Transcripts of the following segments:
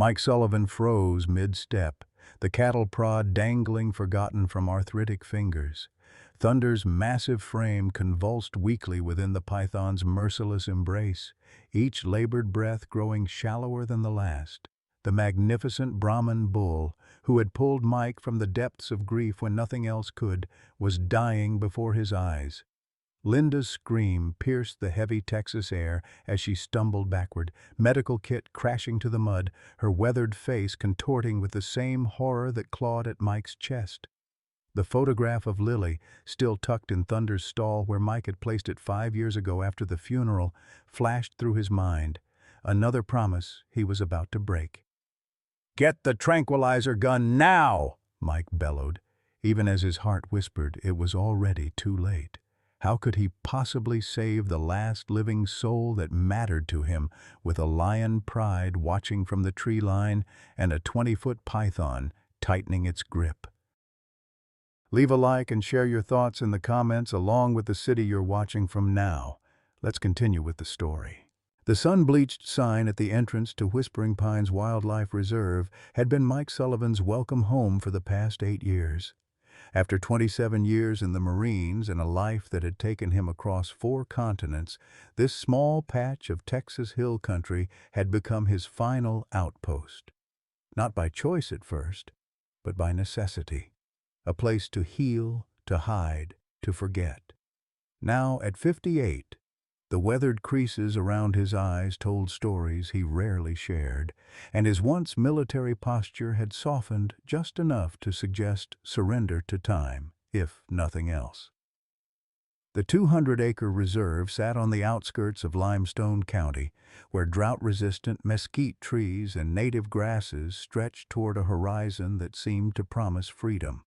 Mike Sullivan froze mid-step, the cattle prod dangling forgotten from arthritic fingers. Thunder's massive frame convulsed weakly within the python's merciless embrace, each labored breath growing shallower than the last. The magnificent Brahman bull, who had pulled Mike from the depths of grief when nothing else could, was dying before his eyes. Linda's scream pierced the heavy Texas air as she stumbled backward, medical kit crashing to the mud, her weathered face contorting with the same horror that clawed at Mike's chest. The photograph of Lily, still tucked in Thunder's stall where Mike had placed it 5 years ago after the funeral, flashed through his mind. Another promise he was about to break. "Get the tranquilizer gun now!" Mike bellowed. Even as his heart whispered, it was already too late. How could he possibly save the last living soul that mattered to him, with a lion pride watching from the tree line and a 20-foot python tightening its grip? Leave a like and share your thoughts in the comments along with the city you're watching from now. Let's continue with the story. The sun-bleached sign at the entrance to Whispering Pines Wildlife Reserve had been Mike Sullivan's welcome home for the past 8 years. After 27 years in the Marines and a life that had taken him across 4 continents, this small patch of Texas hill country had become his final outpost. Not by choice at first, but by necessity. A place to heal, to hide, to forget. Now, at 58, the weathered creases around his eyes told stories he rarely shared, and his once military posture had softened just enough to suggest surrender to time, if nothing else. The 200-acre reserve sat on the outskirts of Limestone County, where drought-resistant mesquite trees and native grasses stretched toward a horizon that seemed to promise freedom.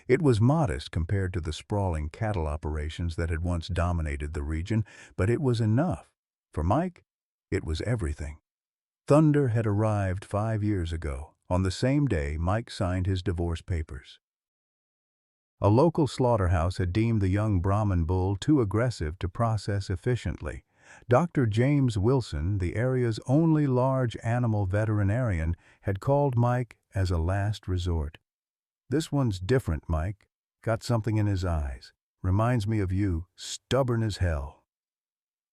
It was modest compared to the sprawling cattle operations that had once dominated the region, but it was enough. For Mike, it was everything. Thunder had arrived 5 years ago. On the same day, Mike signed his divorce papers. A local slaughterhouse had deemed the young Brahman bull too aggressive to process efficiently. Dr. James Wilson, the area's only large animal veterinarian, had called Mike as a last resort. "This one's different, Mike. Got something in his eyes. Reminds me of you, stubborn as hell."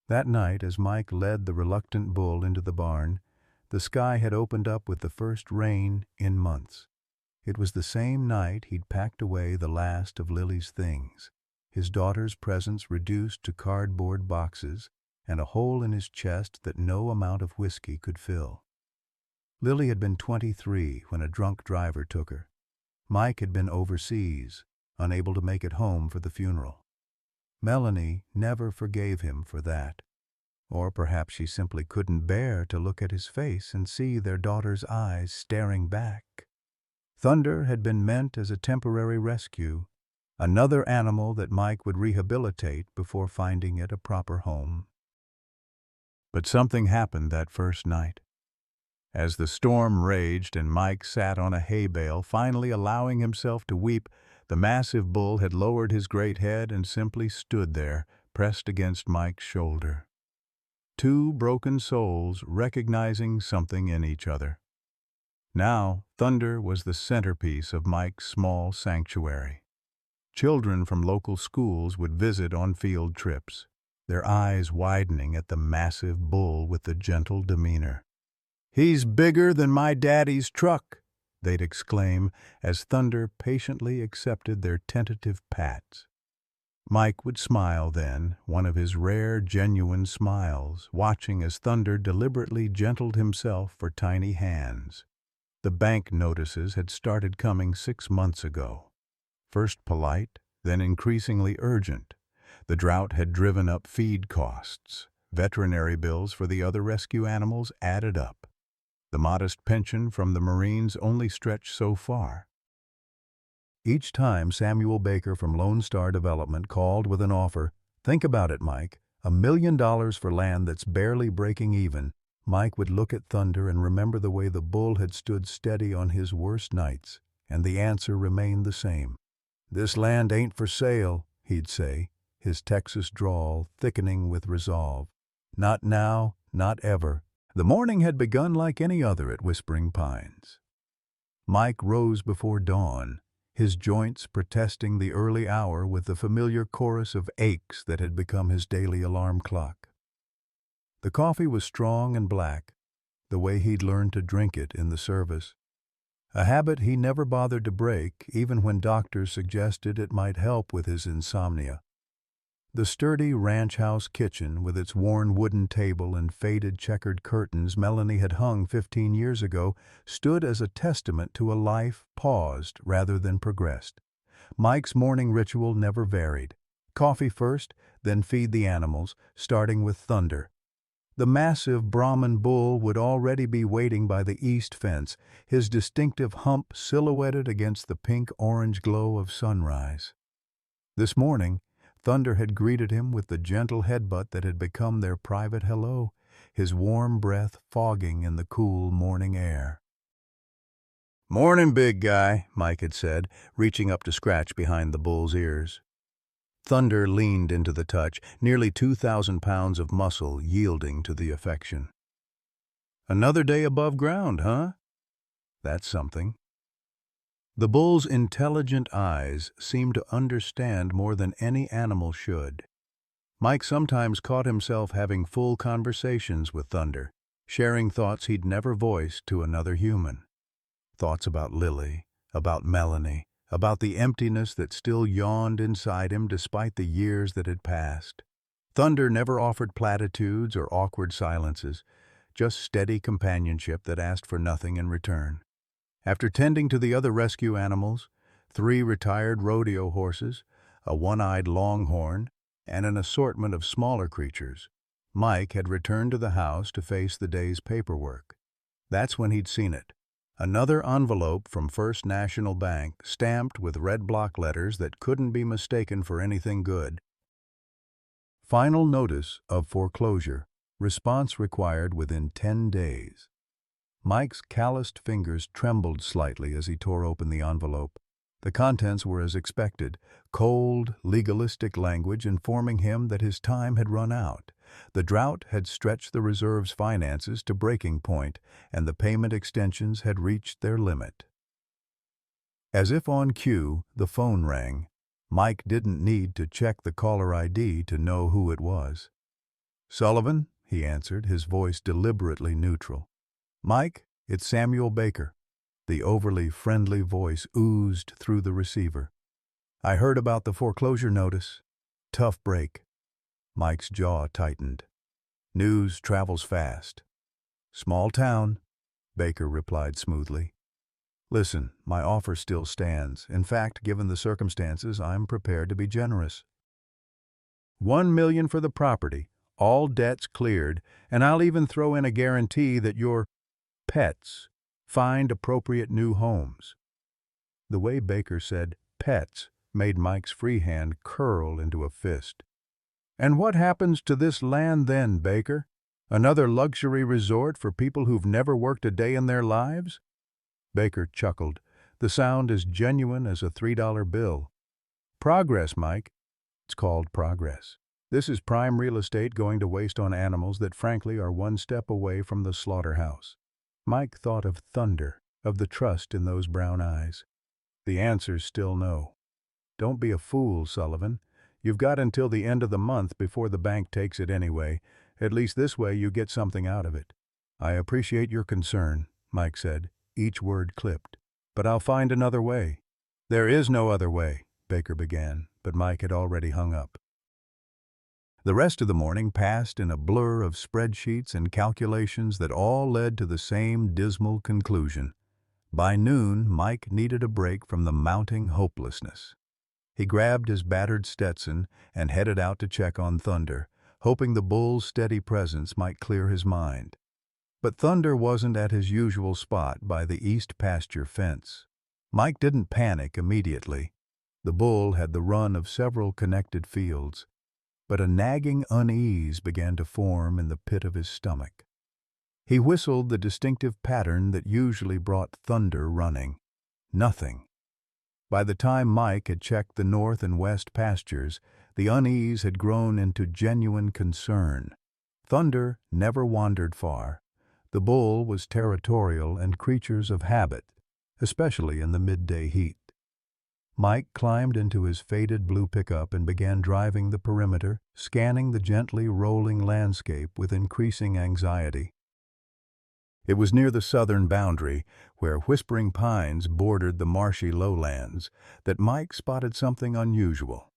That night, as Mike led the reluctant bull into the barn, the sky had opened up with the first rain in months. It was the same night he'd packed away the last of Lily's things, his daughter's presents reduced to cardboard boxes and a hole in his chest that no amount of whiskey could fill. Lily had been 23 when a drunk driver took her. Mike had been overseas, unable to make it home for the funeral. Melanie never forgave him for that. Or perhaps she simply couldn't bear to look at his face and see their daughter's eyes staring back. Thunder had been meant as a temporary rescue, another animal that Mike would rehabilitate before finding it a proper home. But something happened that first night. As the storm raged and Mike sat on a hay bale, finally allowing himself to weep, the massive bull had lowered his great head and simply stood there, pressed against Mike's shoulder. 2 broken souls recognizing something in each other. Now, Thunder was the centerpiece of Mike's small sanctuary. Children from local schools would visit on field trips, their eyes widening at the massive bull with the gentle demeanor. "He's bigger than my daddy's truck," they'd exclaim as Thunder patiently accepted their tentative pats. Mike would smile then, one of his rare, genuine smiles, watching as Thunder deliberately gentled himself for tiny hands. The bank notices had started coming 6 months ago. First polite, then increasingly urgent. The drought had driven up feed costs. Veterinary bills for the other rescue animals added up. The modest pension from the Marines only stretched so far. Each time Samuel Baker from Lone Star Development called with an offer, "Think about it, Mike, $1 million for land that's barely breaking even," Mike would look at Thunder and remember the way the bull had stood steady on his worst nights, and the answer remained the same. "This land ain't for sale," he'd say, his Texas drawl thickening with resolve. "Not now, not ever. The morning had begun like any other at Whispering Pines. Mike rose before dawn, his joints protesting the early hour with the familiar chorus of aches that had become his daily alarm clock. The coffee was strong and black, the way he'd learned to drink it in the service, a habit he never bothered to break even when doctors suggested it might help with his insomnia. The sturdy ranch house kitchen, with its worn wooden table and faded checkered curtains Melanie had hung 15 years ago, stood as a testament to a life paused rather than progressed. Mike's morning ritual never varied. Coffee first, then feed the animals, starting with Thunder. The massive Brahman bull would already be waiting by the east fence, his distinctive hump silhouetted against the pink-orange glow of sunrise. This morning, Thunder had greeted him with the gentle headbutt that had become their private hello, his warm breath fogging in the cool morning air. "Morning, big guy," Mike had said, reaching up to scratch behind the bull's ears. Thunder leaned into the touch, nearly 2,000 pounds of muscle yielding to the affection. "Another day above ground, huh? That's something." The bull's intelligent eyes seemed to understand more than any animal should. Mike sometimes caught himself having full conversations with Thunder, sharing thoughts he'd never voiced to another human. Thoughts about Lily, about Melanie, about the emptiness that still yawned inside him despite the years that had passed. Thunder never offered platitudes or awkward silences, just steady companionship that asked for nothing in return. After tending to the other rescue animals, 3 retired rodeo horses, a one-eyed longhorn, and an assortment of smaller creatures, Mike had returned to the house to face the day's paperwork. That's when he'd seen it. Another envelope from First National Bank, stamped with red block letters that couldn't be mistaken for anything good. Final notice of foreclosure. Response required within 10 days. Mike's calloused fingers trembled slightly as he tore open the envelope. The contents were as expected, cold, legalistic language informing him that his time had run out. The drought had stretched the reserve's finances to breaking point, and the payment extensions had reached their limit. As if on cue, the phone rang. Mike didn't need to check the caller ID to know who it was. "Sullivan," he answered, his voice deliberately neutral. "Mike, it's Samuel Baker." The overly friendly voice oozed through the receiver. "I heard about the foreclosure notice. Tough break." Mike's jaw tightened. "News travels fast." "Small town," Baker replied smoothly. "Listen, my offer still stands. In fact, given the circumstances, I'm prepared to be generous. $1 million for the property, all debts cleared, and I'll even throw in a guarantee that your pets find appropriate new homes." The way Baker said "pets" made Mike's free hand curl into a fist. "And what happens to this land then, Baker? Another luxury resort for people who've never worked a day in their lives?" Baker chuckled, the sound as genuine as a $3 bill. "Progress, Mike. It's called progress. This is prime real estate going to waste on animals that frankly are one step away from the slaughterhouse." Mike thought of Thunder, of the trust in those brown eyes. "The answer's still no." "Don't be a fool, Sullivan. You've got until the end of the month before the bank takes it anyway. At least this way you get something out of it." "I appreciate your concern," Mike said, each word clipped. "But I'll find another way." "There is no other way," Baker began, but Mike had already hung up. The rest of the morning passed in a blur of spreadsheets and calculations that all led to the same dismal conclusion. By noon, Mike needed a break from the mounting hopelessness. He grabbed his battered Stetson and headed out to check on Thunder, hoping the bull's steady presence might clear his mind. But Thunder wasn't at his usual spot by the east pasture fence. Mike didn't panic immediately. The bull had the run of several connected fields, but a nagging unease began to form in the pit of his stomach. He whistled the distinctive pattern that usually brought Thunder running. Nothing. By the time Mike had checked the north and west pastures, the unease had grown into genuine concern. Thunder never wandered far, The bull was territorial and creatures of habit, especially in the midday heat. Mike climbed into his faded blue pickup and began driving the perimeter, scanning the gently rolling landscape with increasing anxiety. It was near the southern boundary, where whispering pines bordered the marshy lowlands, that Mike spotted something unusual.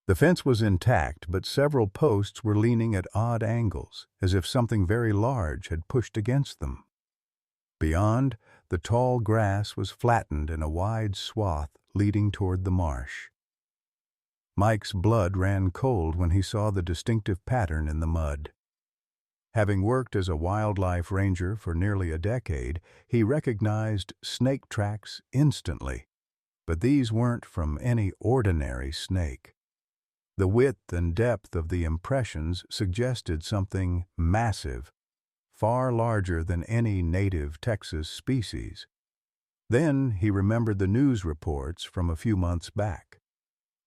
The fence was intact, but several posts were leaning at odd angles, as if something very large had pushed against them. Beyond, the tall grass was flattened in a wide swath leading toward the marsh. Mike's blood ran cold when he saw the distinctive pattern in the mud. Having worked as a wildlife ranger for nearly a decade, he recognized snake tracks instantly. But these weren't from any ordinary snake. The width and depth of the impressions suggested something massive, far larger than any native Texas species. Then he remembered the news reports from a few months back.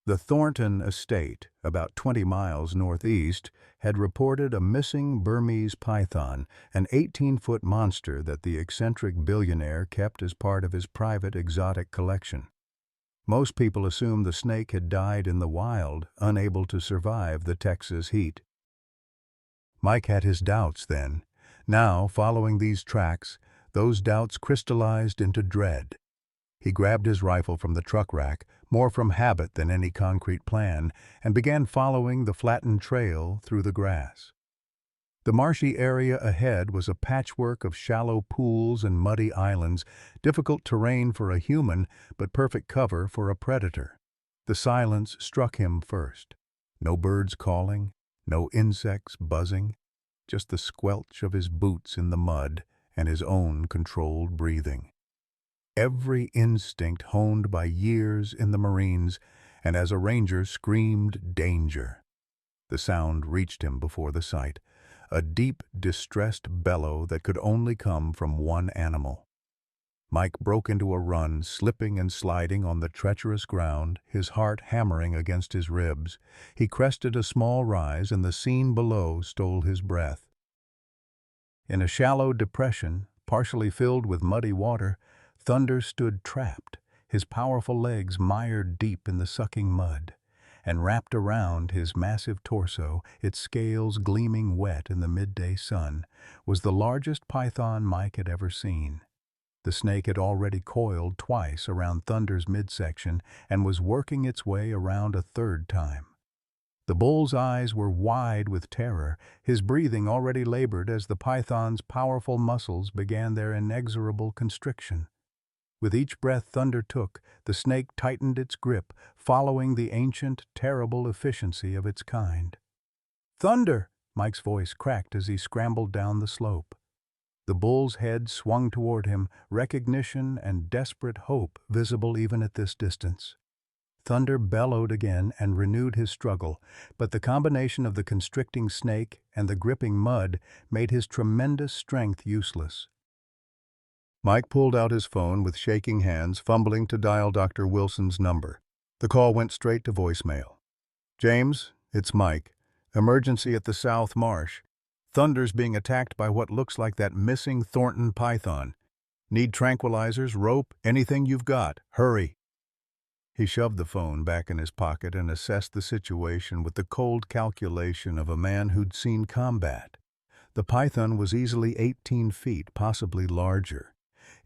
The Thornton estate, about 20 miles northeast, had reported a missing Burmese python, an 18-foot monster that the eccentric billionaire kept as part of his private exotic collection. Most people assumed the snake had died in the wild, unable to survive the Texas heat. Mike had his doubts then. Now, following these tracks, those doubts crystallized into dread. He grabbed his rifle from the truck rack, more from habit than any concrete plan, and began following the flattened trail through the grass. The marshy area ahead was a patchwork of shallow pools and muddy islands, difficult terrain for a human, but perfect cover for a predator. The silence struck him first. No birds calling, no insects buzzing, just the squelch of his boots in the mud and his own controlled breathing. Every instinct honed by years in the Marines, and as a ranger screamed danger. The sound reached him before the sight, a deep, distressed bellow that could only come from one animal. Mike broke into a run, slipping and sliding on the treacherous ground, his heart hammering against his ribs. He crested a small rise, and the scene below stole his breath. In a shallow depression, partially filled with muddy water, Thunder stood trapped, his powerful legs mired deep in the sucking mud. And wrapped around his massive torso, its scales gleaming wet in the midday sun, was the largest python Mike had ever seen. The snake had already coiled twice around Thunder's midsection and was working its way around a third time. The bull's eyes were wide with terror, his breathing already labored as the python's powerful muscles began their inexorable constriction. With each breath Thunder took, the snake tightened its grip, following the ancient, terrible efficiency of its kind. "Thunder!" Mike's voice cracked as he scrambled down the slope. The bull's head swung toward him, recognition and desperate hope visible even at this distance. Thunder bellowed again and renewed his struggle, but the combination of the constricting snake and the gripping mud made his tremendous strength useless. Mike pulled out his phone with shaking hands, fumbling to dial Dr. Wilson's number. The call went straight to voicemail. "James, it's Mike. Emergency at the South Marsh. Thunder's being attacked by what looks like that missing Thornton python. Need tranquilizers, rope, anything you've got. Hurry." He shoved the phone back in his pocket and assessed the situation with the cold calculation of a man who'd seen combat. The python was easily 18 feet, possibly larger.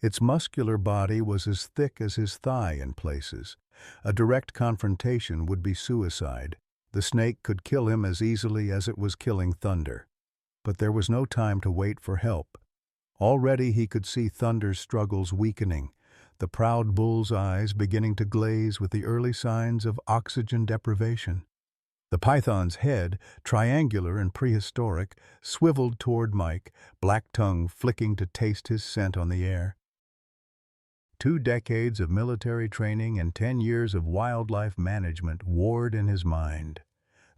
Its muscular body was as thick as his thigh in places. A direct confrontation would be suicide. The snake could kill him as easily as it was killing Thunder. But there was no time to wait for help. Already he could see Thunder's struggles weakening, the proud bull's eyes beginning to glaze with the early signs of oxygen deprivation. The python's head, triangular and prehistoric, swiveled toward Mike, black tongue flicking to taste his scent on the air. 2 decades of military training and 10 years of wildlife management warred in his mind.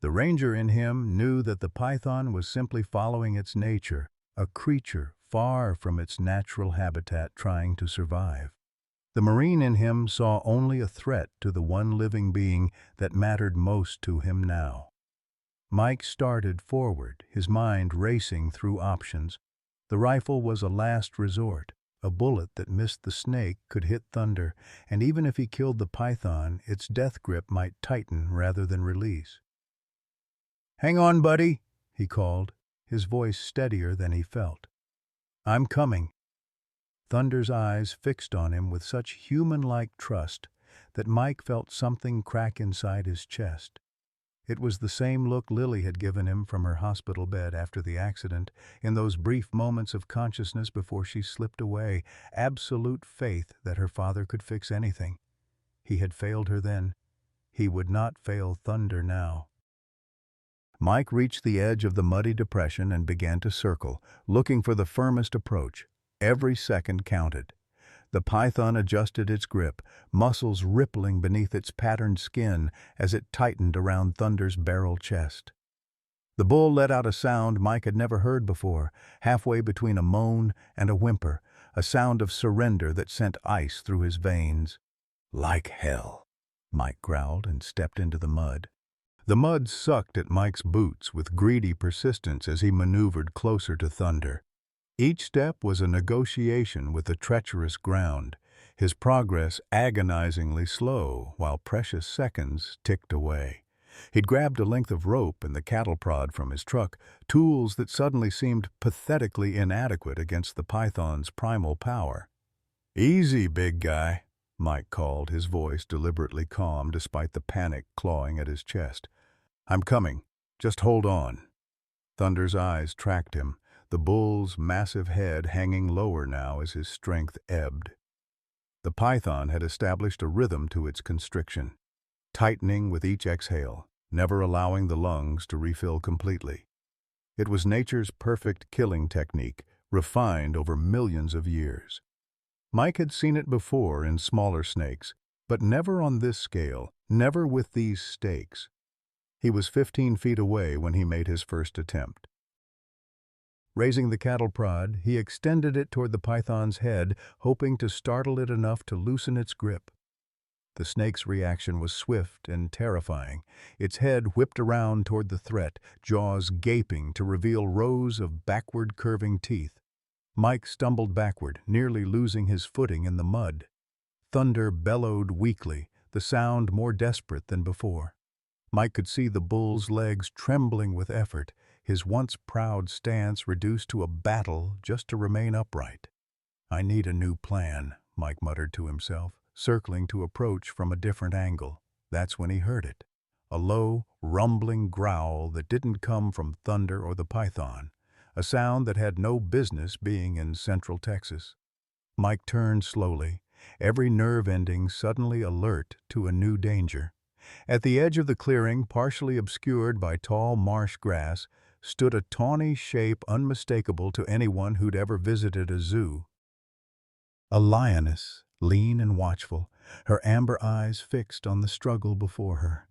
The ranger in him knew that the python was simply following its nature, a creature far from its natural habitat trying to survive. The Marine in him saw only a threat to the one living being that mattered most to him now. Mike started forward, his mind racing through options. The rifle was a last resort. A bullet that missed the snake could hit Thunder, and even if he killed the python, its death grip might tighten rather than release. "Hang on, buddy," he called, his voice steadier than he felt. "I'm coming." Thunder's eyes fixed on him with such human-like trust that Mike felt something crack inside his chest. It was the same look Lily had given him from her hospital bed after the accident, in those brief moments of consciousness before she slipped away, absolute faith that her father could fix anything. He had failed her then. He would not fail Thunder now. Mike reached the edge of the muddy depression and began to circle, looking for the firmest approach. Every second counted. The python adjusted its grip, muscles rippling beneath its patterned skin as it tightened around Thunder's barrel chest. The bull let out a sound Mike had never heard before, halfway between a moan and a whimper, a sound of surrender that sent ice through his veins. "Like hell," Mike growled and stepped into the mud. The mud sucked at Mike's boots with greedy persistence as he maneuvered closer to Thunder. Each step was a negotiation with the treacherous ground, his progress agonizingly slow while precious seconds ticked away. He'd grabbed a length of rope and the cattle prod from his truck, tools that suddenly seemed pathetically inadequate against the python's primal power. "Easy, big guy," Mike called, his voice deliberately calm despite the panic clawing at his chest. "I'm coming. Just hold on." Thunder's eyes tracked him, the bull's massive head hanging lower now as his strength ebbed. The python had established a rhythm to its constriction, tightening with each exhale, never allowing the lungs to refill completely. It was nature's perfect killing technique, refined over millions of years. Mike had seen it before in smaller snakes, but never on this scale, never with these stakes. He was 15 feet away when he made his first attempt. Raising the cattle prod, he extended it toward the python's head, hoping to startle it enough to loosen its grip. The snake's reaction was swift and terrifying. Its head whipped around toward the threat, jaws gaping to reveal rows of backward-curving teeth. Mike stumbled backward, nearly losing his footing in the mud. Thunder bellowed weakly, the sound more desperate than before. Mike could see the bull's legs trembling with effort, his once proud stance reduced to a battle just to remain upright. "I need a new plan," Mike muttered to himself, circling to approach from a different angle. That's when he heard it. A low, rumbling growl that didn't come from Thunder or the python, a sound that had no business being in Central Texas. Mike turned slowly, every nerve ending suddenly alert to a new danger. At the edge of the clearing, partially obscured by tall marsh grass, stood a tawny shape unmistakable to anyone who'd ever visited a zoo. A lioness, lean and watchful, her amber eyes fixed on the struggle before her.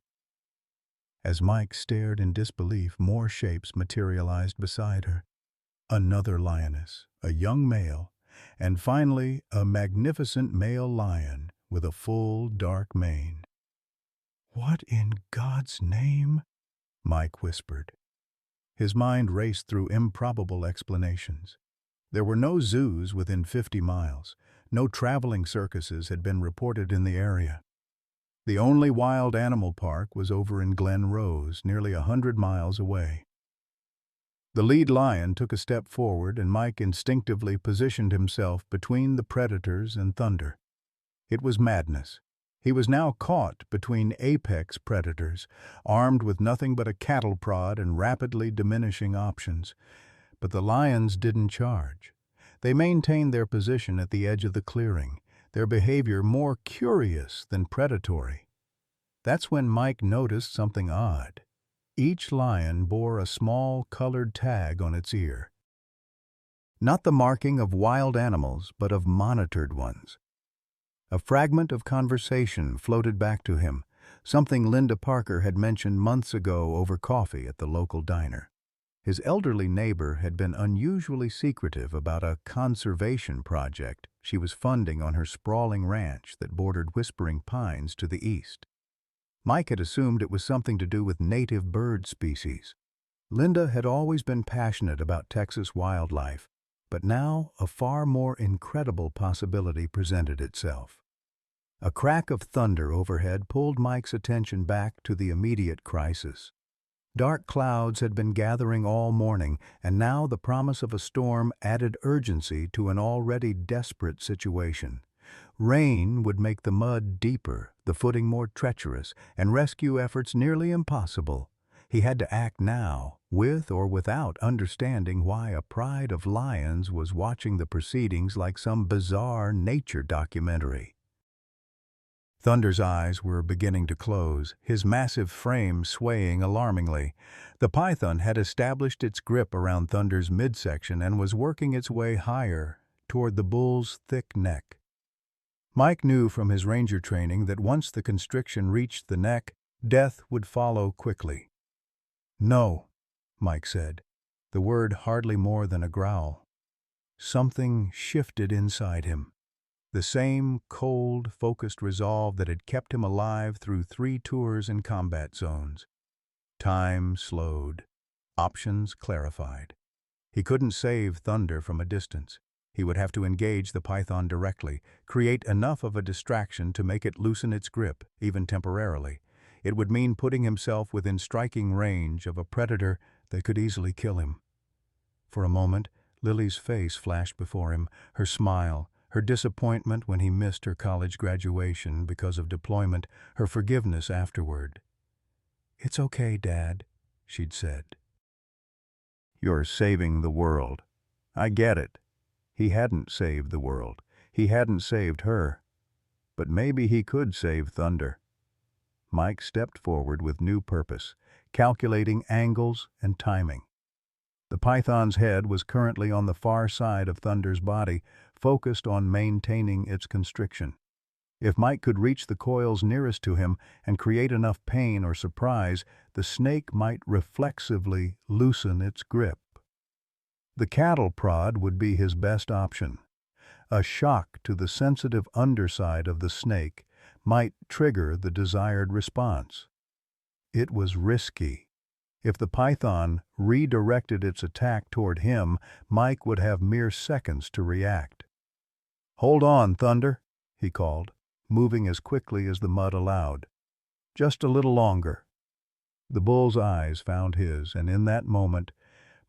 As Mike stared in disbelief, more shapes materialized beside her. Another lioness, a young male, and finally a magnificent male lion with a full, dark mane. "What in God's name?" Mike whispered. His mind raced through improbable explanations. There were no zoos within 50 miles. No traveling circuses had been reported in the area. The only wild animal park was over in Glen Rose, nearly 100 miles away. The lead lion took a step forward, and Mike instinctively positioned himself between the predators and Thunder. It was madness. He was now caught between apex predators, armed with nothing but a cattle prod and rapidly diminishing options. But the lions didn't charge. They maintained their position at the edge of the clearing, their behavior more curious than predatory. That's when Mike noticed something odd. Each lion bore a small colored tag on its ear. Not the marking of wild animals, but of monitored ones. A fragment of conversation floated back to him, something Linda Parker had mentioned months ago over coffee at the local diner. His elderly neighbor had been unusually secretive about a conservation project she was funding on her sprawling ranch that bordered Whispering Pines to the east. Mike had assumed it was something to do with native bird species. Linda had always been passionate about Texas wildlife, But now a far more incredible possibility presented itself. A crack of thunder overhead pulled Mike's attention back to the immediate crisis. Dark clouds had been gathering all morning, and now the promise of a storm added urgency to an already desperate situation. Rain would make the mud deeper, the footing more treacherous, and rescue efforts nearly impossible. He had to act now, with or without understanding why a pride of lions was watching the proceedings like some bizarre nature documentary. Thunder's eyes were beginning to close, his massive frame swaying alarmingly. The python had established its grip around Thunder's midsection and was working its way higher, toward the bull's thick neck. Mike knew from his ranger training that once the constriction reached the neck, death would follow quickly. "No," Mike said, the word hardly more than a growl. Something shifted inside him. The same cold, focused resolve that had kept him alive through 3 tours in combat zones. Time slowed. Options clarified. He couldn't save Thunder from a distance. He would have to engage the python directly, create enough of a distraction to make it loosen its grip, even temporarily. It would mean putting himself within striking range of a predator that could easily kill him. For a moment, Lily's face flashed before him, her smile, her disappointment when he missed her college graduation because of deployment, her forgiveness afterward. "It's okay, Dad," she'd said. "You're saving the world. I get it." He hadn't saved the world. He hadn't saved her. But maybe he could save Thunder. Mike stepped forward with new purpose, calculating angles and timing. The python's head was currently on the far side of Thunder's body, focused on maintaining its constriction. If Mike could reach the coils nearest to him and create enough pain or surprise, the snake might reflexively loosen its grip. The cattle prod would be his best option. A shock to the sensitive underside of the snake might trigger the desired response. It was risky. If the python redirected its attack toward him, Mike would have mere seconds to react. "Hold on, Thunder," he called, moving as quickly as the mud allowed. "Just a little longer." The bull's eyes found his, and in that moment,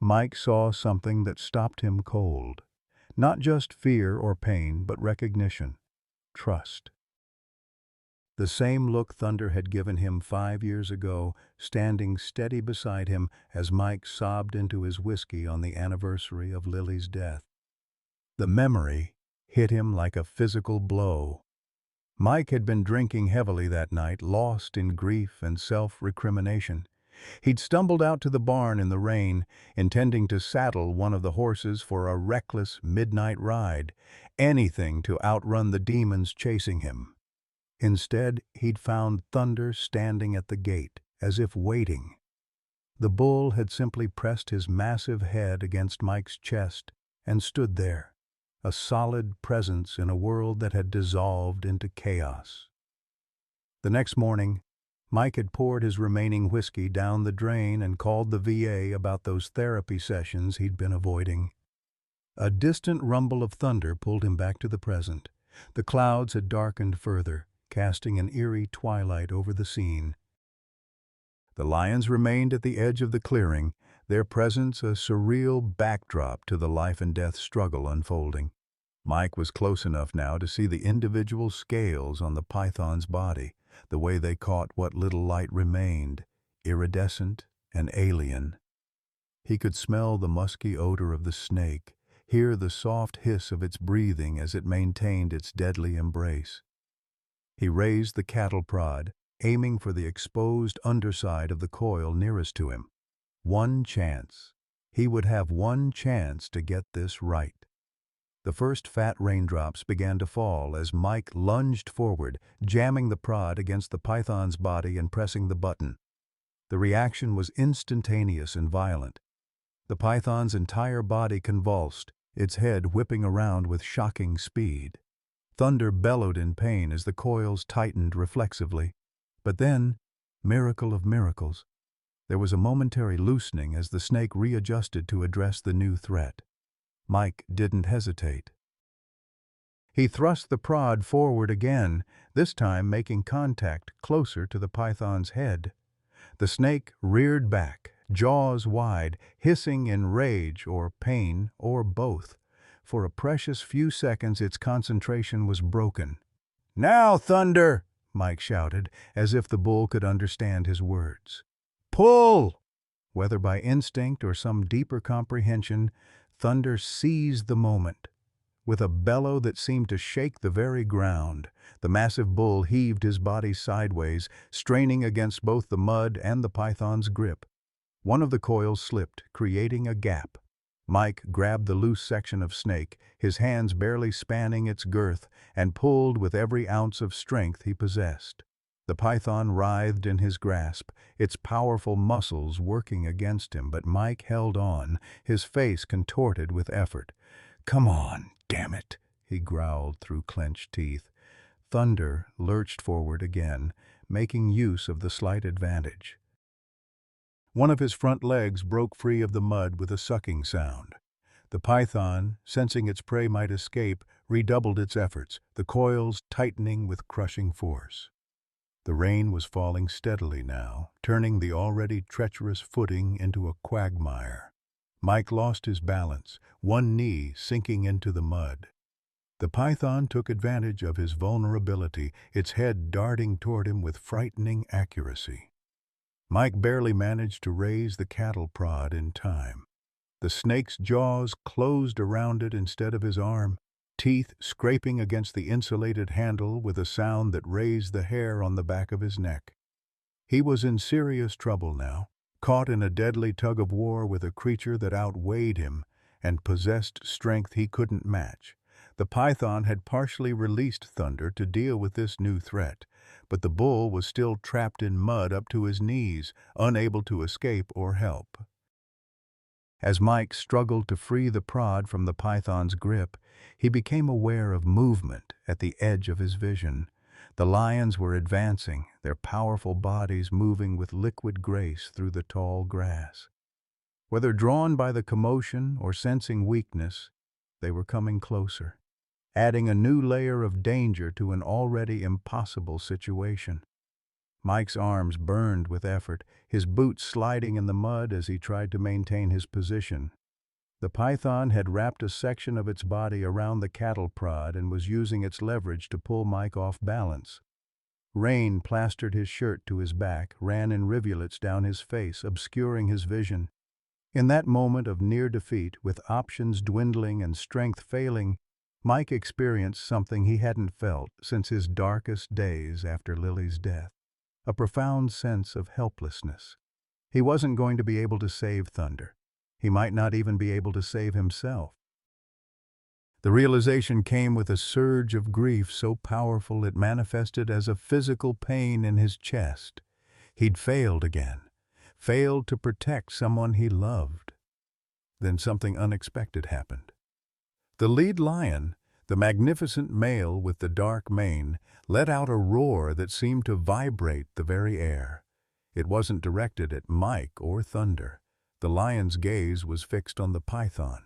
Mike saw something that stopped him cold. Not just fear or pain, but recognition, trust. The same look Thunder had given him 5 years ago, standing steady beside him as Mike sobbed into his whiskey on the anniversary of Lily's death. The memory hit him like a physical blow. Mike had been drinking heavily that night, lost in grief and self-recrimination. He'd stumbled out to the barn in the rain, intending to saddle one of the horses for a reckless midnight ride, anything to outrun the demons chasing him. Instead, he'd found Thunder standing at the gate, as if waiting. The bull had simply pressed his massive head against Mike's chest and stood there, a solid presence in a world that had dissolved into chaos. The next morning, Mike had poured his remaining whiskey down the drain and called the VA about those therapy sessions he'd been avoiding. A distant rumble of thunder pulled him back to the present. The clouds had darkened further, casting an eerie twilight over the scene. The lions remained at the edge of the clearing, their presence a surreal backdrop to the life-and-death struggle unfolding. Mike was close enough now to see the individual scales on the python's body, the way they caught what little light remained, iridescent and alien. He could smell the musky odor of the snake, hear the soft hiss of its breathing as it maintained its deadly embrace. He raised the cattle prod, aiming for the exposed underside of the coil nearest to him. One chance. He would have one chance to get this right. The first fat raindrops began to fall as Mike lunged forward, jamming the prod against the python's body and pressing the button. The reaction was instantaneous and violent. The python's entire body convulsed, its head whipping around with shocking speed. Thunder bellowed in pain as the coils tightened reflexively. But then, miracle of miracles, there was a momentary loosening as the snake readjusted to address the new threat. Mike didn't hesitate. He thrust the prod forward again, this time making contact closer to the python's head. The snake reared back, jaws wide, hissing in rage or pain or both. For a precious few seconds its concentration was broken. "Now, Thunder!" Mike shouted, as if the bull could understand his words. "Pull!" Whether by instinct or some deeper comprehension, Thunder seized the moment. With a bellow that seemed to shake the very ground, the massive bull heaved his body sideways, straining against both the mud and the python's grip. One of the coils slipped, creating a gap. Mike grabbed the loose section of snake, his hands barely spanning its girth, and pulled with every ounce of strength he possessed. The python writhed in his grasp, its powerful muscles working against him, but Mike held on, his face contorted with effort. "Come on, damn it," he growled through clenched teeth. Thunder lurched forward again, making use of the slight advantage. One of his front legs broke free of the mud with a sucking sound. The python, sensing its prey might escape, redoubled its efforts, the coils tightening with crushing force. The rain was falling steadily now, turning the already treacherous footing into a quagmire. Mike lost his balance, one knee sinking into the mud. The python took advantage of his vulnerability, its head darting toward him with frightening accuracy. Mike barely managed to raise the cattle prod in time. The snake's jaws closed around it instead of his arm, teeth scraping against the insulated handle with a sound that raised the hair on the back of his neck. He was in serious trouble now, caught in a deadly tug-of-war with a creature that outweighed him and possessed strength he couldn't match. The python had partially released Thunder to deal with this new threat, but the bull was still trapped in mud up to his knees, unable to escape or help. As Mike struggled to free the prod from the python's grip, he became aware of movement at the edge of his vision. The lions were advancing, their powerful bodies moving with liquid grace through the tall grass. Whether drawn by the commotion or sensing weakness, they were coming closer, adding a new layer of danger to an already impossible situation. Mike's arms burned with effort, his boots sliding in the mud as he tried to maintain his position. The python had wrapped a section of its body around the cattle prod and was using its leverage to pull Mike off balance. Rain plastered his shirt to his back, ran in rivulets down his face, obscuring his vision. In that moment of near defeat, with options dwindling and strength failing, Mike experienced something he hadn't felt since his darkest days after Lily's death. A profound sense of helplessness. He wasn't going to be able to save Thunder. He might not even be able to save himself. The realization came with a surge of grief so powerful it manifested as a physical pain in his chest. He'd failed again, failed to protect someone he loved. Then something unexpected happened. The lead lion, the magnificent male with the dark mane, let out a roar that seemed to vibrate the very air. It wasn't directed at Mike or Thunder. The lion's gaze was fixed on the python.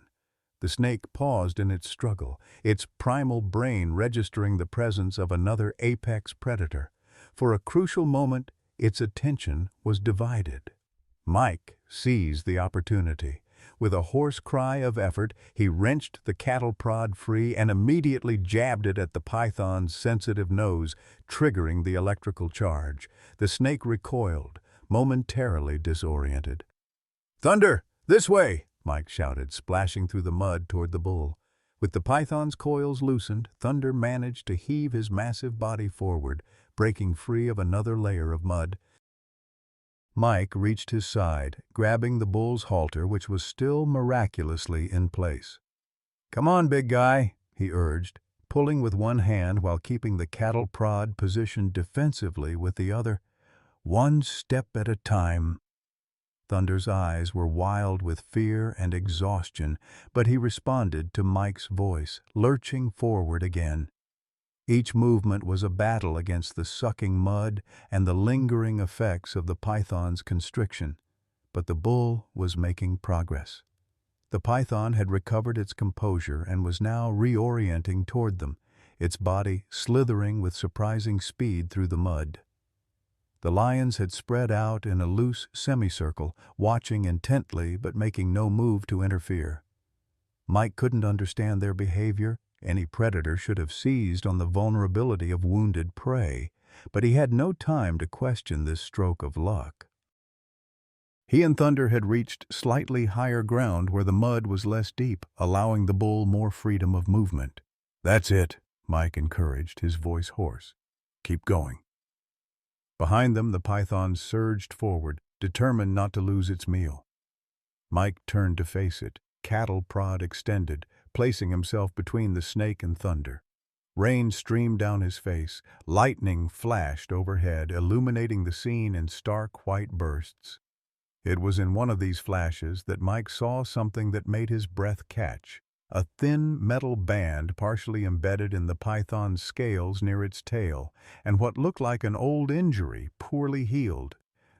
The snake paused in its struggle, its primal brain registering the presence of another apex predator. For a crucial moment, its attention was divided. Mike seized the opportunity. With a hoarse cry of effort, he wrenched the cattle prod free and immediately jabbed it at the python's sensitive nose, triggering the electrical charge. The snake recoiled, momentarily disoriented. "Thunder, this way!" Mike shouted, splashing through the mud toward the bull. With the python's coils loosened, Thunder managed to heave his massive body forward, breaking free of another layer of mud. Mike reached his side, grabbing the bull's halter, which was still miraculously in place. "Come on, big guy," he urged, pulling with one hand while keeping the cattle prod positioned defensively with the other. "One step at a time." Thunder's eyes were wild with fear and exhaustion, but he responded to Mike's voice, lurching forward again. Each movement was a battle against the sucking mud and the lingering effects of the python's constriction, but the bull was making progress. The python had recovered its composure and was now reorienting toward them, its body slithering with surprising speed through the mud. The lions had spread out in a loose semicircle, watching intently but making no move to interfere. Mike couldn't understand their behavior. Any predator should have seized on the vulnerability of wounded prey, but he had no time to question this stroke of luck. He and Thunder had reached slightly higher ground where the mud was less deep, allowing the bull more freedom of movement. "That's it," Mike encouraged, his voice hoarse. "Keep going." Behind them, the python surged forward, determined not to lose its meal. Mike turned to face it, cattle prod extended, placing himself between the snake and Thunder. Rain streamed down his face, lightning flashed overhead, illuminating the scene in stark white bursts. It was in one of these flashes that Mike saw something that made his breath catch. A thin metal band partially embedded in the python's scales near its tail, and what looked like an old injury, poorly healed.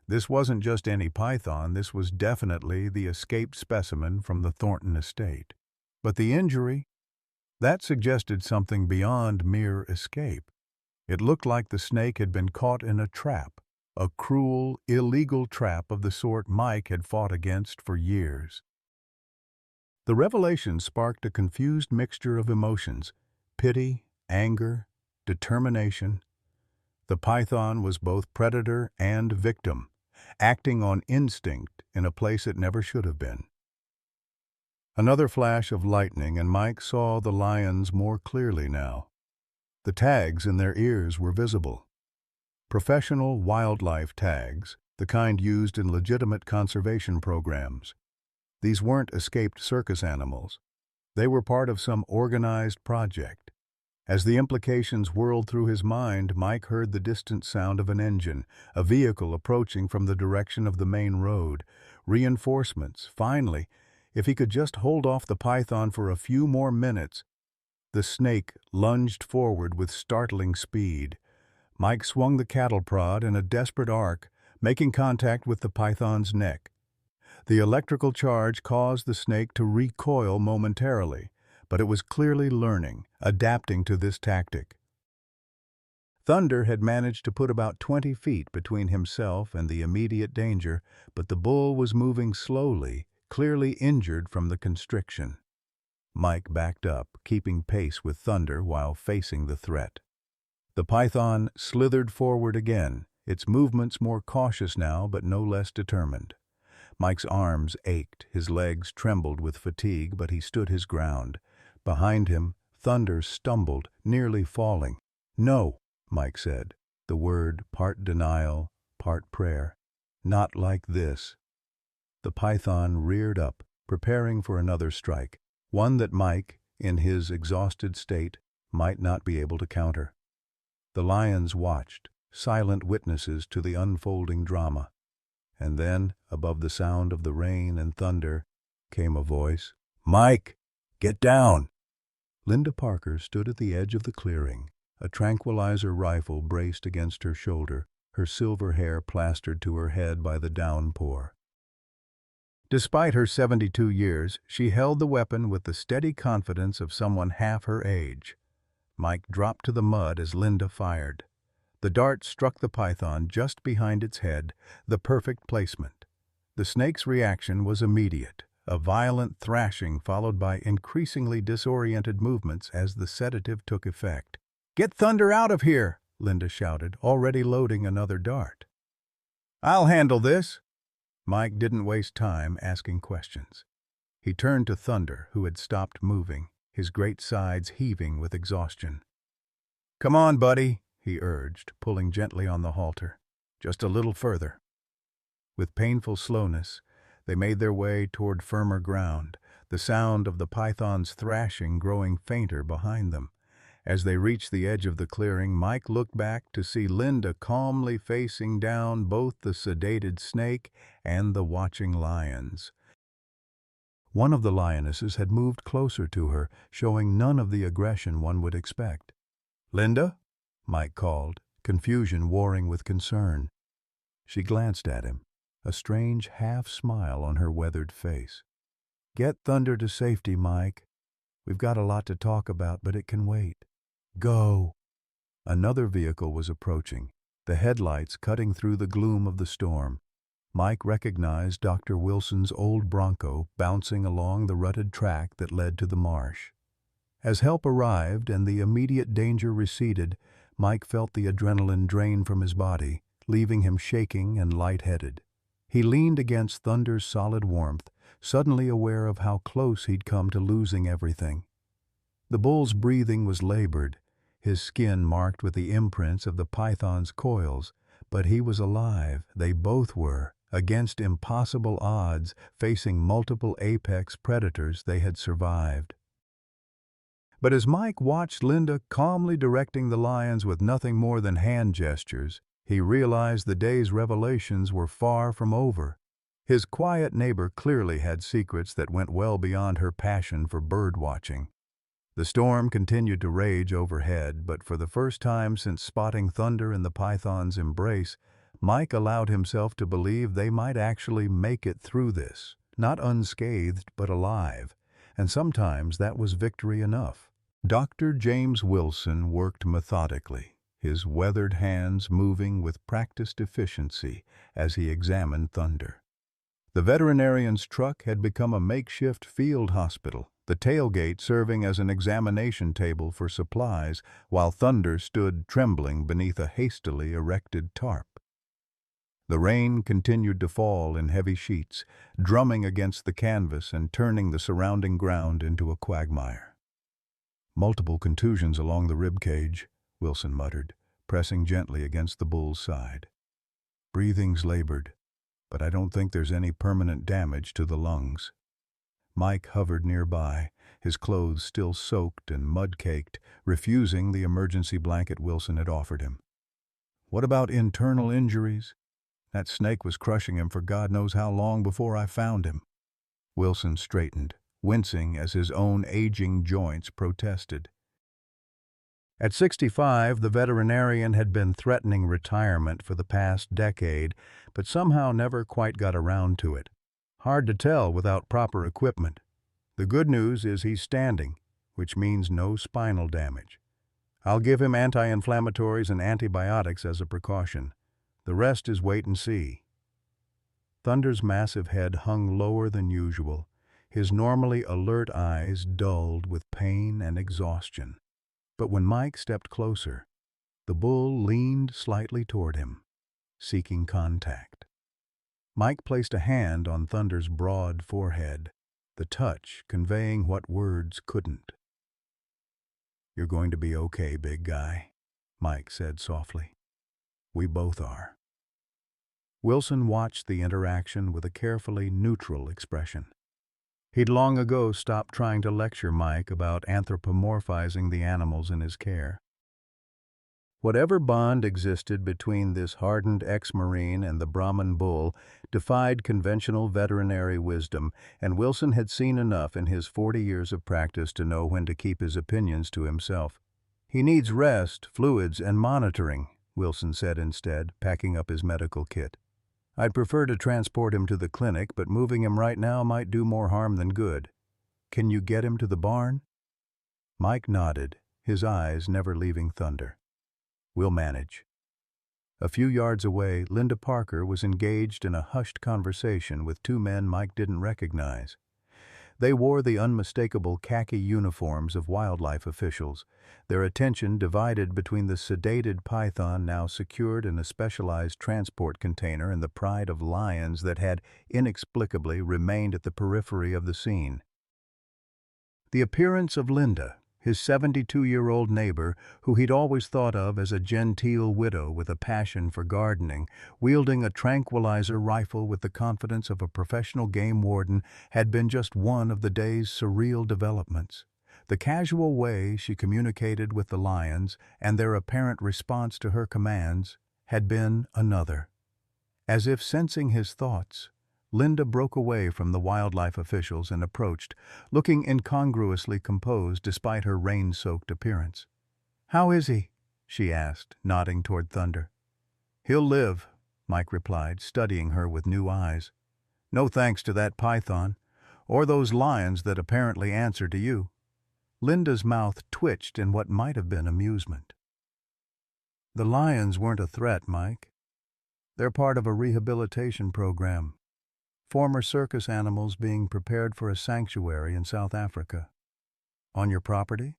This wasn't just any python, this was definitely the escaped specimen from the Thornton estate. But the injury? That suggested something beyond mere escape. It looked like the snake had been caught in a trap, a cruel, illegal trap of the sort Mike had fought against for years. The revelation sparked a confused mixture of emotions: pity, anger, determination. The python was both predator and victim, acting on instinct in a place it never should have been. Another flash of lightning, and Mike saw the lions more clearly now. The tags in their ears were visible. Professional wildlife tags, the kind used in legitimate conservation programs. These weren't escaped circus animals. They were part of some organized project. As the implications whirled through his mind, Mike heard the distant sound of an engine, a vehicle approaching from the direction of the main road. Reinforcements. Finally, if he could just hold off the python for a few more minutes. The snake lunged forward with startling speed. Mike swung the cattle prod in a desperate arc, making contact with the python's neck. The electrical charge caused the snake to recoil momentarily, but it was clearly learning, adapting to this tactic. Thunder had managed to put about 20 feet between himself and the immediate danger, but the bull was moving slowly, clearly injured from the constriction. Mike backed up, keeping pace with Thunder while facing the threat. The python slithered forward again, its movements more cautious now but no less determined. Mike's arms ached, his legs trembled with fatigue, but he stood his ground. Behind him, Thunder stumbled, nearly falling. "No," Mike said, the word part denial, part prayer. "Not like this." The python reared up, preparing for another strike, one that Mike, in his exhausted state, might not be able to counter. The lions watched, silent witnesses to the unfolding drama. And then, above the sound of the rain and thunder, came a voice. "Mike, get down!" Linda Parker stood at the edge of the clearing, a tranquilizer rifle braced against her shoulder, her silver hair plastered to her head by the downpour. Despite her 72 years, she held the weapon with the steady confidence of someone half her age. Mike dropped to the mud as Linda fired. The dart struck the python just behind its head, the perfect placement. The snake's reaction was immediate, a violent thrashing followed by increasingly disoriented movements as the sedative took effect. "Get Thunder out of here!" Linda shouted, already loading another dart. "I'll handle this." Mike didn't waste time asking questions. He turned to Thunder, who had stopped moving, his great sides heaving with exhaustion. "Come on, buddy," he urged, pulling gently on the halter. "Just a little further." With painful slowness, they made their way toward firmer ground, the sound of the python's thrashing growing fainter behind them. As they reached the edge of the clearing, Mike looked back to see Linda calmly facing down both the sedated snake and the watching lions. One of the lionesses had moved closer to her, showing none of the aggression one would expect. "Linda?" Mike called, confusion warring with concern. She glanced at him, a strange half-smile on her weathered face. Get Thunder to safety, Mike. We've got a lot to talk about, but it can wait. Go. Another vehicle was approaching, the headlights cutting through the gloom of the storm. Mike recognized Dr. Wilson's old Bronco bouncing along the rutted track that led to the marsh. As help arrived and the immediate danger receded, Mike felt the adrenaline drain from his body, leaving him shaking and lightheaded. He leaned against Thunder's solid warmth, suddenly aware of how close he'd come to losing everything. The bull's breathing was labored, his skin marked with the imprints of the python's coils, but he was alive, they both were, against impossible odds, facing multiple apex predators they had survived. But as Mike watched Linda calmly directing the lions with nothing more than hand gestures, he realized the day's revelations were far from over. His quiet neighbor clearly had secrets that went well beyond her passion for bird-watching. The storm continued to rage overhead, but for the first time since spotting Thunder in the python's embrace, Mike allowed himself to believe they might actually make it through this, not unscathed but alive, and sometimes that was victory enough. Dr. James Wilson worked methodically, his weathered hands moving with practiced efficiency as he examined Thunder. The veterinarian's truck had become a makeshift field hospital, the tailgate serving as an examination table for supplies, while Thunder stood trembling beneath a hastily erected tarp. The rain continued to fall in heavy sheets, drumming against the canvas and turning the surrounding ground into a quagmire. "Multiple contusions along the rib cage," Wilson muttered, pressing gently against the bull's side. "Breathing's labored, but I don't think there's any permanent damage to the lungs." Mike hovered nearby, his clothes still soaked and mud-caked, refusing the emergency blanket Wilson had offered him. "What about internal injuries? That snake was crushing him for God knows how long before I found him." Wilson straightened, wincing as his own aging joints protested. At 65, the veterinarian had been threatening retirement for the past decade, but somehow never quite got around to it. Hard to tell without proper equipment. The good news is he's standing, which means no spinal damage. I'll give him anti-inflammatories and antibiotics as a precaution. The rest is wait and see. Thunder's massive head hung lower than usual, his normally alert eyes dulled with pain and exhaustion. But when Mike stepped closer, the bull leaned slightly toward him, seeking contact. Mike placed a hand on Thunder's broad forehead, the touch conveying what words couldn't. "You're going to be okay, big guy," Mike said softly. "We both are." Wilson watched the interaction with a carefully neutral expression. He'd long ago stopped trying to lecture Mike about anthropomorphizing the animals in his care. Whatever bond existed between this hardened ex-Marine and the Brahman bull defied conventional veterinary wisdom, and Wilson had seen enough in his 40 years of practice to know when to keep his opinions to himself. "He needs rest, fluids, and monitoring," Wilson said instead, packing up his medical kit. "I'd prefer to transport him to the clinic, but moving him right now might do more harm than good. Can you get him to the barn?" Mike nodded, his eyes never leaving Thunder. "We'll manage." A few yards away, Linda Parker was engaged in a hushed conversation with two men Mike didn't recognize. They wore the unmistakable khaki uniforms of wildlife officials, their attention divided between the sedated python now secured in a specialized transport container and the pride of lions that had inexplicably remained at the periphery of the scene. The appearance of Linda, his 72-year-old neighbor, who he'd always thought of as a genteel widow with a passion for gardening, wielding a tranquilizer rifle with the confidence of a professional game warden, had been just one of the day's surreal developments. The casual way she communicated with the lions and their apparent response to her commands had been another. As if sensing his thoughts, Linda broke away from the wildlife officials and approached, looking incongruously composed despite her rain-soaked appearance. "How is he?" she asked, nodding toward Thunder. "He'll live," Mike replied, studying her with new eyes. "No thanks to that python. Or those lions that apparently answer to you." Linda's mouth twitched in what might have been amusement. "The lions weren't a threat, Mike. They're part of a rehabilitation program. Former circus animals being prepared for a sanctuary in South Africa." "On your property?"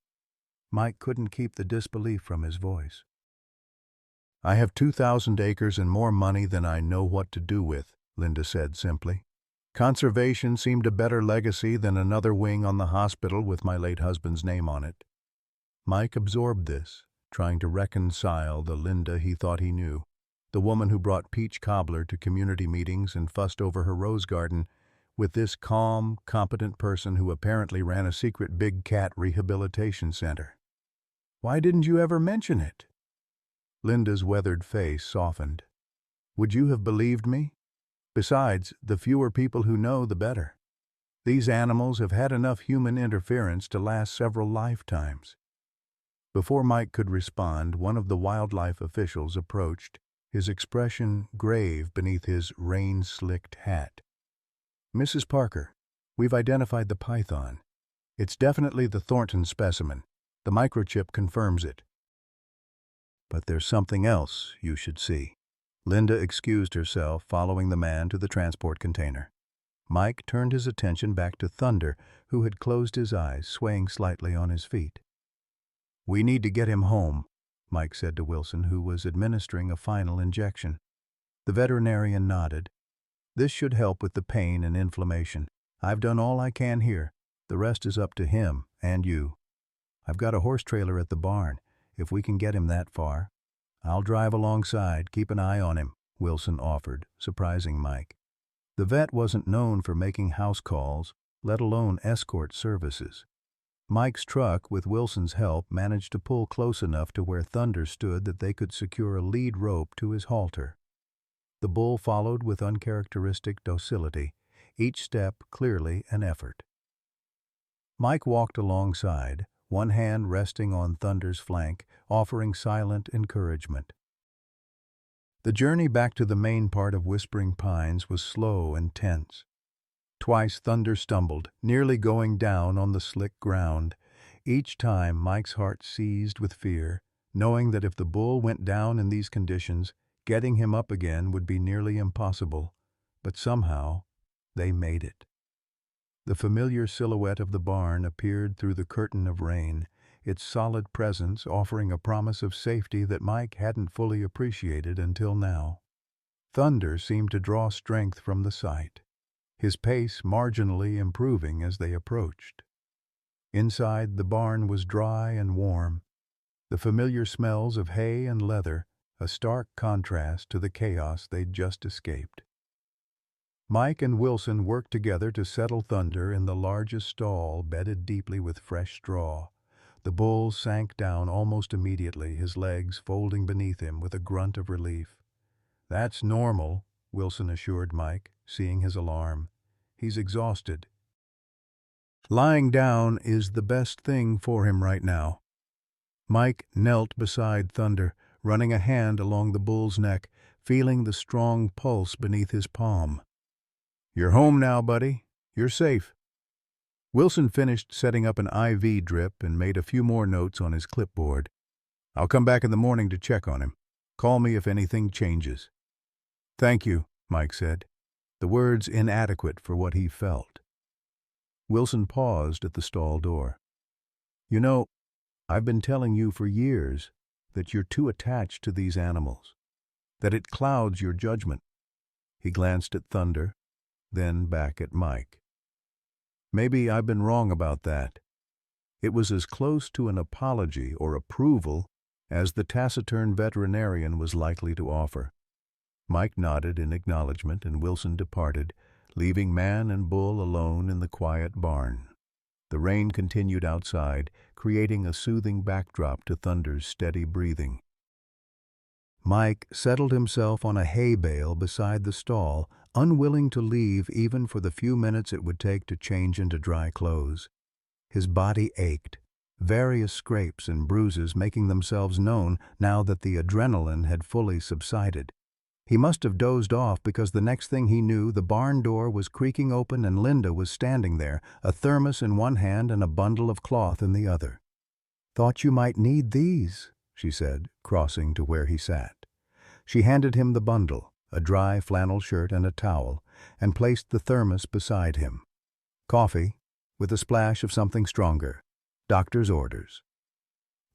Mike couldn't keep the disbelief from his voice. "I have 2,000 acres and more money than I know what to do with," Linda said simply. "Conservation seemed a better legacy than another wing on the hospital with my late husband's name on it." Mike absorbed this, trying to reconcile the Linda he thought he knew, the woman who brought peach cobbler to community meetings and fussed over her rose garden, with this calm, competent person who apparently ran a secret big cat rehabilitation center. "Why didn't you ever mention it?" Linda's weathered face softened. "Would you have believed me? Besides, the fewer people who know, the better. These animals have had enough human interference to last several lifetimes." Before Mike could respond, one of the wildlife officials approached, his expression grave beneath his rain-slicked hat. "Mrs. Parker, we've identified the python. It's definitely the Thornton specimen. The microchip confirms it." "But there's something else you should see." Linda excused herself, following the man to the transport container. Mike turned his attention back to Thunder, who had closed his eyes, swaying slightly on his feet. "We need to get him home," Mike said to Wilson, who was administering a final injection. The veterinarian nodded. "This should help with the pain and inflammation. I've done all I can here. The rest is up to him and you. I've got a horse trailer at the barn, if we can get him that far." "I'll drive alongside, keep an eye on him," Wilson offered, surprising Mike. The vet wasn't known for making house calls, let alone escort services. Mike's truck, with Wilson's help, managed to pull close enough to where Thunder stood that they could secure a lead rope to his halter. The bull followed with uncharacteristic docility, each step clearly an effort. Mike walked alongside, one hand resting on Thunder's flank, offering silent encouragement. The journey back to the main part of Whispering Pines was slow and tense. Twice Thunder stumbled, nearly going down on the slick ground. Each time Mike's heart seized with fear, knowing that if the bull went down in these conditions, getting him up again would be nearly impossible. But somehow, they made it. The familiar silhouette of the barn appeared through the curtain of rain, its solid presence offering a promise of safety that Mike hadn't fully appreciated until now. Thunder seemed to draw strength from the sight, his pace marginally improving as they approached. Inside, the barn was dry and warm, the familiar smells of hay and leather, a stark contrast to the chaos they'd just escaped. Mike and Wilson worked together to settle Thunder in the largest stall bedded deeply with fresh straw. The bull sank down almost immediately, his legs folding beneath him with a grunt of relief. "That's normal," Wilson assured Mike, seeing his alarm. "He's exhausted. Lying down is the best thing for him right now." Mike knelt beside Thunder, running a hand along the bull's neck, feeling the strong pulse beneath his palm. "You're home now, buddy. You're safe." Wilson finished setting up an IV drip and made a few more notes on his clipboard. "I'll come back in the morning to check on him. Call me if anything changes." "Thank you," Mike said, the words inadequate for what he felt. Wilson paused at the stall door. "You know, I've been telling you for years that you're too attached to these animals, that it clouds your judgment." He glanced at Thunder, then back at Mike. "Maybe I've been wrong about that." It was as close to an apology or approval as the taciturn veterinarian was likely to offer. Mike nodded in acknowledgement, and Wilson departed, leaving man and bull alone in the quiet barn. The rain continued outside, creating a soothing backdrop to Thunder's steady breathing. Mike settled himself on a hay bale beside the stall, unwilling to leave even for the few minutes it would take to change into dry clothes. His body ached, various scrapes and bruises making themselves known now that the adrenaline had fully subsided. He must have dozed off because the next thing he knew, the barn door was creaking open and Linda was standing there, a thermos in one hand and a bundle of cloth in the other. "Thought you might need these," she said, crossing to where he sat. She handed him the bundle, a dry flannel shirt and a towel, and placed the thermos beside him. Coffee, with a splash of something stronger. Doctor's orders.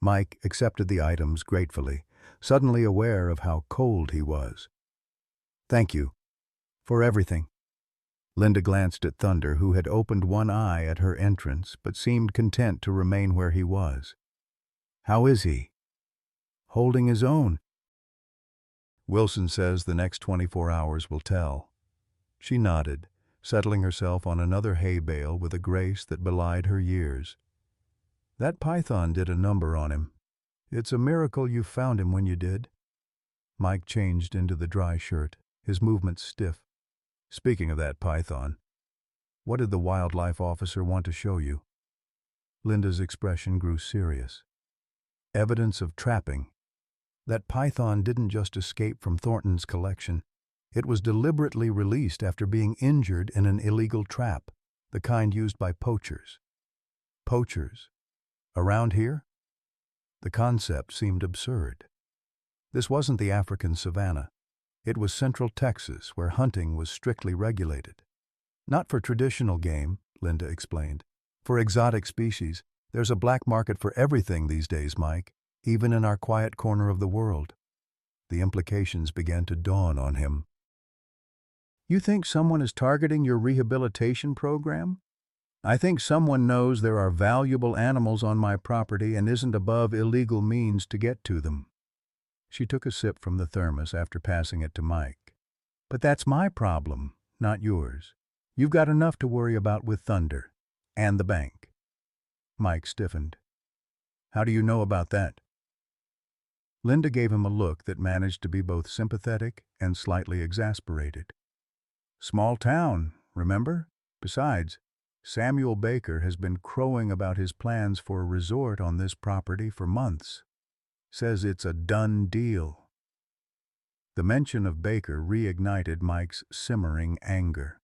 Mike accepted the items gratefully, suddenly aware of how cold he was. "Thank you. For everything." Linda glanced at Thunder, who had opened one eye at her entrance, but seemed content to remain where he was. "How is he?" "Holding his own." "Wilson says the next 24 hours will tell." She nodded, settling herself on another hay bale with a grace that belied her years. "That python did a number on him. It's a miracle you found him when you did." Mike changed into the dry shirt, his movements stiff. "Speaking of that python, what did the wildlife officer want to show you?" Linda's expression grew serious. "Evidence of trapping. That python didn't just escape from Thornton's collection. It was deliberately released after being injured in an illegal trap, the kind used by poachers." "Poachers? Around here?" The concept seemed absurd. This wasn't the African savanna. It was Central Texas, where hunting was strictly regulated. "Not for traditional game," Linda explained. "For exotic species. There's a black market for everything these days, Mike, even in our quiet corner of the world." The implications began to dawn on him. "You think someone is targeting your rehabilitation program?" "I think someone knows there are valuable animals on my property and isn't above illegal means to get to them." She took a sip from the thermos after passing it to Mike. "But that's my problem, not yours. You've got enough to worry about with Thunder. And the bank." Mike stiffened. "How do you know about that?" Linda gave him a look that managed to be both sympathetic and slightly exasperated. "Small town, remember? Besides, Samuel Baker has been crowing about his plans for a resort on this property for months. Says it's a done deal." The mention of Baker reignited Mike's simmering anger.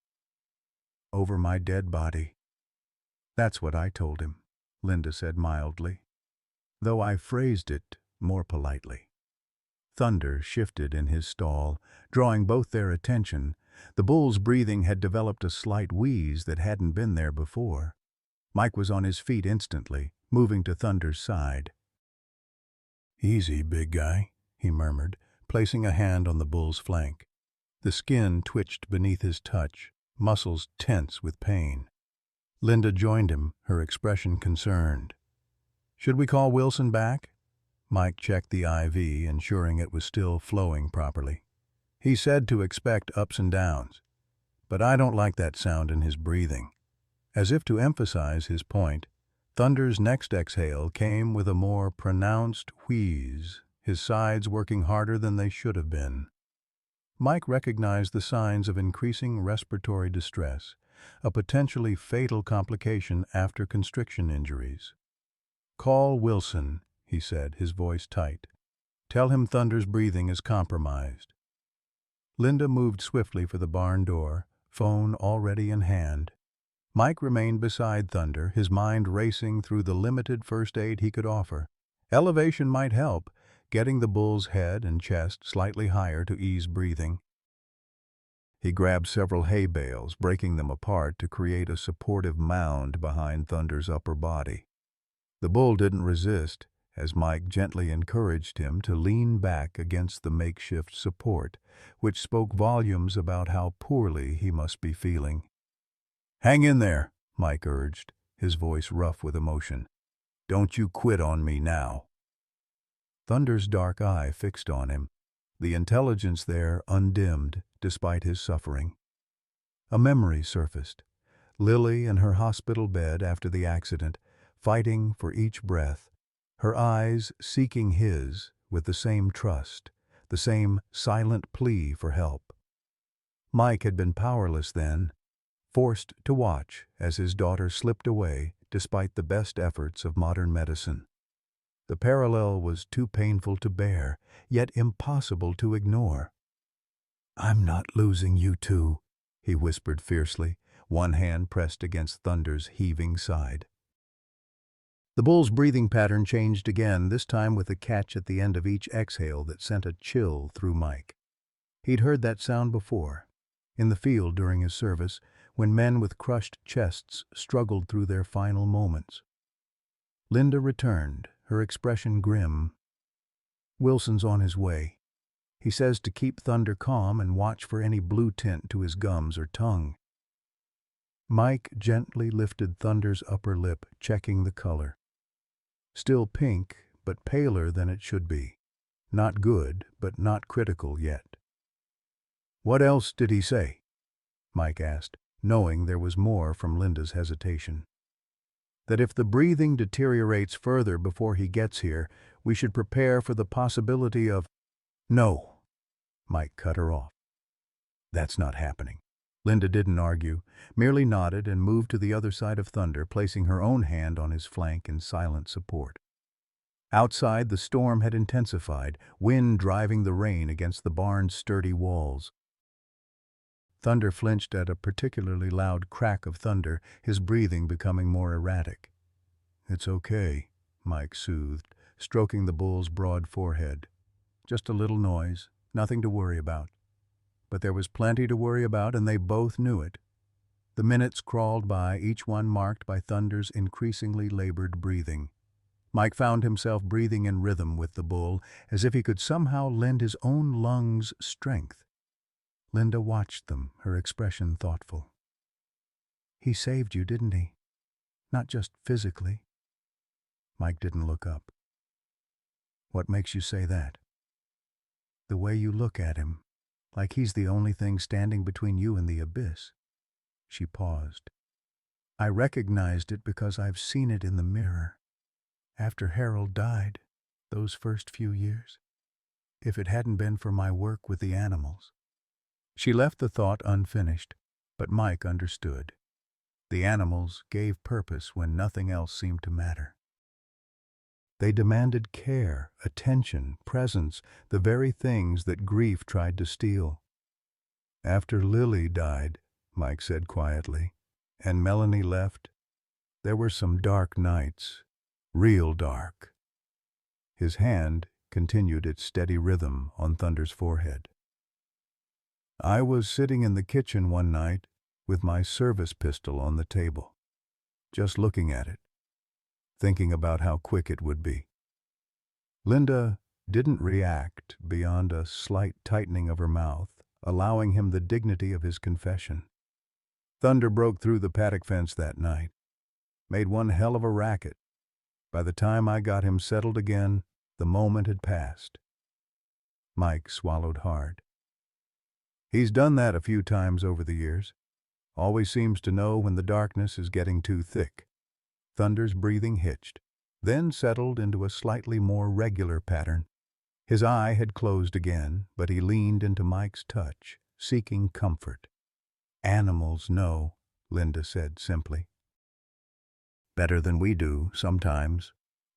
"Over my dead body." "That's what I told him," Linda said mildly, "though I phrased it more politely." Thunder shifted in his stall, drawing both their attention. The bull's breathing had developed a slight wheeze that hadn't been there before. Mike was on his feet instantly, moving to Thunder's side. "Easy, big guy," he murmured, placing a hand on the bull's flank. The skin twitched beneath his touch, muscles tense with pain. Linda joined him, her expression concerned. "Should we call Wilson back?" Mike checked the IV, ensuring it was still flowing properly. "He said to expect ups and downs, but I don't like that sound in his breathing." As if to emphasize his point, Thunder's next exhale came with a more pronounced wheeze, his sides working harder than they should have been. Mike recognized the signs of increasing respiratory distress, a potentially fatal complication after constriction injuries. "Call Wilson," he said, his voice tight. "Tell him Thunder's breathing is compromised." Linda moved swiftly for the barn door, phone already in hand. Mike remained beside Thunder, his mind racing through the limited first aid he could offer. Elevation might help, getting the bull's head and chest slightly higher to ease breathing. He grabbed several hay bales, breaking them apart to create a supportive mound behind Thunder's upper body. The bull didn't resist, as Mike gently encouraged him to lean back against the makeshift support, which spoke volumes about how poorly he must be feeling. "Hang in there," Mike urged, his voice rough with emotion. "Don't you quit on me now." Thunder's dark eye fixed on him, the intelligence there undimmed despite his suffering. A memory surfaced. Lily in her hospital bed after the accident, fighting for each breath, her eyes seeking his with the same trust, the same silent plea for help. Mike had been powerless then, forced to watch as his daughter slipped away despite the best efforts of modern medicine. The parallel was too painful to bear, yet impossible to ignore. "I'm not losing you too," he whispered fiercely, one hand pressed against Thunder's heaving side. The bull's breathing pattern changed again, this time with a catch at the end of each exhale that sent a chill through Mike. He'd heard that sound before, in the field during his service, when men with crushed chests struggled through their final moments. Linda returned, her expression grim. "Wilson's on his way. He says to keep Thunder calm and watch for any blue tint to his gums or tongue." Mike gently lifted Thunder's upper lip, checking the color. Still pink, but paler than it should be. Not good, but not critical yet. "What else did he say?" Mike asked, knowing there was more from Linda's hesitation. "That if the breathing deteriorates further before he gets here, we should prepare for the possibility of—" "No," Mike cut her off. "That's not happening." Linda didn't argue, merely nodded and moved to the other side of Thunder, placing her own hand on his flank in silent support. Outside, the storm had intensified, wind driving the rain against the barn's sturdy walls. Thunder flinched at a particularly loud crack of thunder, his breathing becoming more erratic. "It's okay," Mike soothed, stroking the bull's broad forehead. "Just a little noise, nothing to worry about." But there was plenty to worry about, and they both knew it. The minutes crawled by, each one marked by Thunder's increasingly labored breathing. Mike found himself breathing in rhythm with the bull, as if he could somehow lend his own lungs strength. Linda watched them, her expression thoughtful. "He saved you, didn't he? Not just physically." Mike didn't look up. "What makes you say that?" "The way you look at him. Like he's the only thing standing between you and the abyss." She paused. "I recognized it because I've seen it in the mirror. After Harold died, those first few years. If it hadn't been for my work with the animals." She left the thought unfinished, but Mike understood. The animals gave purpose when nothing else seemed to matter. They demanded care, attention, presence, the very things that grief tried to steal. "After Lily died," Mike said quietly, "and Melanie left, there were some dark nights, real dark." His hand continued its steady rhythm on Thunder's forehead. "I was sitting in the kitchen one night with my service pistol on the table, just looking at it, thinking about how quick it would be." Linda didn't react beyond a slight tightening of her mouth, allowing him the dignity of his confession. "Thunder broke through the paddock fence that night. Made one hell of a racket. By the time I got him settled again, the moment had passed." Mike swallowed hard. "He's done that a few times over the years. Always seems to know when the darkness is getting too thick." Thunder's breathing hitched, then settled into a slightly more regular pattern. His eye had closed again, but he leaned into Mike's touch, seeking comfort. "Animals know," Linda said simply. "Better than we do, sometimes."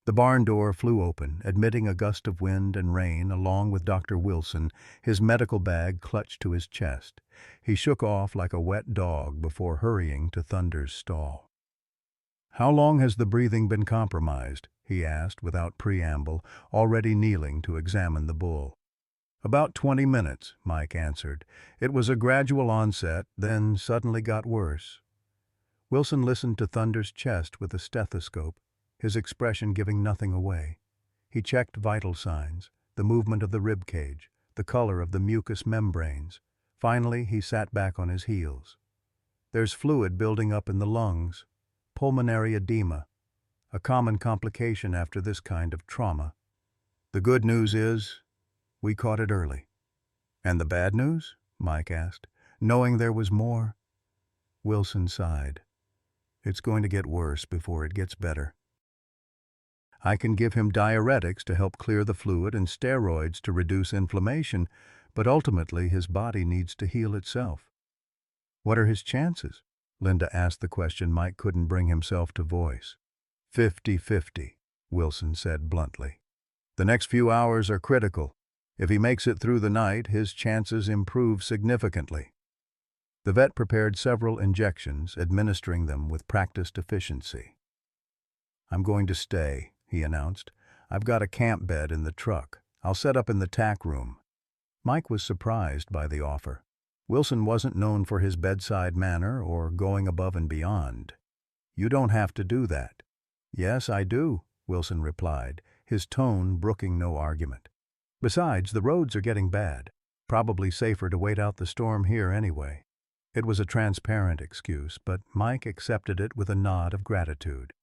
The barn door flew open, admitting a gust of wind and rain, along with Dr. Wilson, his medical bag clutched to his chest. He shook off like a wet dog before hurrying to Thunder's stall. "How long has the breathing been compromised?" he asked without preamble, already kneeling to examine the bull. "About 20 minutes, Mike answered. "It was a gradual onset, then suddenly got worse." Wilson listened to Thunder's chest with a stethoscope, his expression giving nothing away. He checked vital signs, the movement of the rib cage, the color of the mucous membranes. Finally, he sat back on his heels. "There's fluid building up in the lungs. Pulmonary edema, a common complication after this kind of trauma. The good news is, we caught it early." "And the bad news?" Mike asked, knowing there was more. Wilson sighed. "It's going to get worse before it gets better. I can give him diuretics to help clear the fluid and steroids to reduce inflammation, but ultimately his body needs to heal itself." "What are his chances?" Linda asked the question Mike couldn't bring himself to voice. 50-50, Wilson said bluntly. "The next few hours are critical. If he makes it through the night, his chances improve significantly. The vet prepared several injections, administering them with practiced efficiency. "I'm going to stay," he announced. "I've got a camp bed in the truck. I'll set up in the tack room." Mike was surprised by the offer. Wilson wasn't known for his bedside manner or going above and beyond. "You don't have to do that." "Yes, I do," Wilson replied, his tone brooking no argument. "Besides, the roads are getting bad. Probably safer to wait out the storm here anyway." It was a transparent excuse, but Mike accepted it with a nod of gratitude.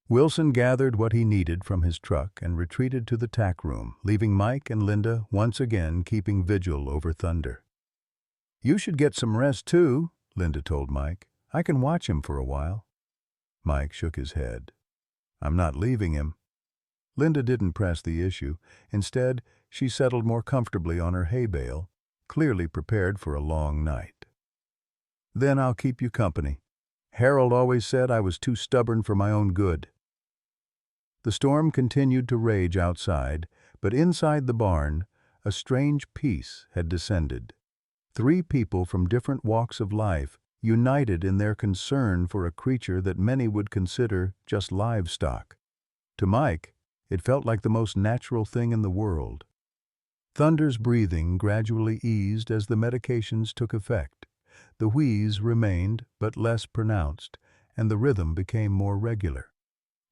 Wilson gathered what he needed from his truck and retreated to the tack room, leaving Mike and Linda once again keeping vigil over Thunder. "You should get some rest too," Linda told Mike. "I can watch him for a while." Mike shook his head. "I'm not leaving him." Linda didn't press the issue. Instead, she settled more comfortably on her hay bale, clearly prepared for a long night. "Then I'll keep you company. Harold always said I was too stubborn for my own good." The storm continued to rage outside, but inside the barn, a strange peace had descended. 3 people from different walks of life united in their concern for a creature that many would consider just livestock. To Mike, it felt like the most natural thing in the world. Thunder's breathing gradually eased as the medications took effect. The wheeze remained, but less pronounced, and the rhythm became more regular.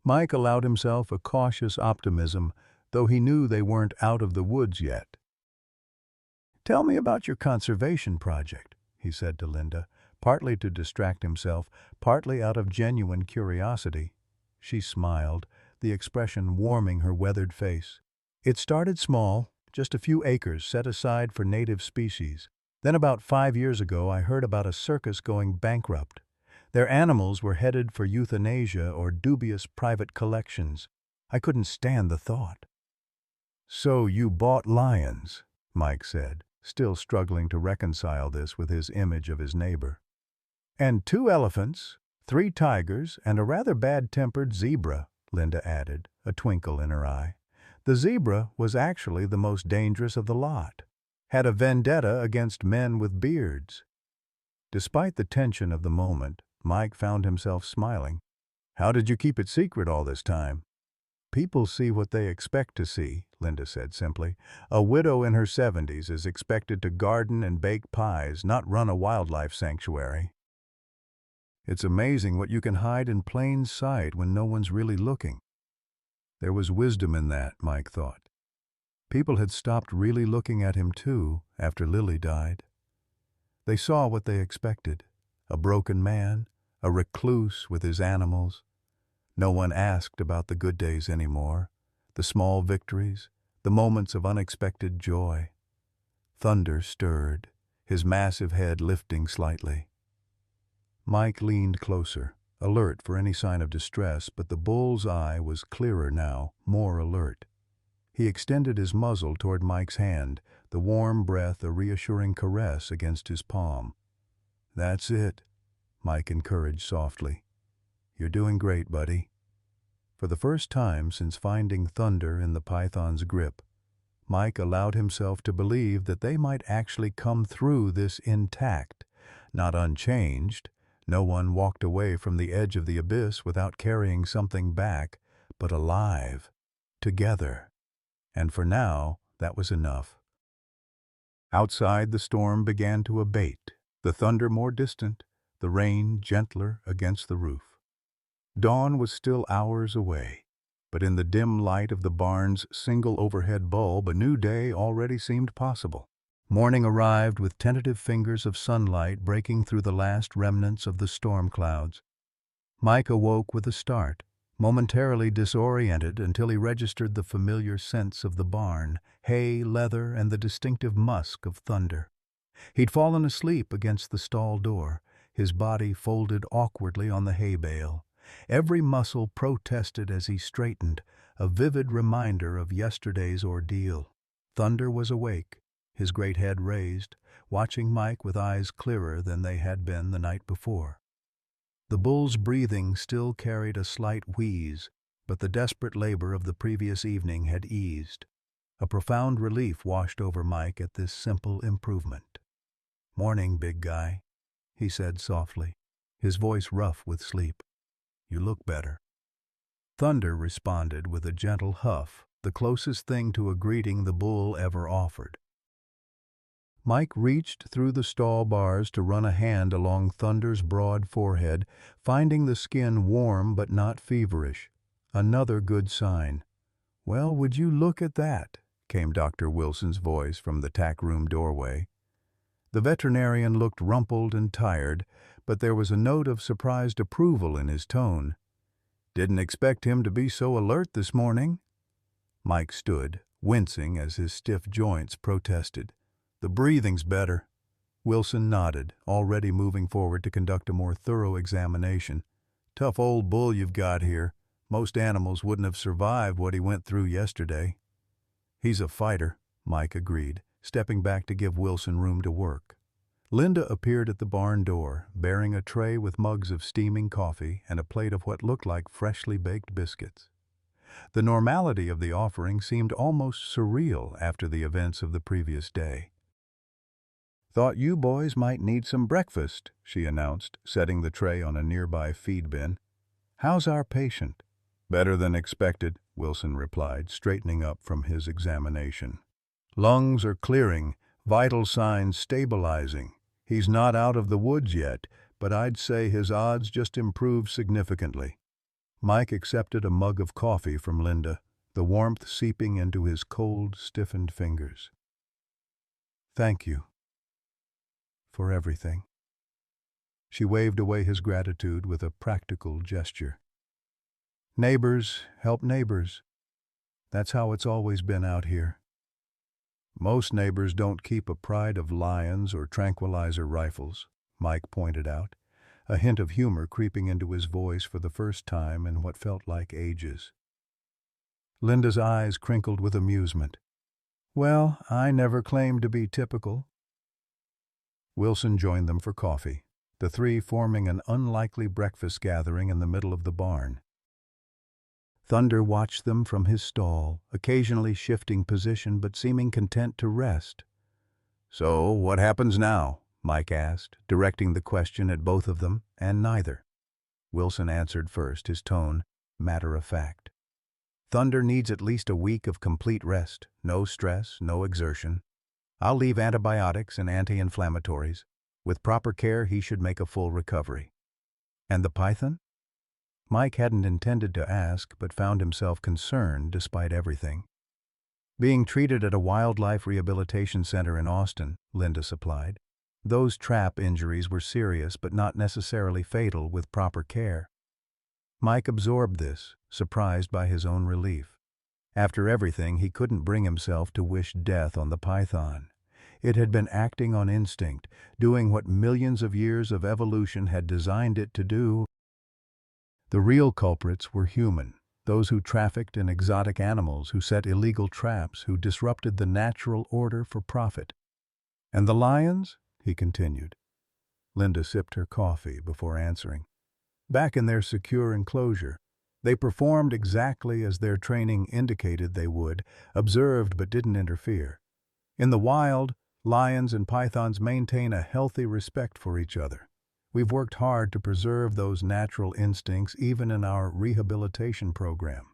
Mike allowed himself a cautious optimism, though he knew they weren't out of the woods yet. "Tell me about your conservation project," he said to Linda, partly to distract himself, partly out of genuine curiosity. She smiled, the expression warming her weathered face. "It started small, just a few acres set aside for native species. Then about 5 years ago I heard about a circus going bankrupt. Their animals were headed for euthanasia or dubious private collections. I couldn't stand the thought." "So you bought lions," Mike said, still struggling to reconcile this with his image of his neighbor. "And 2 elephants, 3 tigers, and a rather bad-tempered zebra," Linda added, a twinkle in her eye. "The zebra was actually the most dangerous of the lot. Had a vendetta against men with beards." Despite the tension of the moment, Mike found himself smiling. "How did you keep it secret all this time?" "People see what they expect to see," Linda said simply. "A widow in her 70s is expected to garden and bake pies, not run a wildlife sanctuary." "It's amazing what you can hide in plain sight when no one's really looking." There was wisdom in that, Mike thought. People had stopped really looking at him too after Lily died. They saw what they expected: a broken man, a recluse with his animals. No one asked about the good days anymore, the small victories, the moments of unexpected joy. Thunder stirred, his massive head lifting slightly. Mike leaned closer, alert for any sign of distress, but the bull's eye was clearer now, more alert. He extended his muzzle toward Mike's hand, the warm breath a reassuring caress against his palm. "That's it," Mike encouraged softly. "You're doing great, buddy." For the first time since finding Thunder in the python's grip, Mike allowed himself to believe that they might actually come through this intact, not unchanged. No one walked away from the edge of the abyss without carrying something back, but alive, together. And for now, that was enough. Outside, the storm began to abate, the thunder more distant, the rain gentler against the roof. Dawn was still hours away, but in the dim light of the barn's single overhead bulb, a new day already seemed possible. Morning arrived with tentative fingers of sunlight breaking through the last remnants of the storm clouds. Mike awoke with a start, momentarily disoriented until he registered the familiar scents of the barn, hay, leather, and the distinctive musk of Thunder. He'd fallen asleep against the stall door, his body folded awkwardly on the hay bale. Every muscle protested as he straightened, a vivid reminder of yesterday's ordeal. Thunder was awake, his great head raised, watching Mike with eyes clearer than they had been the night before. The bull's breathing still carried a slight wheeze, but the desperate labor of the previous evening had eased. A profound relief washed over Mike at this simple improvement. "Morning, big guy," he said softly, his voice rough with sleep. "You look better." Thunder responded with a gentle huff, the closest thing to a greeting the bull ever offered. Mike reached through the stall bars to run a hand along Thunder's broad forehead, finding the skin warm but not feverish. Another good sign. "Well, would you look at that?" came Dr. Wilson's voice from the tack room doorway. The veterinarian looked rumpled and tired, but there was a note of surprised approval in his tone. "Didn't expect him to be so alert this morning." Mike stood, wincing as his stiff joints protested. "The breathing's better." Wilson nodded, already moving forward to conduct a more thorough examination. "Tough old bull you've got here. Most animals wouldn't have survived what he went through yesterday." "He's a fighter," Mike agreed, stepping back to give Wilson room to work. Linda appeared at the barn door, bearing a tray with mugs of steaming coffee and a plate of what looked like freshly baked biscuits. The normality of the offering seemed almost surreal after the events of the previous day. "Thought you boys might need some breakfast," she announced, setting the tray on a nearby feed bin. "How's our patient?" "Better than expected," Wilson replied, straightening up from his examination. "Lungs are clearing, vital signs stabilizing. He's not out of the woods yet, but I'd say his odds just improved significantly." Mike accepted a mug of coffee from Linda, the warmth seeping into his cold, stiffened fingers. "Thank you for everything." She waved away his gratitude with a practical gesture. "Neighbors help neighbors. That's how it's always been out here." "Most neighbors don't keep a pride of lions or tranquilizer rifles," Mike pointed out, a hint of humor creeping into his voice for the first time in what felt like ages. Linda's eyes crinkled with amusement. "Well, I never claimed to be typical." Wilson joined them for coffee, the three forming an unlikely breakfast gathering in the middle of the barn. Thunder watched them from his stall, occasionally shifting position but seeming content to rest. "So, what happens now?" Mike asked, directing the question at both of them, and neither. Wilson answered first, his tone matter-of-fact. "Thunder needs at least a week of complete rest, no stress, no exertion. I'll leave antibiotics and anti-inflammatories. With proper care, he should make a full recovery." "And the python?" Mike hadn't intended to ask, but found himself concerned despite everything. "Being treated at a wildlife rehabilitation center in Austin," Linda supplied. "Those trap injuries were serious but not necessarily fatal with proper care." Mike absorbed this, surprised by his own relief. After everything, he couldn't bring himself to wish death on the python. It had been acting on instinct, doing what millions of years of evolution had designed it to do. The real culprits were human, those who trafficked in exotic animals, who set illegal traps, who disrupted the natural order for profit. "And the lions?" he continued. Linda sipped her coffee before answering. "Back in their secure enclosure. They performed exactly as their training indicated they would, observed but didn't interfere. In the wild, lions and pythons maintain a healthy respect for each other. We've worked hard to preserve those natural instincts even in our rehabilitation program."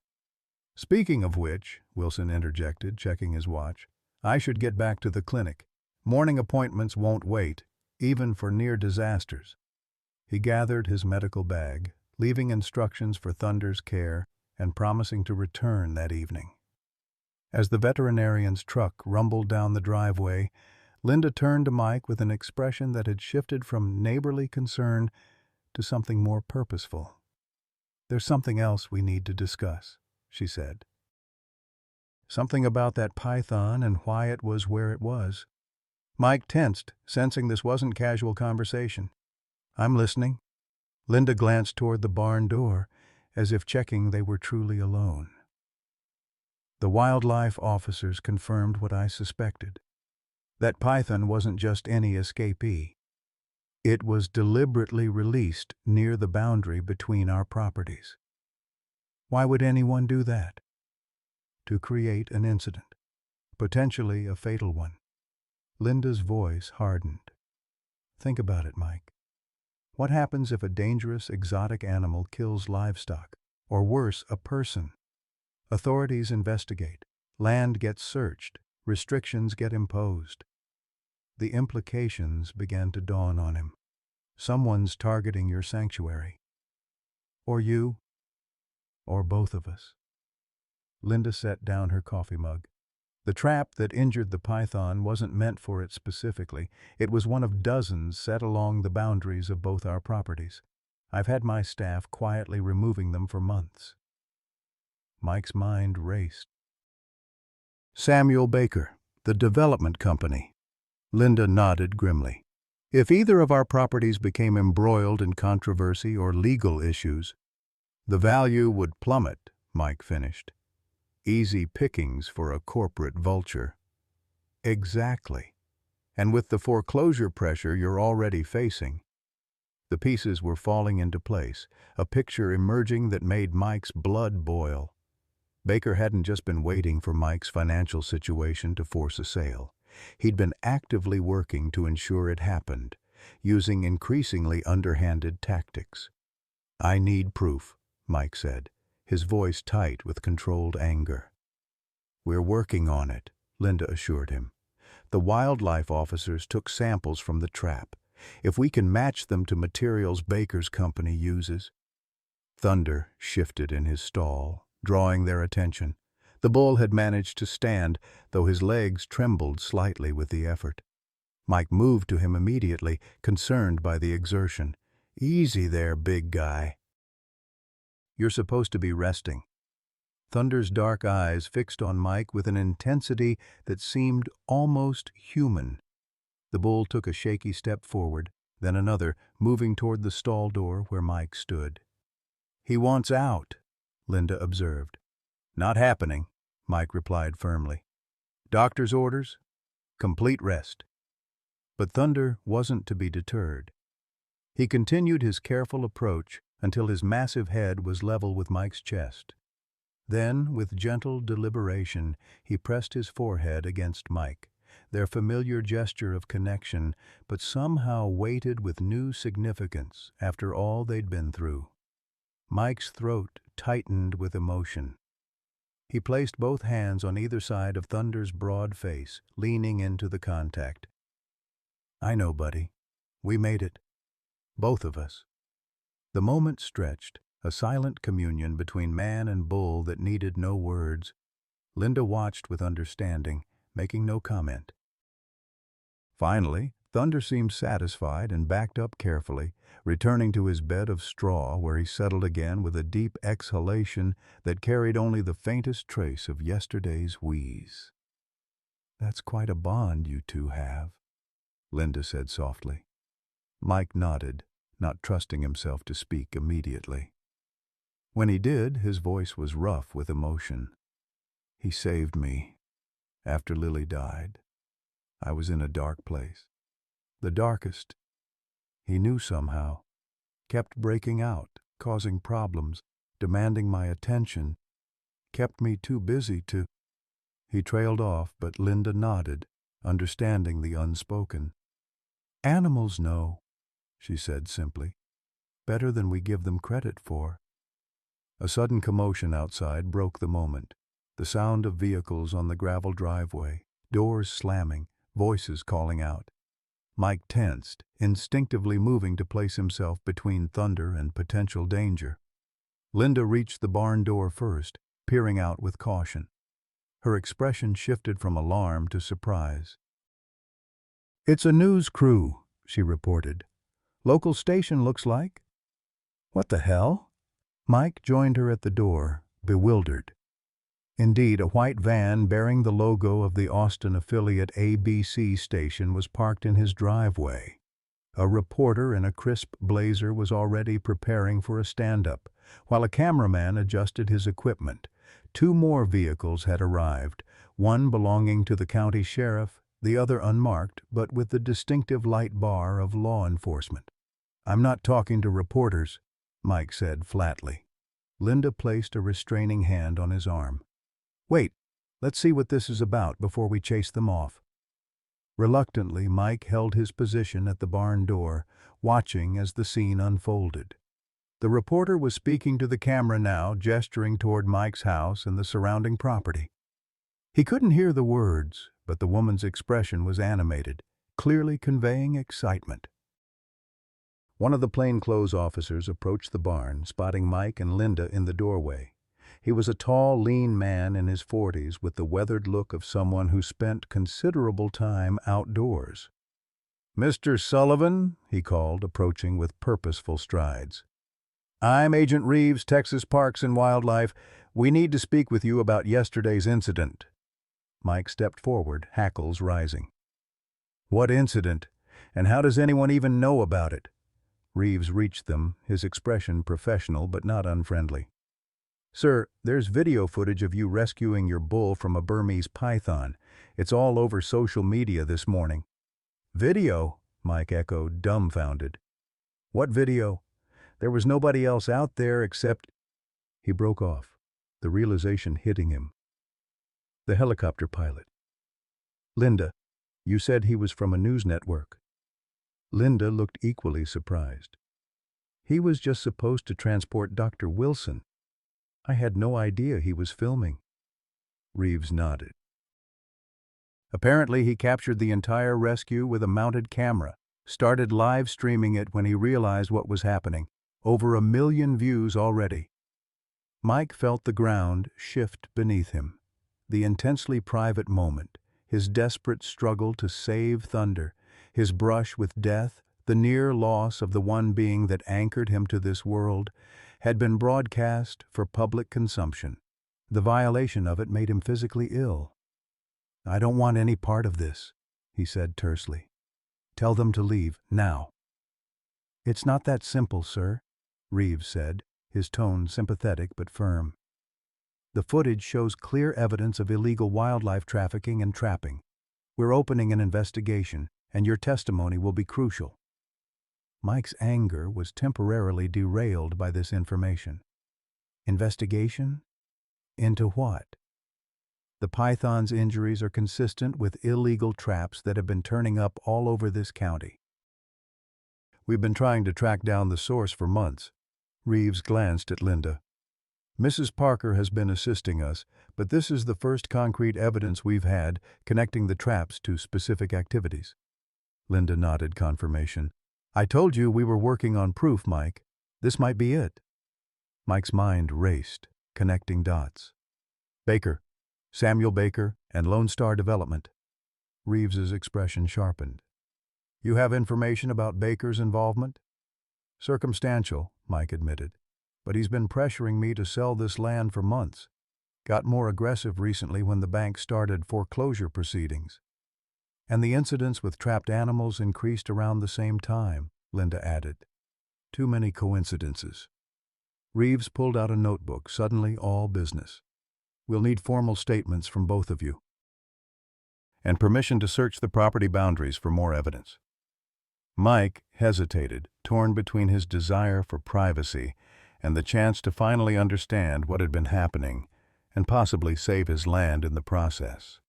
"Speaking of which," Wilson interjected, checking his watch, "I should get back to the clinic. Morning appointments won't wait, even for near disasters." He gathered his medical bag, leaving instructions for Thunder's care and promising to return that evening. As the veterinarian's truck rumbled down the driveway, Linda turned to Mike with an expression that had shifted from neighborly concern to something more purposeful. "There's something else we need to discuss," she said. "Something about that python and why it was where it was." Mike tensed, sensing this wasn't casual conversation. "I'm listening." Linda glanced toward the barn door, as if checking they were truly alone. "The wildlife officers confirmed what I suspected. That python wasn't just any escapee. It was deliberately released near the boundary between our properties." "Why would anyone do that?" "To create an incident." potentially a fatal one. Linda's voice hardened. Think about it, Mike. What happens if a dangerous exotic animal kills livestock, or worse, a person? Authorities investigate. Land gets searched. Restrictions get imposed. The implications began to dawn on him. Someone's targeting your sanctuary. Or you, or both of us. Linda set down her coffee mug. The trap that injured the python wasn't meant for it specifically. It was one of dozens set along the boundaries of both our properties. I've had my staff quietly removing them for months. Mike's mind raced. Samuel Baker, the development company. Linda nodded grimly. If either of our properties became embroiled in controversy or legal issues, the value would plummet, Mike finished. Easy pickings for a corporate vulture. Exactly. And with the foreclosure pressure you're already facing, the pieces were falling into place, a picture emerging that made Mike's blood boil. Baker hadn't just been waiting for Mike's financial situation to force a sale. He'd been actively working to ensure it happened, using increasingly underhanded tactics. I need proof, Mike said, his voice tight with controlled anger. We're working on it, Linda assured him. The wildlife officers took samples from the trap. If we can match them to materials Baker's company uses. Thunder shifted in his stall, drawing their attention. The bull had managed to stand, though his legs trembled slightly with the effort. Mike moved to him immediately, concerned by the exertion. Easy there, big guy. You're supposed to be resting. Thunder's dark eyes fixed on Mike with an intensity that seemed almost human. The bull took a shaky step forward, then another, moving toward the stall door where Mike stood. He wants out, Linda observed. Not happening, Mike replied firmly. Doctor's orders? Complete rest. But Thunder wasn't to be deterred. He continued his careful approach until his massive head was level with Mike's chest. Then, with gentle deliberation, he pressed his forehead against Mike, their familiar gesture of connection, but somehow weighted with new significance after all they'd been through. Mike's throat tightened with emotion. He placed both hands on either side of Thunder's broad face, leaning into the contact. I know, buddy. We made it. Both of us. The moment stretched, a silent communion between man and bull that needed no words. Linda watched with understanding, making no comment. Finally, Thunder seemed satisfied and backed up carefully, returning to his bed of straw where he settled again with a deep exhalation that carried only the faintest trace of yesterday's wheeze. That's quite a bond you two have, Linda said softly. Mike nodded, not trusting himself to speak immediately. When he did, his voice was rough with emotion. He saved me. After Lily died, I was in a dark place. The darkest. He knew somehow. Kept breaking out, causing problems, demanding my attention. Kept me too busy to... He trailed off, but Linda nodded, understanding the unspoken. Animals know, she said simply. Better than we give them credit for. A sudden commotion outside broke the moment. The sound of vehicles on the gravel driveway, doors slamming, voices calling out. Mike tensed, instinctively moving to place himself between Thunder and potential danger. Linda reached the barn door first, peering out with caution. Her expression shifted from alarm to surprise. It's a news crew, she reported. Local station, looks like. What the hell? Mike joined her at the door, bewildered. Indeed, a white van bearing the logo of the Austin affiliate ABC station was parked in his driveway. A reporter in a crisp blazer was already preparing for a stand-up, while a cameraman adjusted his equipment. Two more vehicles had arrived, one belonging to the county sheriff, the other unmarked, but with the distinctive light bar of law enforcement. I'm not talking to reporters, Mike said flatly. Linda placed a restraining hand on his arm. Wait, Let's see what this is about before we chase them off. Reluctantly, Mike held his position at the barn door, watching as the scene unfolded. The reporter was speaking to the camera now, gesturing toward Mike's house and the surrounding property. He couldn't hear the words, but the woman's expression was animated, clearly conveying excitement. One of the plainclothes officers approached the barn, spotting Mike and Linda in the doorway. He was a tall, lean man in his 40s with the weathered look of someone who spent considerable time outdoors. "Mr. Sullivan," he called, approaching with purposeful strides. "I'm Agent Reeves, Texas Parks and Wildlife. We need to speak with you about yesterday's incident." Mike stepped forward, hackles rising. "What incident? And how does anyone even know about it?" Reeves reached them, his expression professional but not unfriendly. "Sir, there's video footage of you rescuing your bull from a Burmese python. It's all over social media this morning." "Video?" Mike echoed, dumbfounded. "What video? There was nobody else out there except—" He broke off, the realization hitting him. The helicopter pilot. "Linda, you said he was from a news network." Linda looked equally surprised. "He was just supposed to transport Dr. Wilson. I had no idea he was filming." Reeves nodded. "Apparently he captured the entire rescue with a mounted camera, started live streaming it when he realized what was happening. Over 1 million views already." Mike felt the ground shift beneath him. The intensely private moment, his desperate struggle to save Thunder, his brush with death, the near loss of the one being that anchored him to this world, had been broadcast for public consumption. The violation of it made him physically ill. "I don't want any part of this," he said tersely. "Tell them to leave, now." "It's not that simple, sir," Reeves said, his tone sympathetic but firm. "The footage shows clear evidence of illegal wildlife trafficking and trapping. We're opening an investigation, and your testimony will be crucial." Mike's anger was temporarily derailed by this information. Investigation? Into what? The python's injuries are consistent with illegal traps that have been turning up all over this county. "We've been trying to track down the source for months." Reeves glanced at Linda. "Mrs. Parker has been assisting us, but this is the first concrete evidence we've had connecting the traps to specific activities." Linda nodded confirmation. "I told you we were working on proof, Mike. This might be it." Mike's mind raced, connecting dots. "Baker, Samuel Baker, and Lone Star Development." Reeves's expression sharpened. "You have information about Baker's involvement?" "Circumstantial," Mike admitted. "But he's been pressuring me to sell this land for months. Got more aggressive recently when the bank started foreclosure proceedings." "And the incidents with trapped animals increased around the same time," Linda added. "Too many coincidences." Reeves pulled out a notebook, suddenly all business. "We'll need formal statements from both of you. And permission to search the property boundaries for more evidence." Mike hesitated, torn between his desire for privacy and the chance to finally understand what had been happening and possibly save his land in the process.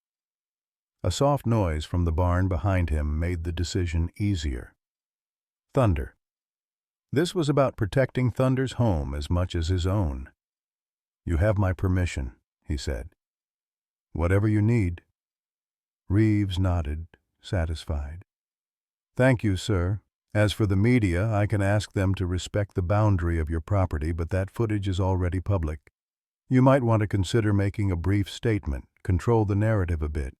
A soft noise from the barn behind him made the decision easier. Thunder. This was about protecting Thunder's home as much as his own. "You have my permission," he said. "Whatever you need." Reeves nodded, satisfied. "Thank you, sir. As for the media, I can ask them to respect the boundary of your property, but that footage is already public. You might want to consider making a brief statement, control the narrative a bit."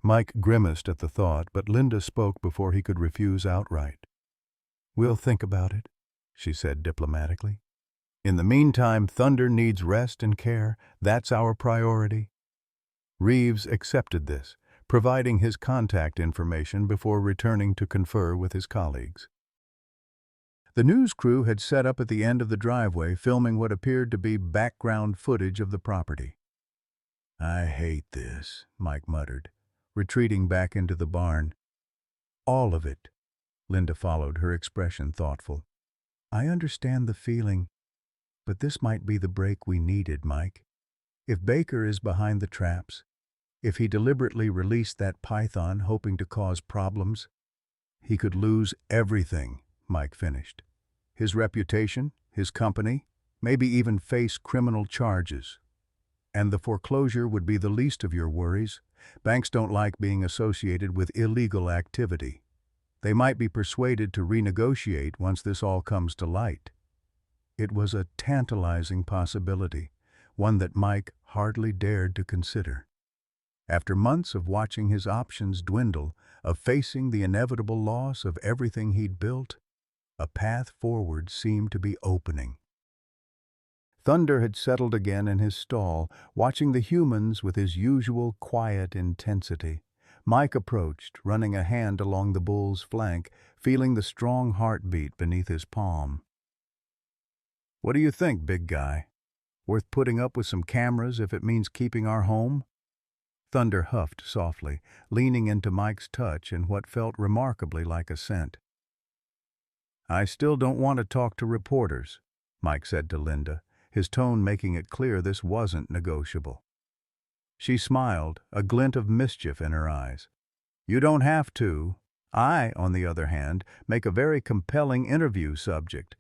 Mike grimaced at the thought, but Linda spoke before he could refuse outright. "We'll think about it," she said diplomatically. "In the meantime, Thunder needs rest and care. That's our priority." Reeves accepted this, providing his contact information before returning to confer with his colleagues. The news crew had set up at the end of the driveway, filming what appeared to be background footage of the property. "I hate this," Mike muttered, retreating back into the barn. "All of it," Linda followed, her expression thoughtful. "I understand the feeling, but this might be the break we needed, Mike. If Baker is behind the traps, if he deliberately released that python hoping to cause problems, he could lose everything, Mike finished. His reputation, his company, maybe even face criminal charges. And the foreclosure would be the least of your worries. Banks don't like being associated with illegal activity. They might be persuaded to renegotiate once this all comes to light. It was a tantalizing possibility, one that Mike hardly dared to consider. After months of watching his options dwindle, of facing the inevitable loss of everything he'd built, a path forward seemed to be opening. Thunder had settled again in his stall, watching the humans with his usual quiet intensity. Mike approached, running a hand along the bull's flank, feeling the strong heartbeat beneath his palm. "What do you think, big guy? Worth putting up with some cameras if it means keeping our home?" Thunder huffed softly, leaning into Mike's touch in what felt remarkably like assent. "I still don't want to talk to reporters," Mike said to Linda, his tone making it clear this wasn't negotiable. She smiled, a glint of mischief in her eyes. "You don't have to. I, on the other hand, make a very compelling interview subject.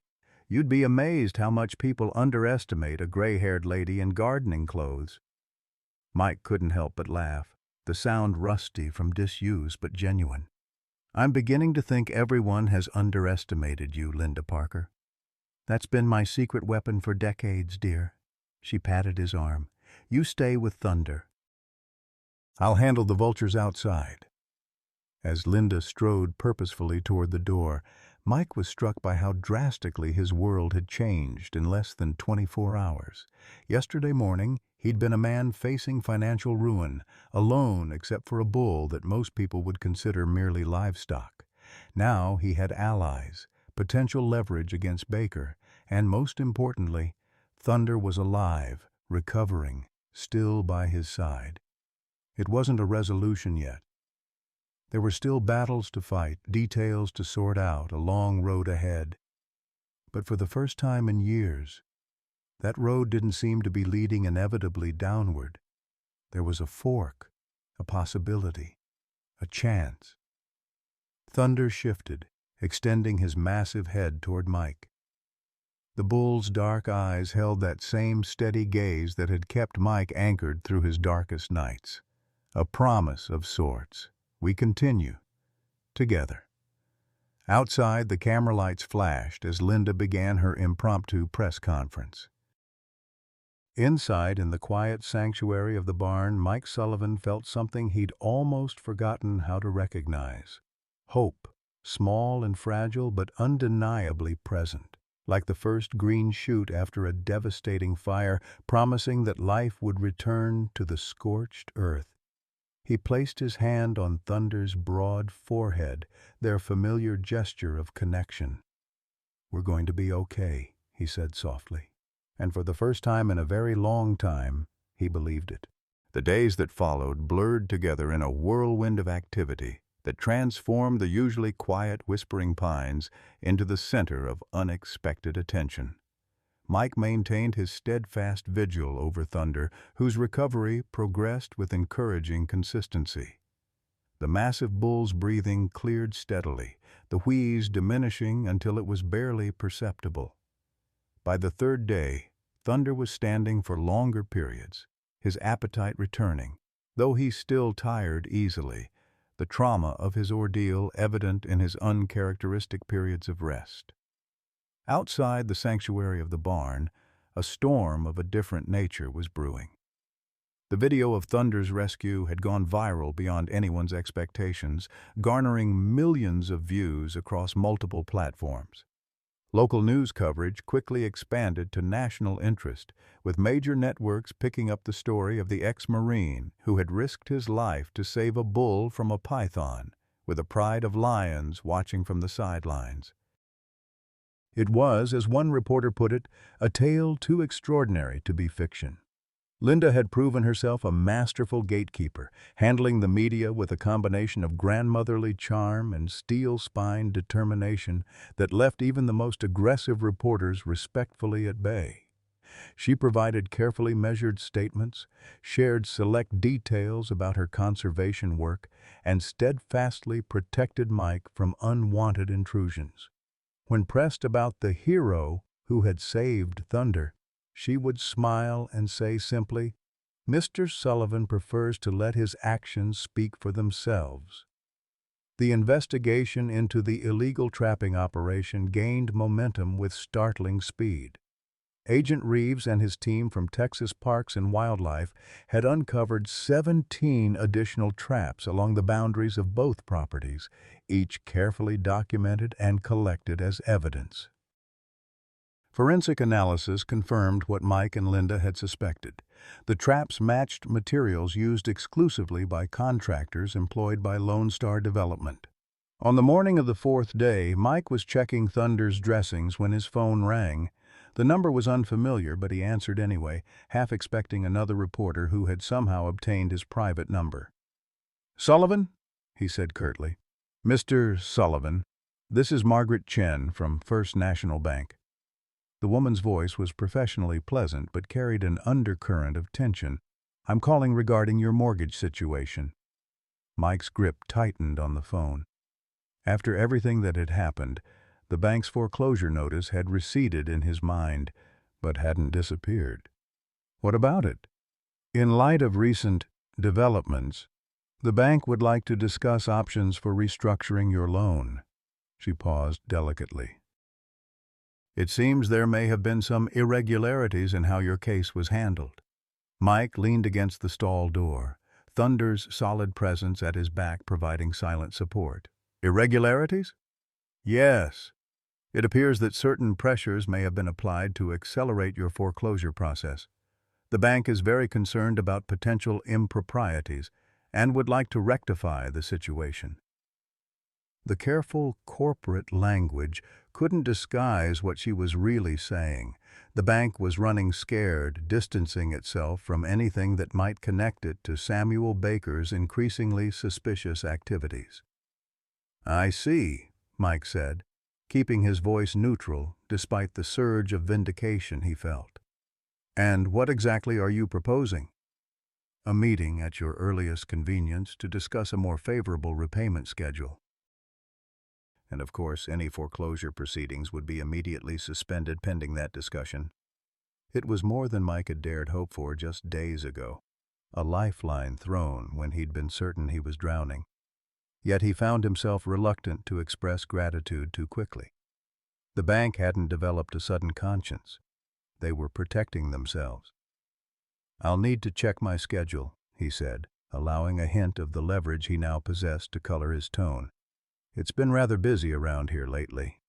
You'd be amazed how much people underestimate a gray-haired lady in gardening clothes." Mike couldn't help but laugh, the sound rusty from disuse but genuine. "I'm beginning to think everyone has underestimated you, Linda Parker. That's been my secret weapon for decades, dear." She patted his arm. "You stay with Thunder. I'll handle the vultures outside." As Linda strode purposefully toward the door, Mike was struck by how drastically his world had changed in less than 24 hours. Yesterday morning, he'd been a man facing financial ruin, alone except for a bull that most people would consider merely livestock. Now he had allies, potential leverage against Baker, and most importantly, Thunder was alive, recovering, still by his side. It wasn't a resolution yet. There were still battles to fight, details to sort out, a long road ahead. But for the first time in years, that road didn't seem to be leading inevitably downward. There was a fork, a possibility, a chance. Thunder shifted, extending his massive head toward Mike. The bull's dark eyes held that same steady gaze that had kept Mike anchored through his darkest nights. A promise of sorts. We continue. Together. Outside, the camera lights flashed as Linda began her impromptu press conference. Inside, in the quiet sanctuary of the barn, Mike Sullivan felt something he'd almost forgotten how to recognize. Hope, small and fragile but undeniably present, like the first green shoot after a devastating fire, promising that life would return to the scorched earth. He placed his hand on Thunder's broad forehead, their familiar gesture of connection. "We're going to be okay," he said softly. And for the first time in a very long time, he believed it. The days that followed blurred together in a whirlwind of activity that transformed the usually quiet, whispering pines into the center of unexpected attention. Mike maintained his steadfast vigil over Thunder, whose recovery progressed with encouraging consistency. The massive bull's breathing cleared steadily, the wheeze diminishing until it was barely perceptible. By the third day, Thunder was standing for longer periods, his appetite returning, though he still tired easily, the trauma of his ordeal evident in his uncharacteristic periods of rest. Outside the sanctuary of the barn, a storm of a different nature was brewing. The video of Thunder's rescue had gone viral beyond anyone's expectations, garnering millions of views across multiple platforms. Local news coverage quickly expanded to national interest, with major networks picking up the story of the ex-Marine who had risked his life to save a bull from a python, with a pride of lions watching from the sidelines. It was, as one reporter put it, a tale too extraordinary to be fiction. Linda had proven herself a masterful gatekeeper, handling the media with a combination of grandmotherly charm and steel-spined determination that left even the most aggressive reporters respectfully at bay. She provided carefully measured statements, shared select details about her conservation work, and steadfastly protected Mike from unwanted intrusions. When pressed about the hero who had saved Thunder, she would smile and say simply, "Mr. Sullivan prefers to let his actions speak for themselves." The investigation into the illegal trapping operation gained momentum with startling speed. Agent Reeves and his team from Texas Parks and Wildlife had uncovered 17 additional traps along the boundaries of both properties, each carefully documented and collected as evidence. Forensic analysis confirmed what Mike and Linda had suspected. The traps matched materials used exclusively by contractors employed by Lone Star Development. On the morning of the fourth day, Mike was checking Thunder's dressings when his phone rang. The number was unfamiliar, but he answered anyway, half expecting another reporter who had somehow obtained his private number. "Sullivan?" he said curtly. "Mr. Sullivan, this is Margaret Chen from First National Bank." The woman's voice was professionally pleasant but carried an undercurrent of tension. "I'm calling regarding your mortgage situation." Mike's grip tightened on the phone. After everything that had happened, the bank's foreclosure notice had receded in his mind, but hadn't disappeared. "What about it?" "In light of recent developments, the bank would like to discuss options for restructuring your loan." She paused delicately. "It seems there may have been some irregularities in how your case was handled." Mike leaned against the stall door, Thunder's solid presence at his back providing silent support. "Irregularities?" "Yes. It appears that certain pressures may have been applied to accelerate your foreclosure process. The bank is very concerned about potential improprieties and would like to rectify the situation." The careful corporate language couldn't disguise what she was really saying. The bank was running scared, distancing itself from anything that might connect it to Samuel Baker's increasingly suspicious activities. "I see," Mike said, keeping his voice neutral despite the surge of vindication he felt. "And what exactly are you proposing?" "A meeting at your earliest convenience to discuss a more favorable repayment schedule." And of course, any foreclosure proceedings would be immediately suspended pending that discussion. It was more than Mike had dared hope for just days ago. A lifeline thrown when he'd been certain he was drowning. Yet he found himself reluctant to express gratitude too quickly. The bank hadn't developed a sudden conscience. They were protecting themselves. "I'll need to check my schedule," he said, allowing a hint of the leverage he now possessed to color his tone. "It's been rather busy around here lately."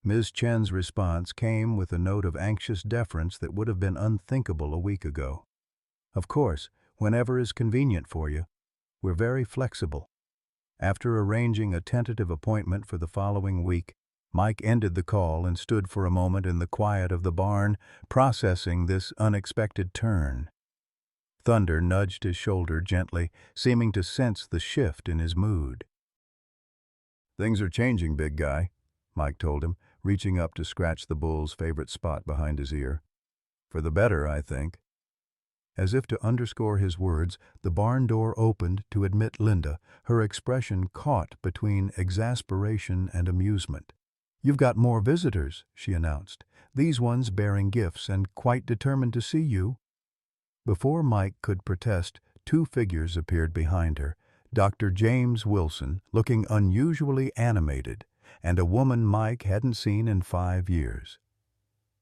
Ms. Chen's response came with a note of anxious deference that would have been unthinkable a week ago. "Of course, whenever is convenient for you. We're very flexible." After arranging a tentative appointment for the following week, Mike ended the call and stood for a moment in the quiet of the barn, processing this unexpected turn. Thunder nudged his shoulder gently, seeming to sense the shift in his mood. "Things are changing, big guy," Mike told him, reaching up to scratch the bull's favorite spot behind his ear. "For the better, I think." As if to underscore his words, the barn door opened to admit Linda, her expression caught between exasperation and amusement. "You've got more visitors," she announced, "these ones bearing gifts and quite determined to see you." Before Mike could protest, two figures appeared behind her, Dr. James Wilson, looking unusually animated, and a woman Mike hadn't seen in 5 years.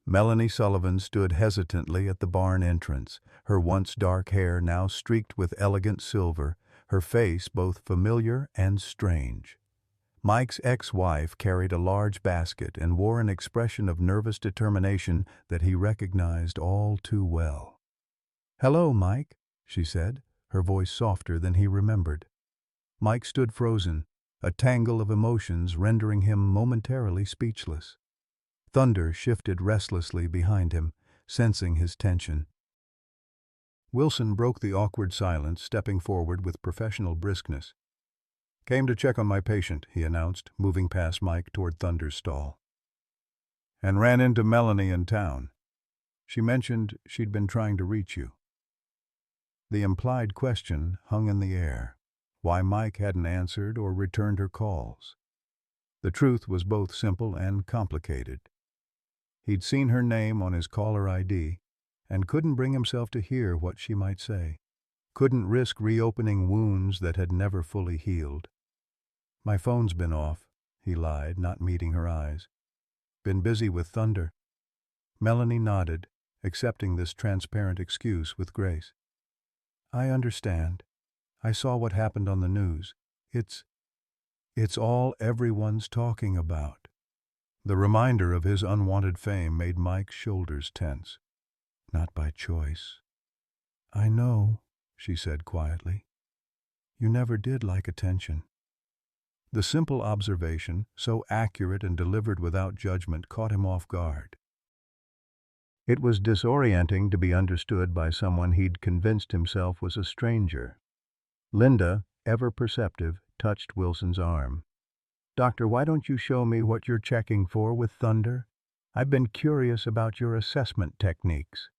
Melanie Sullivan stood hesitantly at the barn entrance, her once dark hair now streaked with elegant silver, her face both familiar and strange. Mike's ex-wife carried a large basket and wore an expression of nervous determination that he recognized all too well. "Hello, Mike," she said, her voice softer than he remembered. Mike stood frozen, a tangle of emotions rendering him momentarily speechless. Thunder shifted restlessly behind him, sensing his tension. Wilson broke the awkward silence, stepping forward with professional briskness. "Came to check on my patient," he announced, moving past Mike toward Thunder's stall. "And ran into Melanie in town. She mentioned she'd been trying to reach you. The implied question hung in the air. Why Mike hadn't answered or returned her calls. The truth was both simple and complicated. He'd seen her name on his caller ID and couldn't bring himself to hear what she might say. Couldn't risk reopening wounds that had never fully healed. My phone's been off, he lied, not meeting her eyes. Been busy with Thunder. Melanie nodded, accepting this transparent excuse with grace. I understand. I saw what happened on the news. It's all everyone's talking about. The reminder of his unwanted fame made Mike's shoulders tense. Not by choice. I know, she said quietly. You never did like attention. The simple observation, so accurate and delivered without judgment, caught him off guard. It was disorienting to be understood by someone he'd convinced himself was a stranger. Linda, ever perceptive, touched Wilson's arm. Doctor, why don't you show me what you're checking for with Thunder? I've been curious about your assessment techniques.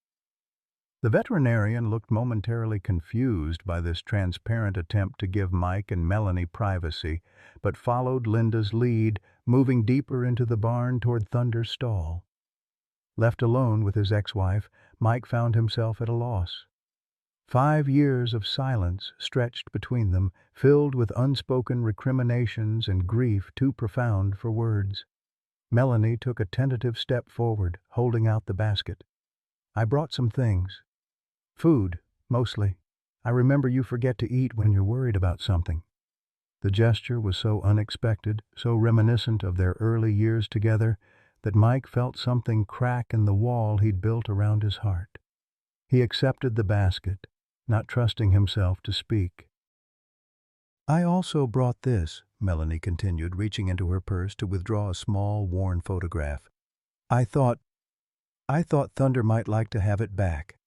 The veterinarian looked momentarily confused by this transparent attempt to give Mike and Melanie privacy, but followed Linda's lead, moving deeper into the barn toward Thunder's stall. Left alone with his ex-wife, Mike found himself at a loss. 5 years of silence stretched between them, filled with unspoken recriminations and grief too profound for words. Melanie took a tentative step forward, holding out the basket. I brought some things. Food, mostly. I remember you forget to eat when you're worried about something. The gesture was so unexpected, so reminiscent of their early years together, that Mike felt something crack in the wall he'd built around his heart. He accepted the basket, not trusting himself to speak. I also brought this, Melanie continued, reaching into her purse to withdraw a small, worn photograph. I thought Thunder might like to have it back.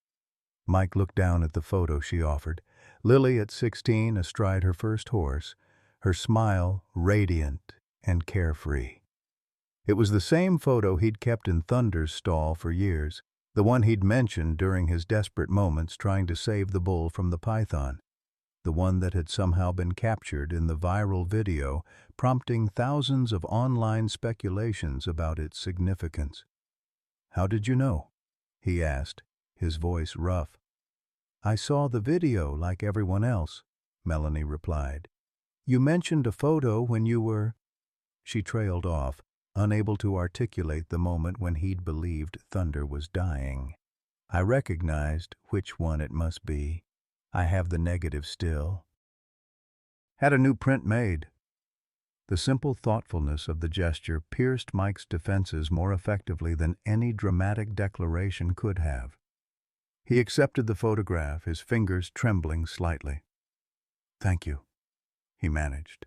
Mike looked down at the photo she offered. Lily at 16 astride her first horse, her smile radiant and carefree. It was the same photo he'd kept in Thunder's stall for years, the one he'd mentioned during his desperate moments trying to save the bull from the python, the one that had somehow been captured in the viral video, prompting thousands of online speculations about its significance. How did you know? He asked, his voice rough. I saw the video like everyone else, Melanie replied. You mentioned a photo when you were... She trailed off, unable to articulate the moment when he'd believed Thunder was dying. I recognized which one it must be. I have the negative still. Had a new print made. The simple thoughtfulness of the gesture pierced Mike's defenses more effectively than any dramatic declaration could have. He accepted the photograph, his fingers trembling slightly. Thank you, he managed.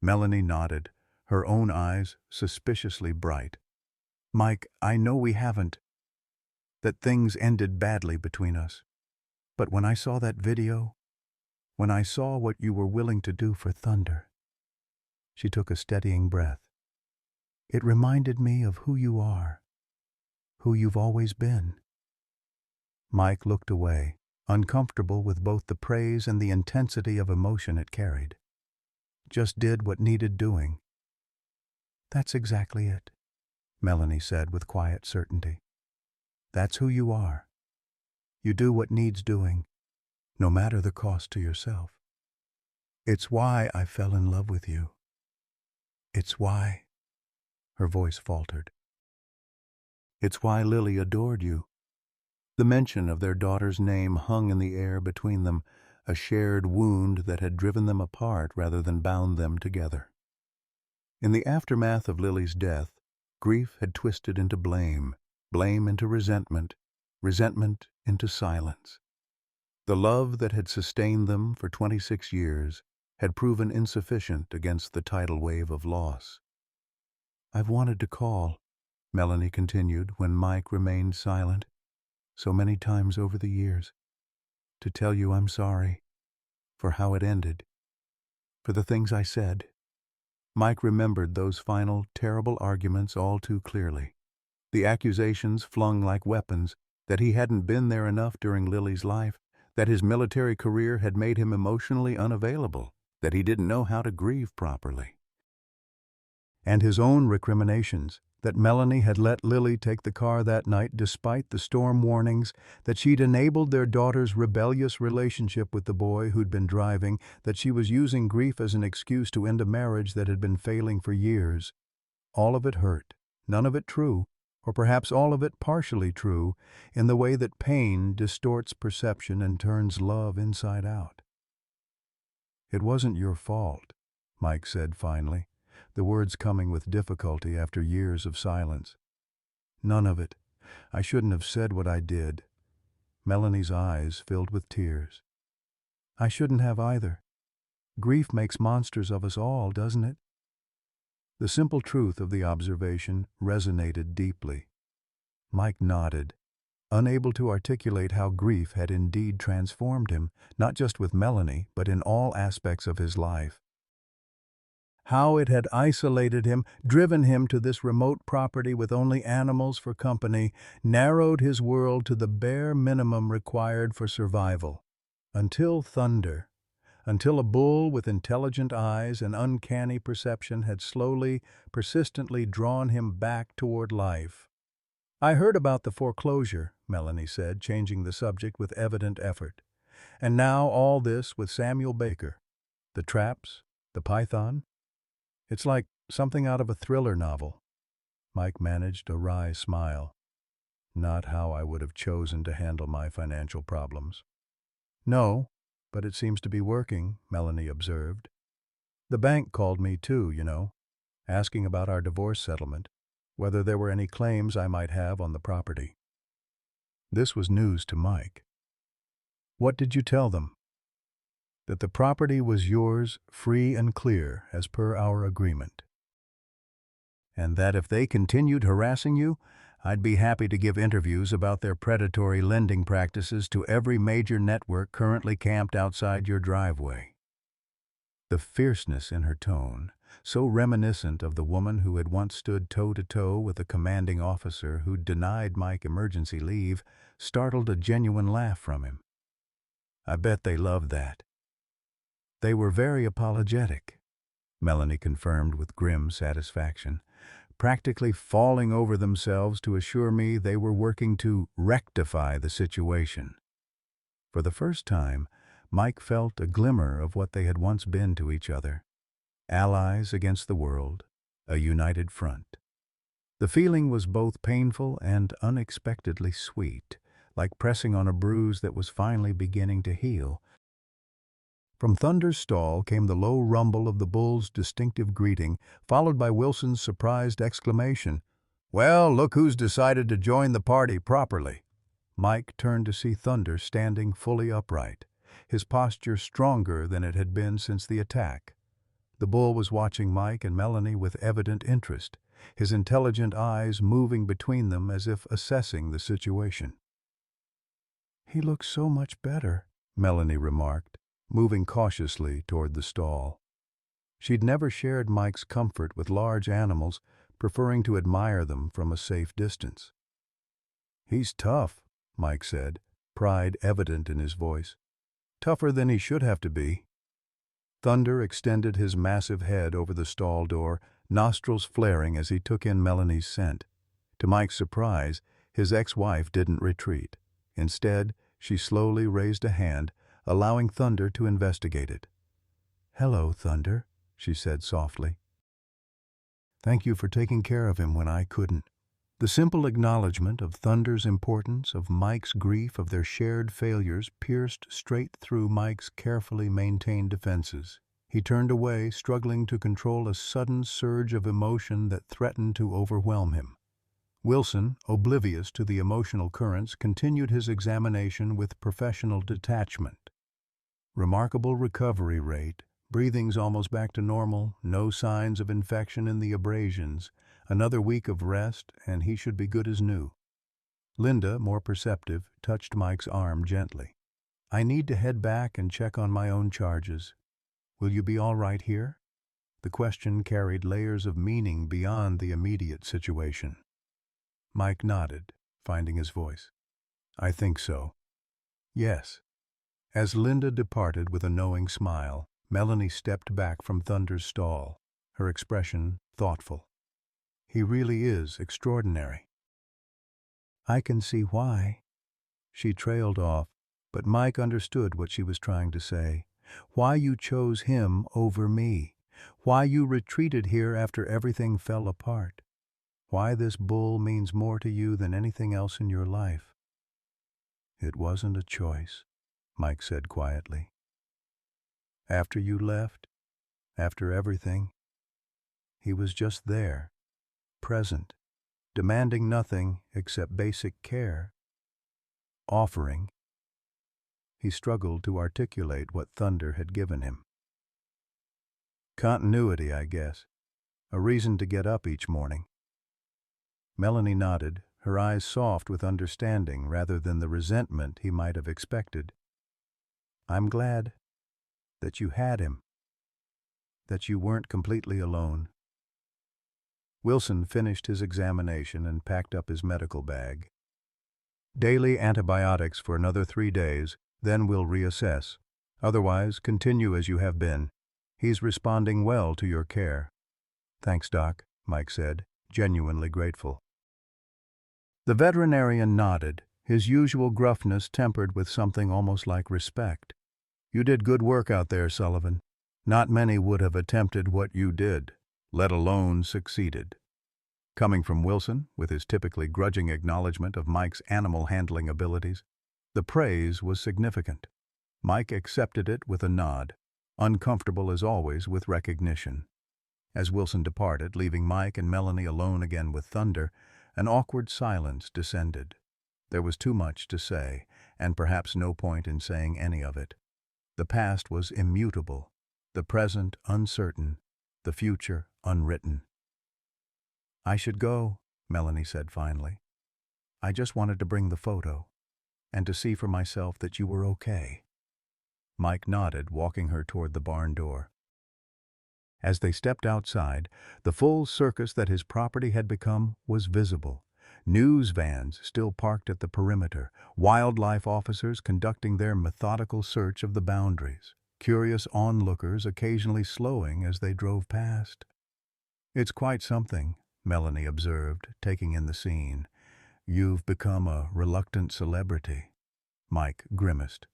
Melanie nodded, her own eyes suspiciously bright. Mike, I know that things ended badly between us. But when I saw that video, when I saw what you were willing to do for Thunder, she took a steadying breath. It reminded me of who you are, who you've always been. Mike looked away, uncomfortable with both the praise and the intensity of emotion it carried. Just did what needed doing. That's exactly it, Melanie said with quiet certainty. That's who you are. You do what needs doing, no matter the cost to yourself. It's why I fell in love with you. It's why, her voice faltered. It's why Lily adored you. The mention of their daughter's name hung in the air between them, a shared wound that had driven them apart rather than bound them together. In the aftermath of Lily's death, grief had twisted into blame, blame into resentment, resentment into silence. The love that had sustained them for 26 years had proven insufficient against the tidal wave of loss. I've wanted to call, Melanie continued when Mike remained silent, so many times over the years, to tell you I'm sorry for how it ended, for the things I said. Mike remembered those final, terrible arguments all too clearly. The accusations flung like weapons, that he hadn't been there enough during Lily's life, that his military career had made him emotionally unavailable, that he didn't know how to grieve properly. And his own recriminations, that Melanie had let Lily take the car that night despite the storm warnings, that she'd enabled their daughter's rebellious relationship with the boy who'd been driving, that she was using grief as an excuse to end a marriage that had been failing for years. All of it hurt, none of it true, or perhaps all of it partially true, in the way that pain distorts perception and turns love inside out. "It wasn't your fault," Mike said finally, the words coming with difficulty after years of silence. "None of it. I shouldn't have said what I did." Melanie's eyes filled with tears. "I shouldn't have either. Grief makes monsters of us all, doesn't it?" The simple truth of the observation resonated deeply. Mike nodded, unable to articulate how grief had indeed transformed him, not just with Melanie, but in all aspects of his life. How it had isolated him, driven him to this remote property with only animals for company, narrowed his world to the bare minimum required for survival. Until thunder. Until a bull with intelligent eyes and uncanny perception had slowly, persistently drawn him back toward life. "I heard about the foreclosure," Melanie said, changing the subject with evident effort. "And now all this with Samuel Baker. The traps, the python. It's like something out of a thriller novel." Mike managed a wry smile. "Not how I would have chosen to handle my financial problems." "No, but it seems to be working," Melanie observed. "The bank called me too, asking about our divorce settlement, whether there were any claims I might have on the property." This was news to Mike. "What did you tell them?" "That the property was yours, free and clear, as per our agreement. And that if they continued harassing you, I'd be happy to give interviews about their predatory lending practices to every major network currently camped outside your driveway." The fierceness in her tone, so reminiscent of the woman who had once stood toe-to-toe with a commanding officer who'd denied Mike emergency leave, startled a genuine laugh from him. "I bet they loved that." "They were very apologetic," Melanie confirmed with grim satisfaction, "practically falling over themselves to assure me they were working to rectify the situation." For the first time, Mike felt a glimmer of what they had once been to each other. Allies against the world, a united front. The feeling was both painful and unexpectedly sweet, like pressing on a bruise that was finally beginning to heal. From Thunder's stall came the low rumble of the bull's distinctive greeting, followed by Wilson's surprised exclamation, "Well, look who's decided to join the party properly." Mike turned to see Thunder standing fully upright, his posture stronger than it had been since the attack. The bull was watching Mike and Melanie with evident interest, his intelligent eyes moving between them as if assessing the situation. "He looks so much better," Melanie remarked, moving cautiously toward the stall. She'd never shared Mike's comfort with large animals, preferring to admire them from a safe distance. "He's tough," Mike said, pride evident in his voice. "Tougher than he should have to be." Thunder extended his massive head over the stall door, nostrils flaring as he took in Melanie's scent. To Mike's surprise, his ex-wife didn't retreat. Instead, she slowly raised a hand, allowing Thunder to investigate it. "Hello, Thunder," she said softly. "Thank you for taking care of him when I couldn't." The simple acknowledgement of Thunder's importance, of Mike's grief, of their shared failures, pierced straight through Mike's carefully maintained defenses. He turned away, struggling to control a sudden surge of emotion that threatened to overwhelm him. Wilson, oblivious to the emotional currents, continued his examination with professional detachment. "Remarkable recovery rate, breathing's almost back to normal, no signs of infection in the abrasions, another week of rest, and he should be good as new." Linda, more perceptive, touched Mike's arm gently. "I need to head back and check on my own charges. Will you be all right here?" The question carried layers of meaning beyond the immediate situation. Mike nodded, finding his voice. I think so. Yes. As Linda departed with a knowing smile, Melanie stepped back from Thunder's stall, her expression thoughtful. He really is extraordinary. I can see why. She trailed off, but Mike understood what she was trying to say. Why you chose him over me. Why you retreated here after everything fell apart. Why this bull means more to you than anything else in your life. It wasn't a choice, Mike said quietly. After you left, after everything, he was just there, present, demanding nothing except basic care. Offering. He struggled to articulate what Thunder had given him. Continuity, I guess. A reason to get up each morning. Melanie nodded, her eyes soft with understanding rather than the resentment he might have expected. I'm glad that you had him, that you weren't completely alone. Wilson finished his examination and packed up his medical bag. Daily antibiotics for another 3 days, then we'll reassess. Otherwise, continue as you have been. He's responding well to your care. Thanks, Doc, Mike said, genuinely grateful. The veterinarian nodded, his usual gruffness tempered with something almost like respect. You did good work out there, Sullivan. Not many would have attempted what you did, let alone succeeded. Coming from Wilson, with his typically grudging acknowledgement of Mike's animal handling abilities, the praise was significant. Mike accepted it with a nod, uncomfortable as always with recognition. As Wilson departed, leaving Mike and Melanie alone again with Thunder, an awkward silence descended. There was too much to say, and perhaps no point in saying any of it. The past was immutable, the present uncertain, the future unwritten. I should go, Melanie said finally. I just wanted to bring the photo, and to see for myself that you were okay. Mike nodded, walking her toward the barn door. As they stepped outside, the full circus that his property had become was visible. News vans still parked at the perimeter, wildlife officers conducting their methodical search of the boundaries, curious onlookers occasionally slowing as they drove past. It's quite something, Melanie observed, taking in the scene. You've become a reluctant celebrity. Mike grimaced.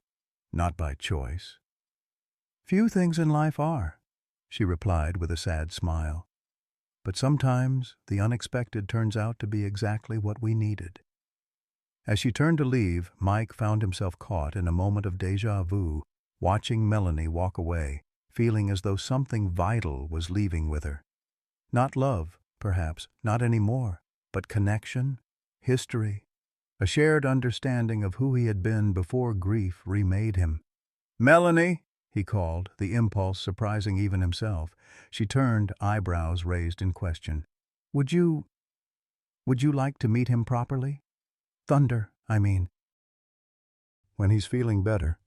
Not by choice. Few things in life are, she replied with a sad smile. But sometimes the unexpected turns out to be exactly what we needed. As she turned to leave, Mike found himself caught in a moment of déjà vu, watching Melanie walk away, feeling as though something vital was leaving with her. Not love, perhaps, not anymore, but connection, history, a shared understanding of who he had been before grief remade him. Melanie, he called, the impulse surprising even himself. She turned, eyebrows raised in question. Would you like to meet him properly? Thunder, I mean. When he's feeling better.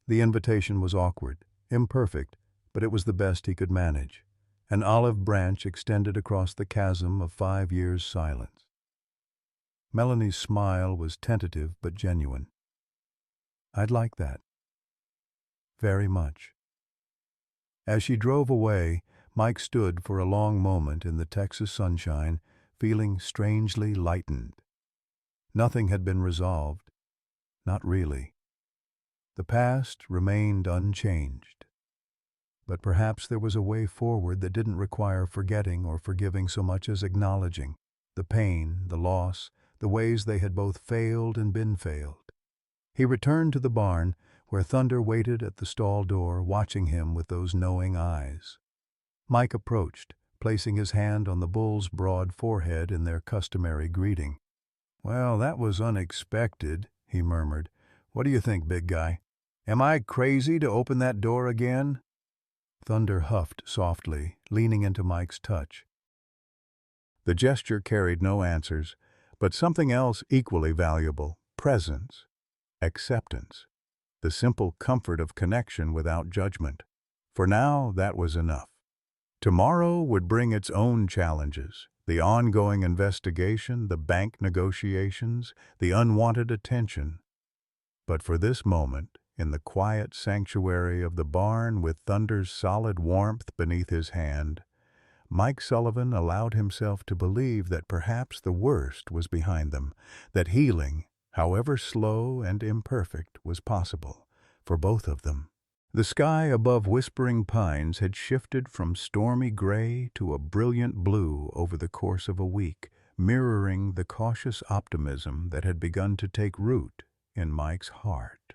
The invitation was awkward, imperfect, but it was the best he could manage. An olive branch extended across the chasm of 5 years' silence. Melanie's smile was tentative but genuine. I'd like that. Very much. As she drove away, Mike stood for a long moment in the Texas sunshine, feeling strangely lightened. Nothing had been resolved. Not really. The past remained unchanged. But perhaps there was a way forward that didn't require forgetting or forgiving so much as acknowledging the pain, the loss, the ways they had both failed and been failed. He returned to the barn, where Thunder waited at the stall door, watching him with those knowing eyes. Mike approached, placing his hand on the bull's broad forehead in their customary greeting. Well, that was unexpected, he murmured. What do you think, big guy? Am I crazy to open that door again? Thunder huffed softly, leaning into Mike's touch. The gesture carried no answers, but something else equally valuable: presence, acceptance, the simple comfort of connection without judgment. For now, that was enough. Tomorrow would bring its own challenges, The ongoing investigation, the bank negotiations, the unwanted attention. But for this moment, in the quiet sanctuary of the barn with Thunder's solid warmth beneath his hand, Mike Sullivan allowed himself to believe that perhaps the worst was behind them, that healing, however slow and imperfect, was possible for both of them. The sky above Whispering Pines had shifted from stormy gray to a brilliant blue over the course of a week, mirroring the cautious optimism that had begun to take root in Mike's heart.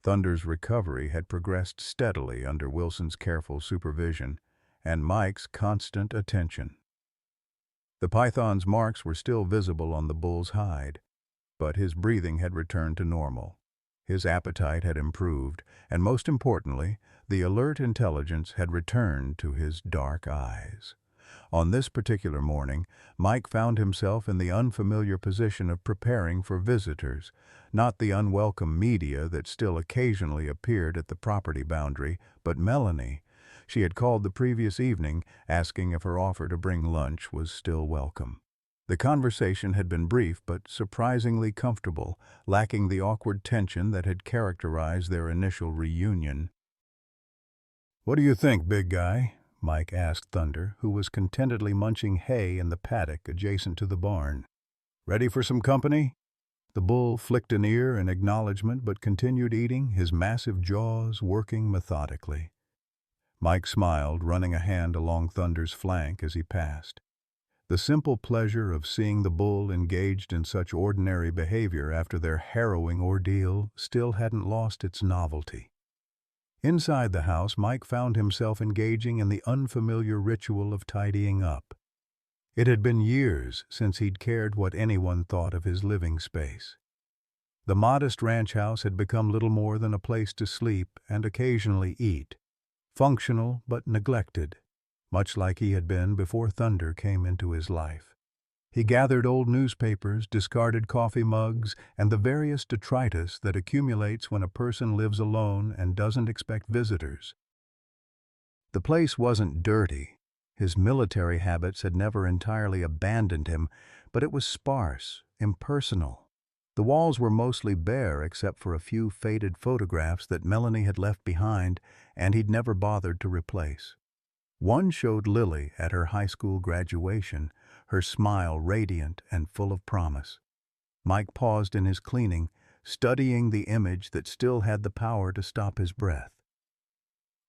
Thunder's recovery had progressed steadily under Wilson's careful supervision and Mike's constant attention. The python's marks were still visible on the bull's hide, but his breathing had returned to normal. His appetite had improved, and most importantly, the alert intelligence had returned to his dark eyes. On this particular morning, Mike found himself in the unfamiliar position of preparing for visitors, not the unwelcome media that still occasionally appeared at the property boundary, but Melanie. She had called the previous evening, asking if her offer to bring lunch was still welcome. The conversation had been brief but surprisingly comfortable, lacking the awkward tension that had characterized their initial reunion. "What do you think, big guy?" Mike asked Thunder, who was contentedly munching hay in the paddock adjacent to the barn. "Ready for some company?" The bull flicked an ear in acknowledgement but continued eating, his massive jaws working methodically. Mike smiled, running a hand along Thunder's flank as he passed. The simple pleasure of seeing the bull engaged in such ordinary behavior after their harrowing ordeal still hadn't lost its novelty. Inside the house, Mike found himself engaging in the unfamiliar ritual of tidying up. It had been years since he'd cared what anyone thought of his living space. The modest ranch house had become little more than a place to sleep and occasionally eat, functional but neglected, much like he had been before Thunder came into his life. He gathered old newspapers, discarded coffee mugs, and the various detritus that accumulates when a person lives alone and doesn't expect visitors. The place wasn't dirty. His military habits had never entirely abandoned him, but it was sparse, impersonal. The walls were mostly bare except for a few faded photographs that Melanie had left behind and he'd never bothered to replace. One showed Lily at her high school graduation, her smile radiant and full of promise. Mike paused in his cleaning, studying the image that still had the power to stop his breath.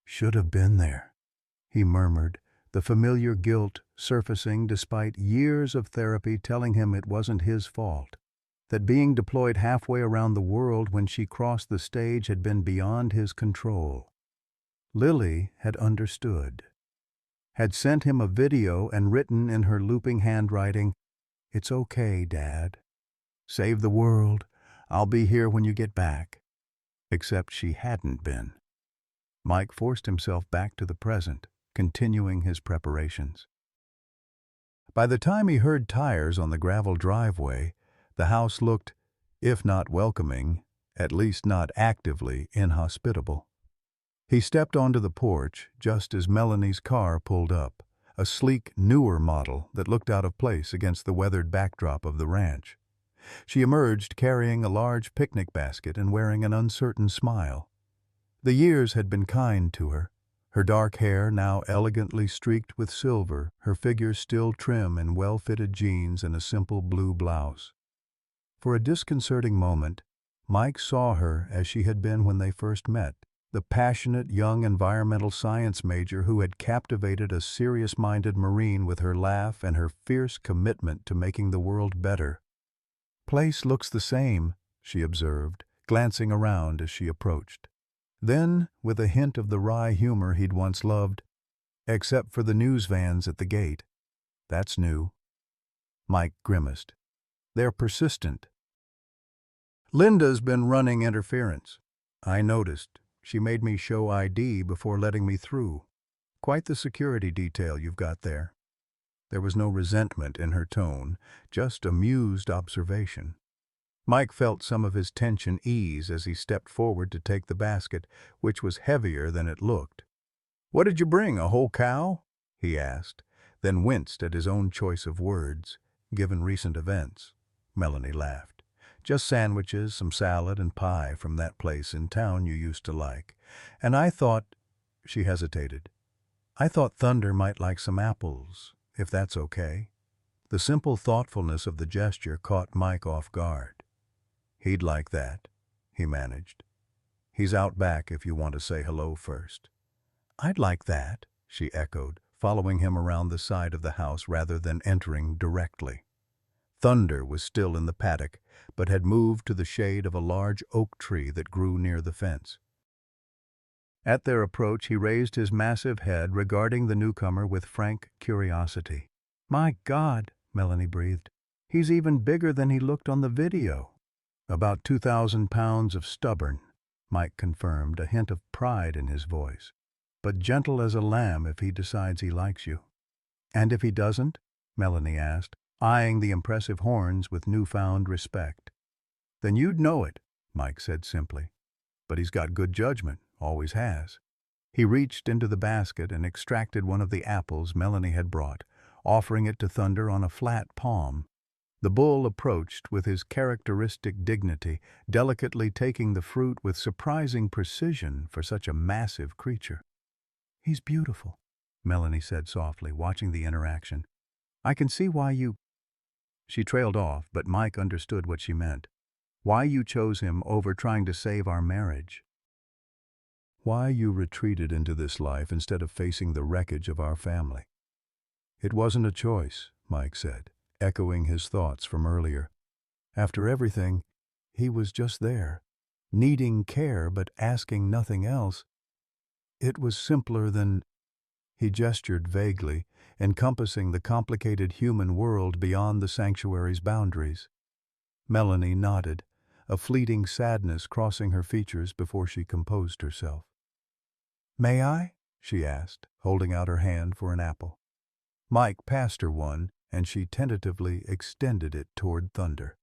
"Should have been there," he murmured, the familiar guilt surfacing despite years of therapy telling him it wasn't his fault, that being deployed halfway around the world when she crossed the stage had been beyond his control. Lily had understood, had sent him a video and written in her looping handwriting, "It's okay, Dad. Save the world. I'll be here when you get back." Except she hadn't been. Mike forced himself back to the present, continuing his preparations. By the time he heard tires on the gravel driveway, the house looked, if not welcoming, at least not actively inhospitable. He stepped onto the porch just as Melanie's car pulled up, a sleek, newer model that looked out of place against the weathered backdrop of the ranch. She emerged carrying a large picnic basket and wearing an uncertain smile. The years had been kind to her, her dark hair now elegantly streaked with silver, her figure still trim in well-fitted jeans and a simple blue blouse. For a disconcerting moment, Mike saw her as she had been when they first met, the passionate young environmental science major who had captivated a serious-minded Marine with her laugh and her fierce commitment to making the world better. "Place looks the same," she observed, glancing around as she approached. Then, with a hint of the wry humor he'd once loved, "Except for the news vans at the gate. That's new." Mike grimaced. "They're persistent. Linda's been running interference. I noticed. She made me show ID before letting me through. Quite the security detail you've got there." There was no resentment in her tone, just amused observation. Mike felt some of his tension ease as he stepped forward to take the basket, which was heavier than it looked. "What did you bring, a whole cow?" he asked, then winced at his own choice of words, given recent events. Melanie laughed. Just sandwiches, some salad, and pie from that place in town you used to like. And I thought, she hesitated, I thought Thunder might like some apples, if that's okay. The simple thoughtfulness of the gesture caught Mike off guard. He'd like that, he managed. He's out back if you want to say hello first. I'd like that, she echoed, following him around the side of the house rather than entering directly. Thunder was still in the paddock, but had moved to the shade of a large oak tree that grew near the fence. At their approach, he raised his massive head, regarding the newcomer with frank curiosity. My God, Melanie breathed. He's even bigger than he looked on the video. About 2,000 pounds of stubborn, Mike confirmed, a hint of pride in his voice. But gentle as a lamb if he decides he likes you. And if he doesn't? Melanie asked, eyeing the impressive horns with newfound respect. Then you'd know it, Mike said simply. But he's got good judgment, always has. He reached into the basket and extracted one of the apples Melanie had brought, offering it to Thunder on a flat palm. The bull approached with his characteristic dignity, delicately taking the fruit with surprising precision for such a massive creature. He's beautiful, Melanie said softly, watching the interaction. I can see why you... She trailed off, but Mike understood what she meant. Why you chose him over trying to save our marriage. Why you retreated into this life instead of facing the wreckage of our family. It wasn't a choice, Mike said, echoing his thoughts from earlier. After everything, he was just there, needing care but asking nothing else. It was simpler than... He gestured vaguely, encompassing the complicated human world beyond the sanctuary's boundaries. Melanie nodded, a fleeting sadness crossing her features before she composed herself. May I? She asked, holding out her hand for an apple. Mike passed her one, and she tentatively extended it toward Thunder.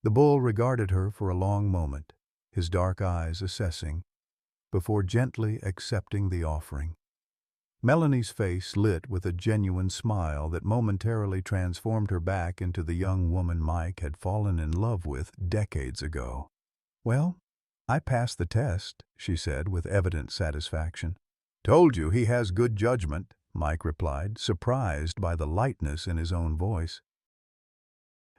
The bull regarded her for a long moment, his dark eyes assessing, before gently accepting the offering. Melanie's face lit with a genuine smile that momentarily transformed her back into the young woman Mike had fallen in love with decades ago. Well, I passed the test, she said with evident satisfaction. Told you he has good judgment, Mike replied, surprised by the lightness in his own voice.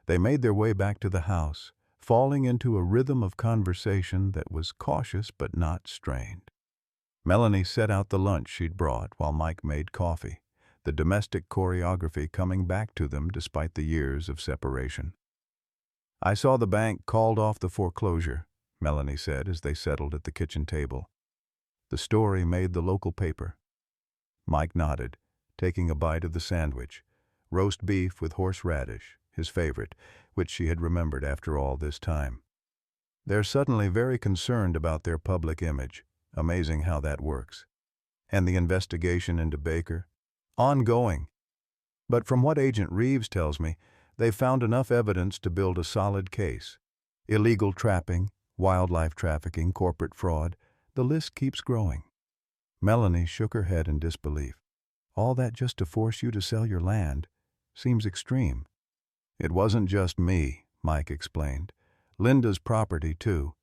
They made their way back to the house, falling into a rhythm of conversation that was cautious but not strained. Melanie set out the lunch she'd brought while Mike made coffee, the domestic choreography coming back to them despite the years of separation. I saw the bank called off the foreclosure, Melanie said as they settled at the kitchen table. The story made the local paper. Mike nodded, taking a bite of the sandwich, roast beef with horseradish, his favorite, which she had remembered after all this time. They're suddenly very concerned about their public image. Amazing how that works. And the investigation into Baker? Ongoing. But from what Agent Reeves tells me, they've found enough evidence to build a solid case. Illegal trapping, wildlife trafficking, corporate fraud, the list keeps growing. Melanie shook her head in disbelief. All that just to force you to sell your land seems extreme. It wasn't just me, Mike explained. Linda's property, too.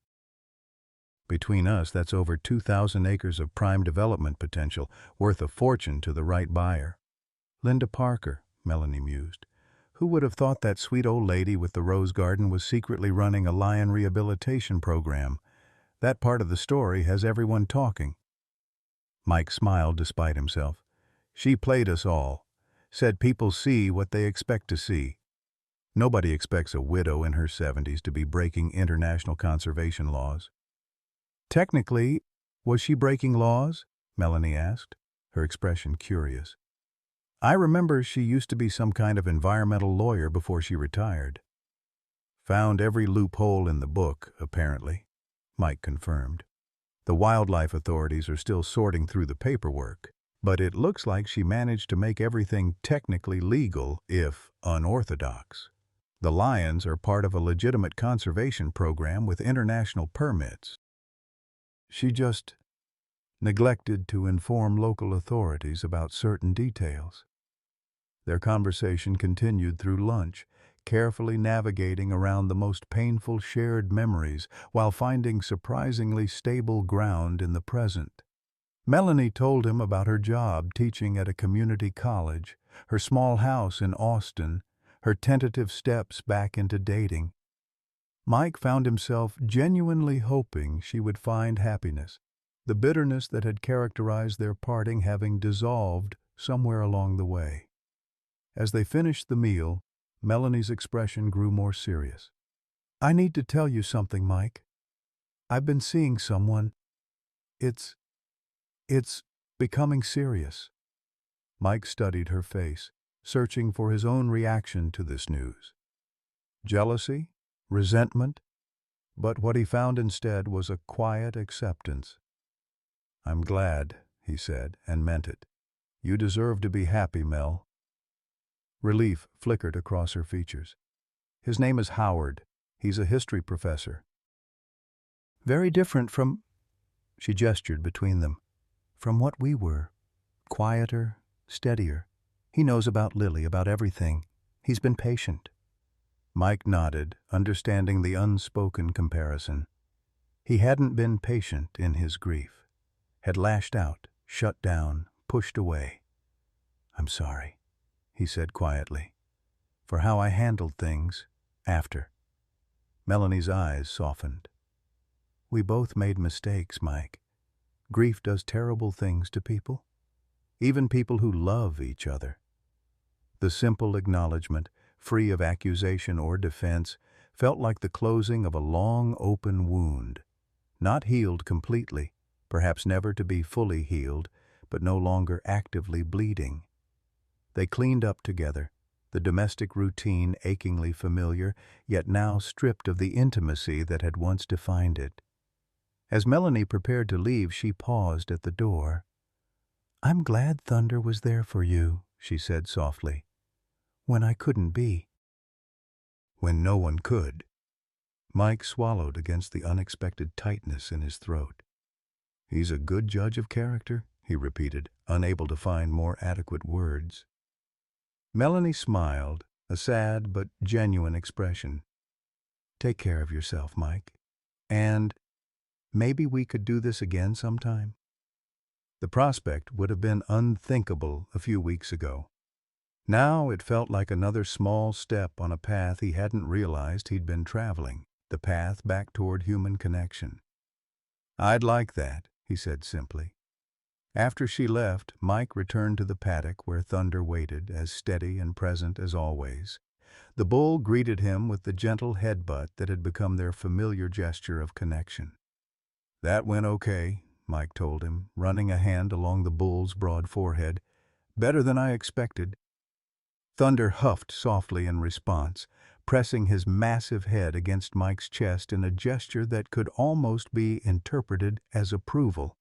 Between us, that's over 2,000 acres of prime development potential, worth a fortune to the right buyer. Linda Parker, Melanie mused. Who would have thought that sweet old lady with the rose garden was secretly running a lion rehabilitation program? That part of the story has everyone talking. Mike smiled despite himself. She played us all, said people see what they expect to see. Nobody expects a widow in her 70s to be breaking international conservation laws. Technically, was she breaking laws? Melanie asked, her expression curious. I remember she used to be some kind of environmental lawyer before she retired. Found every loophole in the book, apparently, Mike confirmed. The wildlife authorities are still sorting through the paperwork, but it looks like she managed to make everything technically legal, if unorthodox. The lions are part of a legitimate conservation program with international permits. She just neglected to inform local authorities about certain details. Their conversation continued through lunch, carefully navigating around the most painful shared memories while finding surprisingly stable ground in the present. Melanie told him about her job teaching at a community college, her small house in Austin, her tentative steps back into dating. Mike found himself genuinely hoping she would find happiness, the bitterness that had characterized their parting having dissolved somewhere along the way. As they finished the meal, Melanie's expression grew more serious. "I need to tell you something, Mike. I've been seeing someone. It's becoming serious." Mike studied her face, searching for his own reaction to this news. Jealousy? Resentment? But what he found instead was a quiet acceptance. "I'm glad," he said, and meant it. "You deserve to be happy, Mel." Relief flickered across her features. "His name is Howard. He's a history professor." "Very different from—" she gestured between them. "From what we were. Quieter, steadier. He knows about Lily, about everything. He's been patient." Mike nodded, understanding the unspoken comparison. He hadn't been patient in his grief. Had lashed out, shut down, pushed away. "I'm sorry," he said quietly, "for how I handled things after." Melanie's eyes softened. "We both made mistakes, Mike. Grief does terrible things to people, even people who love each other." The simple acknowledgement, free of accusation or defense, felt like the closing of a long open wound, not healed completely, perhaps never to be fully healed, but no longer actively bleeding. They cleaned up together, the domestic routine achingly familiar, yet now stripped of the intimacy that had once defined it. As Melanie prepared to leave, she paused at the door. "I'm glad Thunder was there for you," she said softly, "when I couldn't be." When no one could. Mike swallowed against the unexpected tightness in his throat. "He's a good judge of character," he repeated, unable to find more adequate words. Melanie smiled, a sad but genuine expression. "Take care of yourself, Mike. And maybe we could do this again sometime." The prospect would have been unthinkable a few weeks ago. Now it felt like another small step on a path he hadn't realized he'd been traveling, the path back toward human connection. "I'd like that," he said simply. After she left, Mike returned to the paddock where Thunder waited, as steady and present as always. The bull greeted him with the gentle headbutt that had become their familiar gesture of connection. "That went okay," Mike told him, running a hand along the bull's broad forehead. "Better than I expected." Thunder huffed softly in response, pressing his massive head against Mike's chest in a gesture that could almost be interpreted as approval.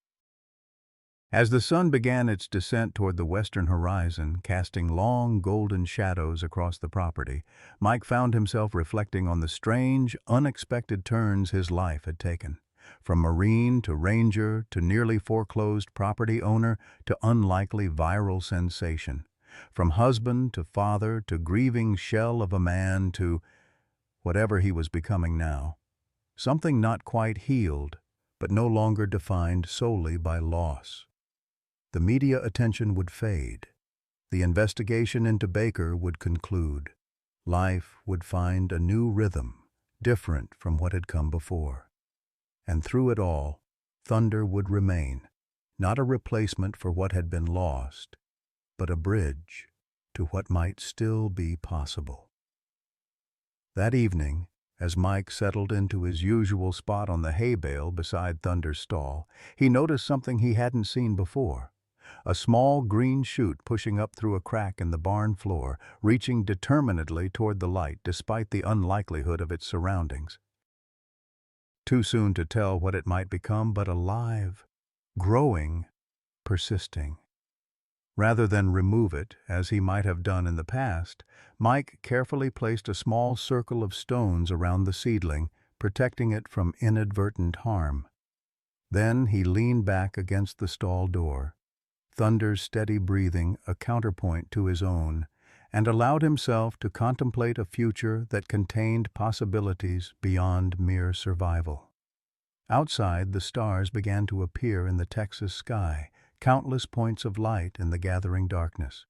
As the sun began its descent toward the western horizon, casting long golden shadows across the property, Mike found himself reflecting on the strange, unexpected turns his life had taken. From Marine to Ranger to nearly foreclosed property owner to unlikely viral sensation. From husband to father to grieving shell of a man to whatever he was becoming now. Something not quite healed, but no longer defined solely by loss. The media attention would fade. The investigation into Baker would conclude. Life would find a new rhythm, different from what had come before. And through it all, Thunder would remain, not a replacement for what had been lost, but a bridge to what might still be possible. That evening, as Mike settled into his usual spot on the hay bale beside Thunder's stall, he noticed something he hadn't seen before. A small green shoot pushing up through a crack in the barn floor, reaching determinedly toward the light despite the unlikelihood of its surroundings. Too soon to tell what it might become, but alive, growing, persisting. Rather than remove it, as he might have done in the past, Mike carefully placed a small circle of stones around the seedling, protecting it from inadvertent harm. Then he leaned back against the stall door, Thunder's steady breathing a counterpoint to his own, and allowed himself to contemplate a future that contained possibilities beyond mere survival. Outside, the stars began to appear in the Texas sky, countless points of light in the gathering darkness.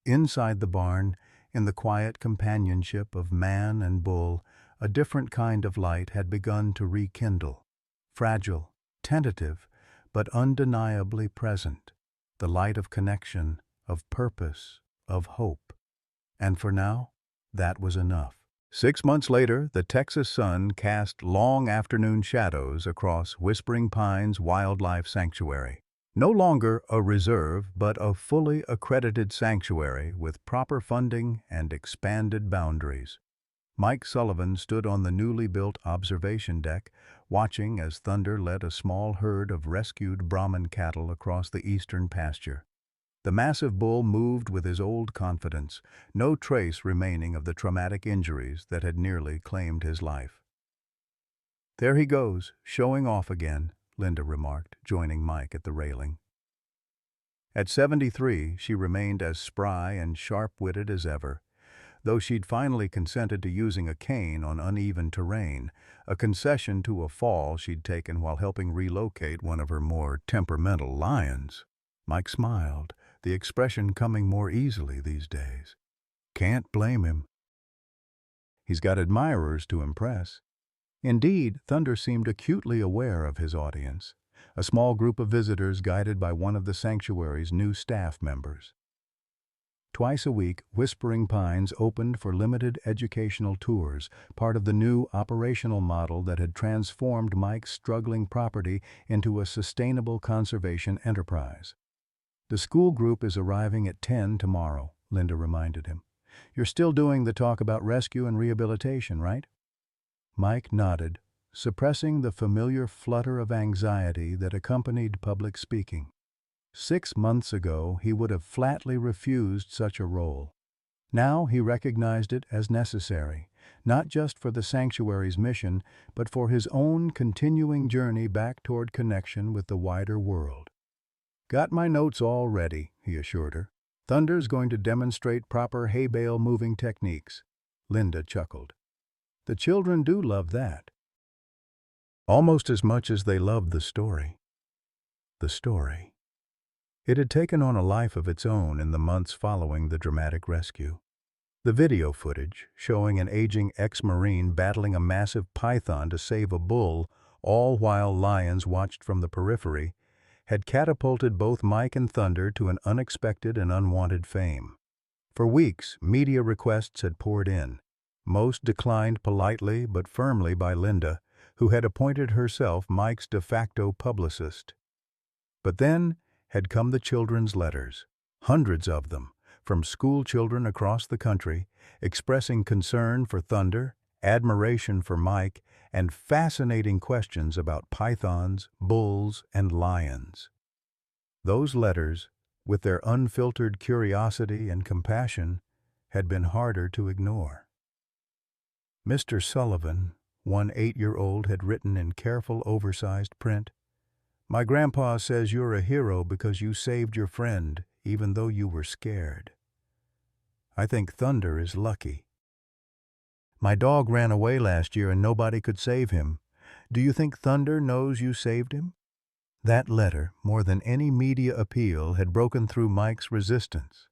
Inside the barn, in the quiet companionship of man and bull, a different kind of light had begun to rekindle. Fragile, tentative, but undeniably present. The light of connection, of purpose, of hope. And for now, that was enough. 6 months later, the Texas sun cast long afternoon shadows across Whispering Pines Wildlife Sanctuary. No longer a reserve, but a fully accredited sanctuary with proper funding and expanded boundaries. Mike Sullivan stood on the newly built observation deck, watching as Thunder led a small herd of rescued Brahman cattle across the eastern pasture. The massive bull moved with his old confidence, no trace remaining of the traumatic injuries that had nearly claimed his life. "There he goes, showing off again," Linda remarked, joining Mike at the railing. At 73, she remained as spry and sharp-witted as ever, though she'd finally consented to using a cane on uneven terrain, a concession to a fall she'd taken while helping relocate one of her more temperamental lions. Mike smiled, the expression coming more easily these days. Can't blame him. He's got admirers to impress. Indeed, Thunder seemed acutely aware of his audience, a small group of visitors guided by one of the sanctuary's new staff members. Twice a week, Whispering Pines opened for limited educational tours, part of the new operational model that had transformed Mike's struggling property into a sustainable conservation enterprise. "The school group is arriving at 10 tomorrow," Linda reminded him. "You're still doing the talk about rescue and rehabilitation, right?" Mike nodded, suppressing the familiar flutter of anxiety that accompanied public speaking. 6 months ago, he would have flatly refused such a role. Now he recognized it as necessary, not just for the sanctuary's mission, but for his own continuing journey back toward connection with the wider world. "Got my notes all ready," he assured her. "Thunder's going to demonstrate proper hay bale moving techniques." Linda chuckled. "The children do love that." Almost as much as they loved the story. The story. It had taken on a life of its own in the months following the dramatic rescue. The video footage, showing an aging ex-Marine battling a massive python to save a bull, all while lions watched from the periphery, had catapulted both Mike and Thunder to an unexpected and unwanted fame. For weeks, media requests had poured in. Most declined politely but firmly by Linda, who had appointed herself Mike's de facto publicist. But then had come the children's letters, hundreds of them, from school children across the country, expressing concern for Thunder, admiration for Mike, and fascinating questions about pythons, bulls, and lions. Those letters, with their unfiltered curiosity and compassion, had been harder to ignore. "Mr. Sullivan," one 8-year-old had written in careful, oversized print, "My grandpa says you're a hero because you saved your friend, even though you were scared. I think Thunder is lucky. My dog ran away last year and nobody could save him. Do you think Thunder knows you saved him?" That letter, more than any media appeal, had broken through Mike's resistance.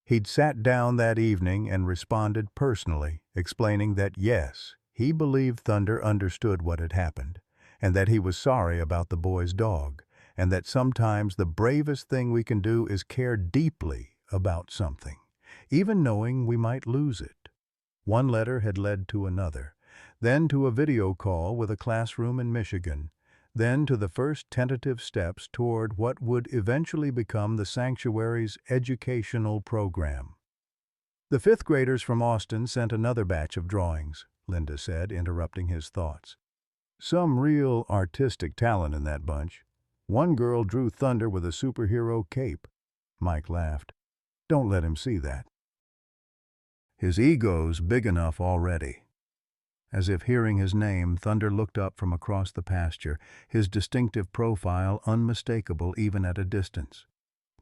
He'd sat down that evening and responded personally, explaining that yes, he believed Thunder understood what had happened, and that he was sorry about the boy's dog, and that sometimes the bravest thing we can do is care deeply about something, even knowing we might lose it. One letter had led to another, then to a video call with a classroom in Michigan, then to the first tentative steps toward what would eventually become the sanctuary's educational program. "The fifth graders from Austin sent another batch of drawings," Linda said, interrupting his thoughts. "Some real artistic talent in that bunch. One girl drew Thunder with a superhero cape." Mike laughed. "Don't let him see that. His ego's big enough already." As if hearing his name, Thunder looked up from across the pasture, his distinctive profile unmistakable even at a distance.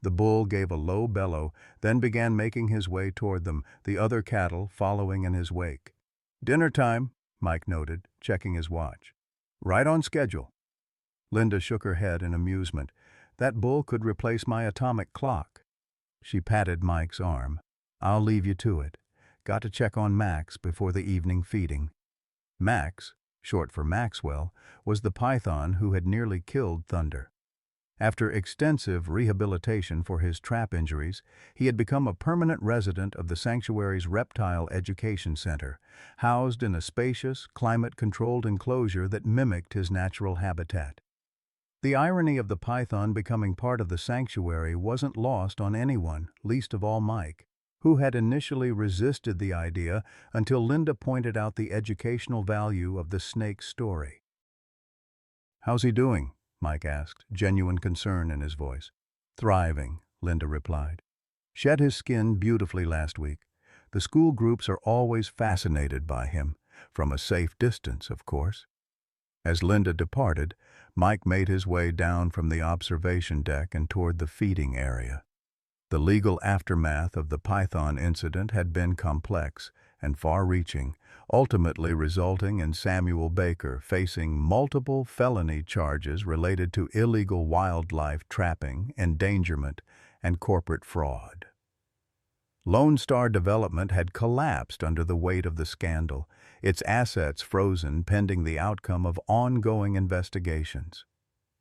The bull gave a low bellow, then began making his way toward them, the other cattle following in his wake. "Dinner time," Mike noted, checking his watch. "Right on schedule." Linda shook her head in amusement. "That bull could replace my atomic clock." She patted Mike's arm. "I'll leave you to it. Got to check on Max before the evening feeding." Max, short for Maxwell, was the python who had nearly killed Thunder. After extensive rehabilitation for his trap injuries, he had become a permanent resident of the sanctuary's Reptile Education Center, housed in a spacious, climate-controlled enclosure that mimicked his natural habitat. The irony of the python becoming part of the sanctuary wasn't lost on anyone, least of all Mike, who had initially resisted the idea until Linda pointed out the educational value of the snake's story. "How's he doing?" Mike asked, genuine concern in his voice. "Thriving," Linda replied. "Shed his skin beautifully last week. The school groups are always fascinated by him, from a safe distance, of course." As Linda departed, Mike made his way down from the observation deck and toward the feeding area. The legal aftermath of the python incident had been complex and far-reaching, ultimately resulting in Samuel Baker facing multiple felony charges related to illegal wildlife trapping, endangerment, and corporate fraud. Lone Star Development had collapsed under the weight of the scandal, its assets frozen pending the outcome of ongoing investigations.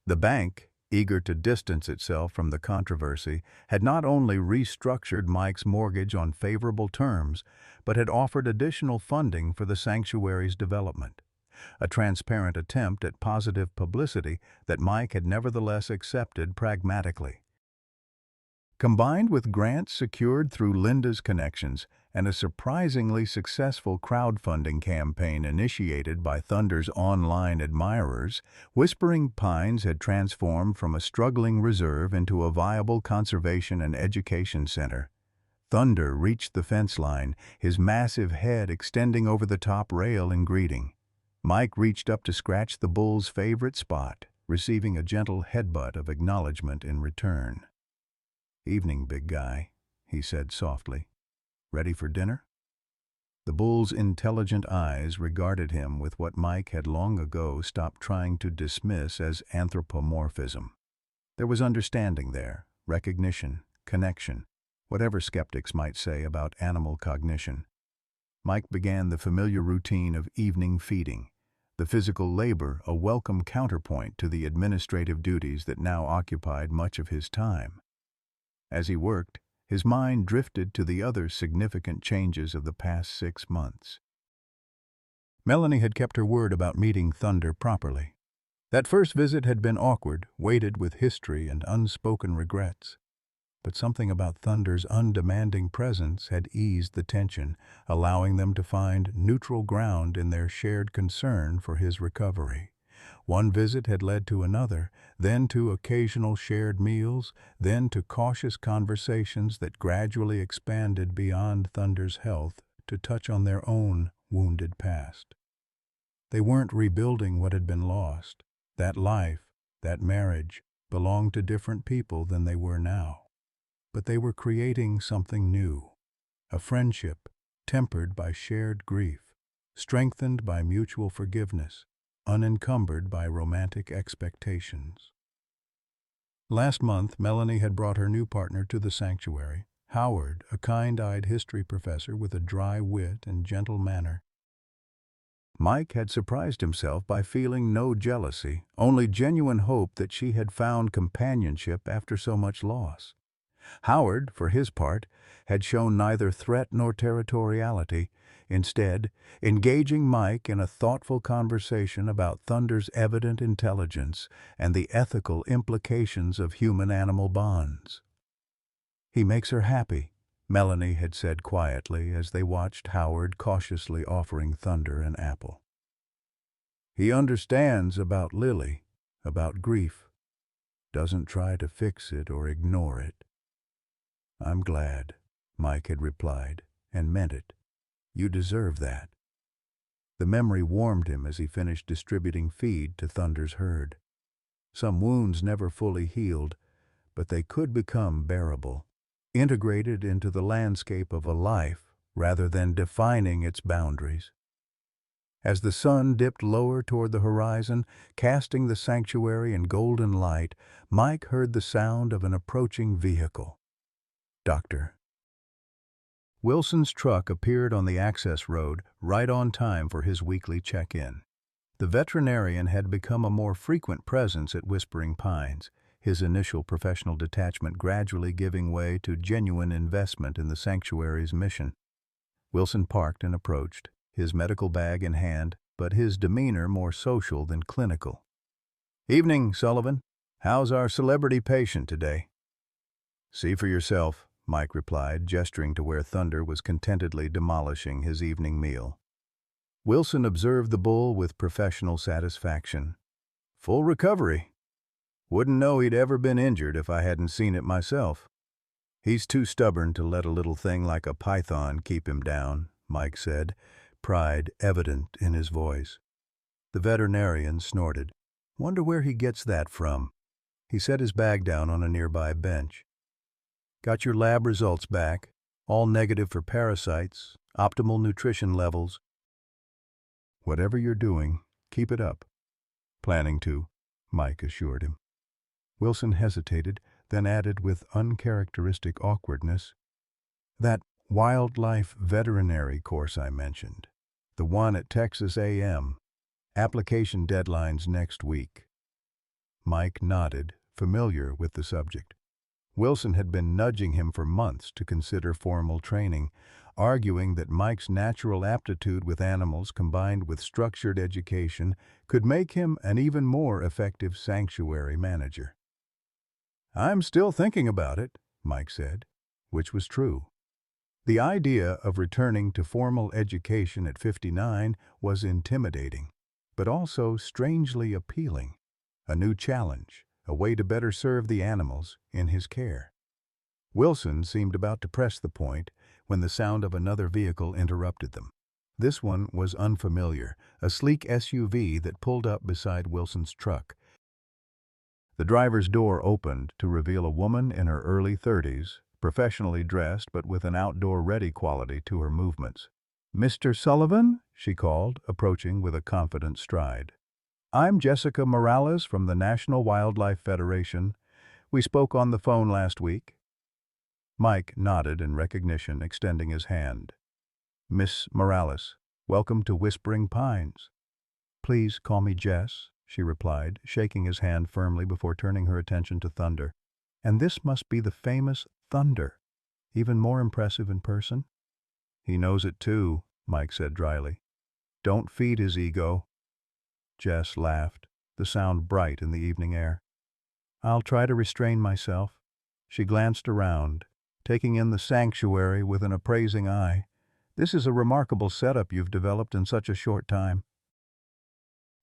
The bank, eager to distance itself from the controversy, had not only restructured Mike's mortgage on favorable terms, but had offered additional funding for the sanctuary's development, a transparent attempt at positive publicity that Mike had nevertheless accepted pragmatically. Combined with grants secured through Linda's connections and a surprisingly successful crowdfunding campaign initiated by Thunder's online admirers, Whispering Pines had transformed from a struggling reserve into a viable conservation and education center. Thunder reached the fence line, his massive head extending over the top rail in greeting. Mike reached up to scratch the bull's favorite spot, receiving a gentle headbutt of acknowledgement in return. "Evening, big guy," he said softly. "Ready for dinner?" The bull's intelligent eyes regarded him with what Mike had long ago stopped trying to dismiss as anthropomorphism. There was understanding there, recognition, connection, whatever skeptics might say about animal cognition. Mike began the familiar routine of evening feeding, the physical labor a welcome counterpoint to the administrative duties that now occupied much of his time. As he worked, his mind drifted to the other significant changes of the past 6 months. Melanie had kept her word about meeting Thunder properly. That first visit had been awkward, weighted with history and unspoken regrets. But something about Thunder's undemanding presence had eased the tension, allowing them to find neutral ground in their shared concern for his recovery. One visit had led to another, then to occasional shared meals, then to cautious conversations that gradually expanded beyond Thunder's health to touch on their own wounded past. They weren't rebuilding what had been lost. That life, that marriage, belonged to different people than they were now. But they were creating something new, a friendship tempered by shared grief, strengthened by mutual forgiveness, unencumbered by romantic expectations. Last month, Melanie had brought her new partner to the sanctuary, Howard, a kind-eyed history professor with a dry wit and gentle manner. Mike had surprised himself by feeling no jealousy, only genuine hope that she had found companionship after so much loss. Howard, for his part, had shown neither threat nor territoriality, instead engaging Mike in a thoughtful conversation about Thunder's evident intelligence and the ethical implications of human-animal bonds. "He makes her happy," Melanie had said quietly as they watched Howard cautiously offering Thunder an apple. "He understands about Lily, about grief. Doesn't try to fix it or ignore it." "I'm glad," Mike had replied, and meant it. "You deserve that." The memory warmed him as he finished distributing feed to Thunder's herd. Some wounds never fully healed, but they could become bearable, integrated into the landscape of a life rather than defining its boundaries. As the sun dipped lower toward the horizon, casting the sanctuary in golden light, Mike heard the sound of an approaching vehicle. Doctor. Wilson's truck appeared on the access road right on time for his weekly check-in. The veterinarian had become a more frequent presence at Whispering Pines, his initial professional detachment gradually giving way to genuine investment in the sanctuary's mission. Wilson parked and approached, his medical bag in hand, but his demeanor more social than clinical. "Evening, Sullivan. How's our celebrity patient today?" "See for yourself," Mike replied, gesturing to where Thunder was contentedly demolishing his evening meal. Wilson observed the bull with professional satisfaction. "Full recovery. Wouldn't know he'd ever been injured if I hadn't seen it myself. He's too stubborn to let a little thing like a python keep him down," Mike said, pride evident in his voice. The veterinarian snorted. "Wonder where he gets that from." He set his bag down on a nearby bench. "Got your lab results back, all negative for parasites, optimal nutrition levels." "Whatever you're doing, keep it up." "Planning to," Mike assured him. Wilson hesitated, then added with uncharacteristic awkwardness, "That wildlife veterinary course I mentioned, the one at Texas A&M, application deadline's next week." Mike nodded, familiar with the subject. Wilson had been nudging him for months to consider formal training, arguing that Mike's natural aptitude with animals combined with structured education could make him an even more effective sanctuary manager. "I'm still thinking about it," Mike said, which was true. The idea of returning to formal education at 59 was intimidating, but also strangely appealing. A new challenge, a way to better serve the animals in his care. Wilson seemed about to press the point when the sound of another vehicle interrupted them. This one was unfamiliar, a sleek SUV that pulled up beside Wilson's truck. The driver's door opened to reveal a woman in her early 30s, professionally dressed but with an outdoor-ready quality to her movements. "Mr. Sullivan?" she called, approaching with a confident stride. "I'm Jessica Morales from the National Wildlife Federation. We spoke on the phone last week." Mike nodded in recognition, extending his hand. "Miss Morales, welcome to Whispering Pines." "Please call me Jess," she replied, shaking his hand firmly before turning her attention to Thunder. "And this must be the famous Thunder. Even more impressive in person." "He knows it too," Mike said dryly. "Don't feed his ego." Jess laughed, the sound bright in the evening air. "I'll try to restrain myself." She glanced around, taking in the sanctuary with an appraising eye. "This is a remarkable setup you've developed in such a short time."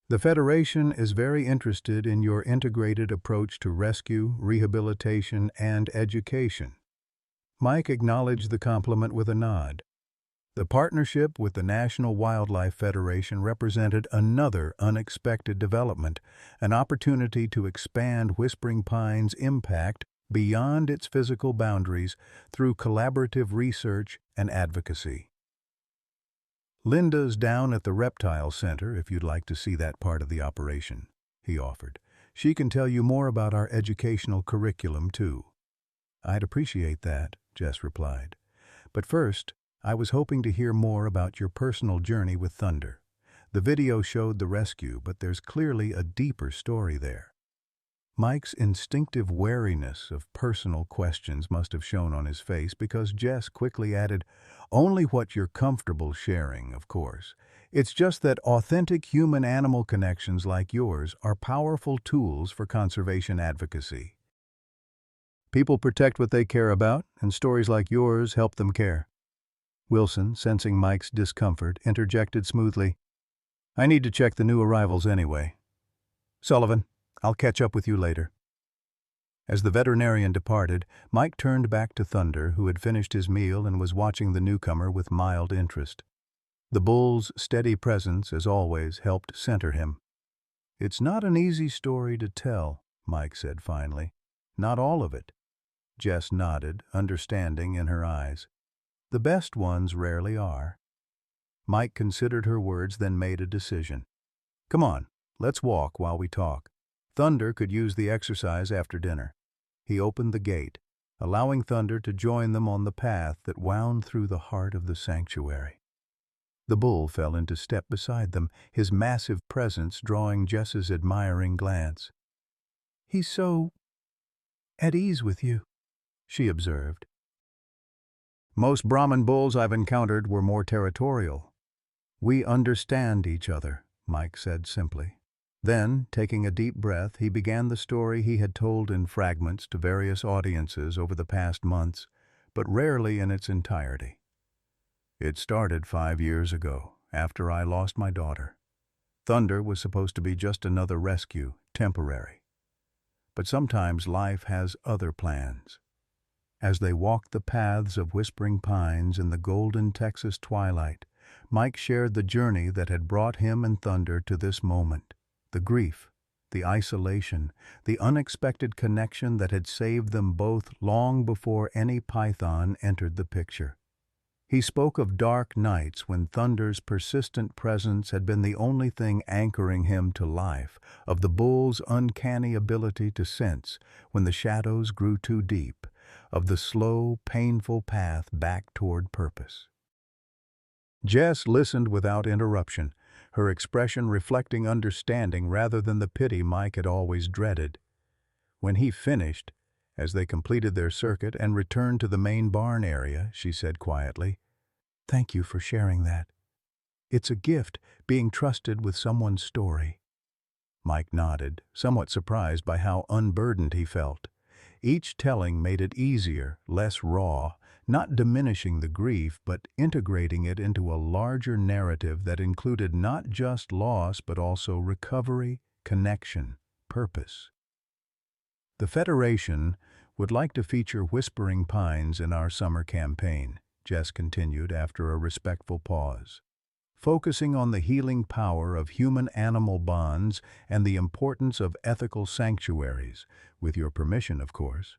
"The Federation is very interested in your integrated approach to rescue, rehabilitation, and education." Mike acknowledged the compliment with a nod. The partnership with the National Wildlife Federation represented another unexpected development, an opportunity to expand Whispering Pines' impact beyond its physical boundaries through collaborative research and advocacy. "Linda's down at the Reptile Center if you'd like to see that part of the operation," he offered. "She can tell you more about our educational curriculum, too." "I'd appreciate that," Jess replied. "But first, I was hoping to hear more about your personal journey with Thunder. The video showed the rescue, but there's clearly a deeper story there." Mike's instinctive wariness of personal questions must have shown on his face because Jess quickly added, "Only what you're comfortable sharing, of course. It's just that authentic human-animal connections like yours are powerful tools for conservation advocacy. People protect what they care about, and stories like yours help them care." Wilson, sensing Mike's discomfort, interjected smoothly, "I need to check the new arrivals anyway. Sullivan, I'll catch up with you later." As the veterinarian departed, Mike turned back to Thunder, who had finished his meal and was watching the newcomer with mild interest. The bull's steady presence, as always, helped center him. "It's not an easy story to tell," Mike said finally. Not all of it. Jess nodded, understanding in her eyes. The best ones rarely are. Mike considered her words, then made a decision. Come on, let's walk while we talk. Thunder could use the exercise after dinner. He opened the gate, allowing Thunder to join them on the path that wound through the heart of the sanctuary. The bull fell into step beside them, his massive presence drawing Jess's admiring glance. He's so at ease with you, she observed. Most Brahmin bulls I've encountered were more territorial. We understand each other, Mike said simply. Then, taking a deep breath, he began the story he had told in fragments to various audiences over the past months, but rarely in its entirety. It started 5 years ago, after I lost my daughter. Thunder was supposed to be just another rescue, temporary. But sometimes life has other plans. As they walked the paths of whispering pines in the golden Texas twilight, Mike shared the journey that had brought him and Thunder to this moment. The grief, the isolation, the unexpected connection that had saved them both long before any python entered the picture. He spoke of dark nights when Thunder's persistent presence had been the only thing anchoring him to life, of the bull's uncanny ability to sense when the shadows grew too deep, of the slow, painful path back toward purpose. Jess listened without interruption, her expression reflecting understanding rather than the pity Mike had always dreaded. When he finished, as they completed their circuit and returned to the main barn area, she said quietly, "Thank you for sharing that. It's a gift, being trusted with someone's story." Mike nodded, somewhat surprised by how unburdened he felt. Each telling made it easier, less raw, not diminishing the grief, but integrating it into a larger narrative that included not just loss but also recovery, connection, purpose. The Federation would like to feature whispering pines in our summer campaign, Jess continued after a respectful pause, focusing on the healing power of human-animal bonds and the importance of ethical sanctuaries, with your permission, of course.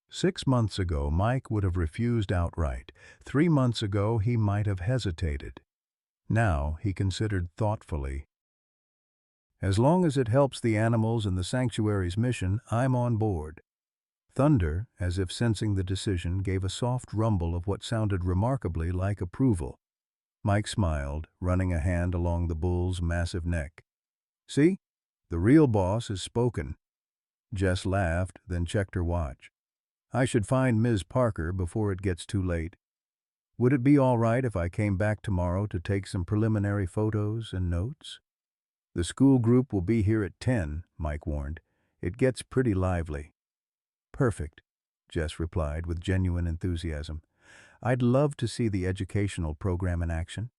6 months ago, Mike would have refused outright. 3 months ago, he might have hesitated. Now, he considered thoughtfully. As long as it helps the animals and the sanctuary's mission, I'm on board. Thunder, as if sensing the decision, gave a soft rumble of what sounded remarkably like approval. Mike smiled, running a hand along the bull's massive neck. See? The real boss has spoken. Jess laughed, then checked her watch. I should find Ms. Parker before it gets too late. Would it be all right if I came back tomorrow to take some preliminary photos and notes? The school group will be here at 10, Mike warned. It gets pretty lively. Perfect, Jess replied with genuine enthusiasm. I'd love to see the educational program in action.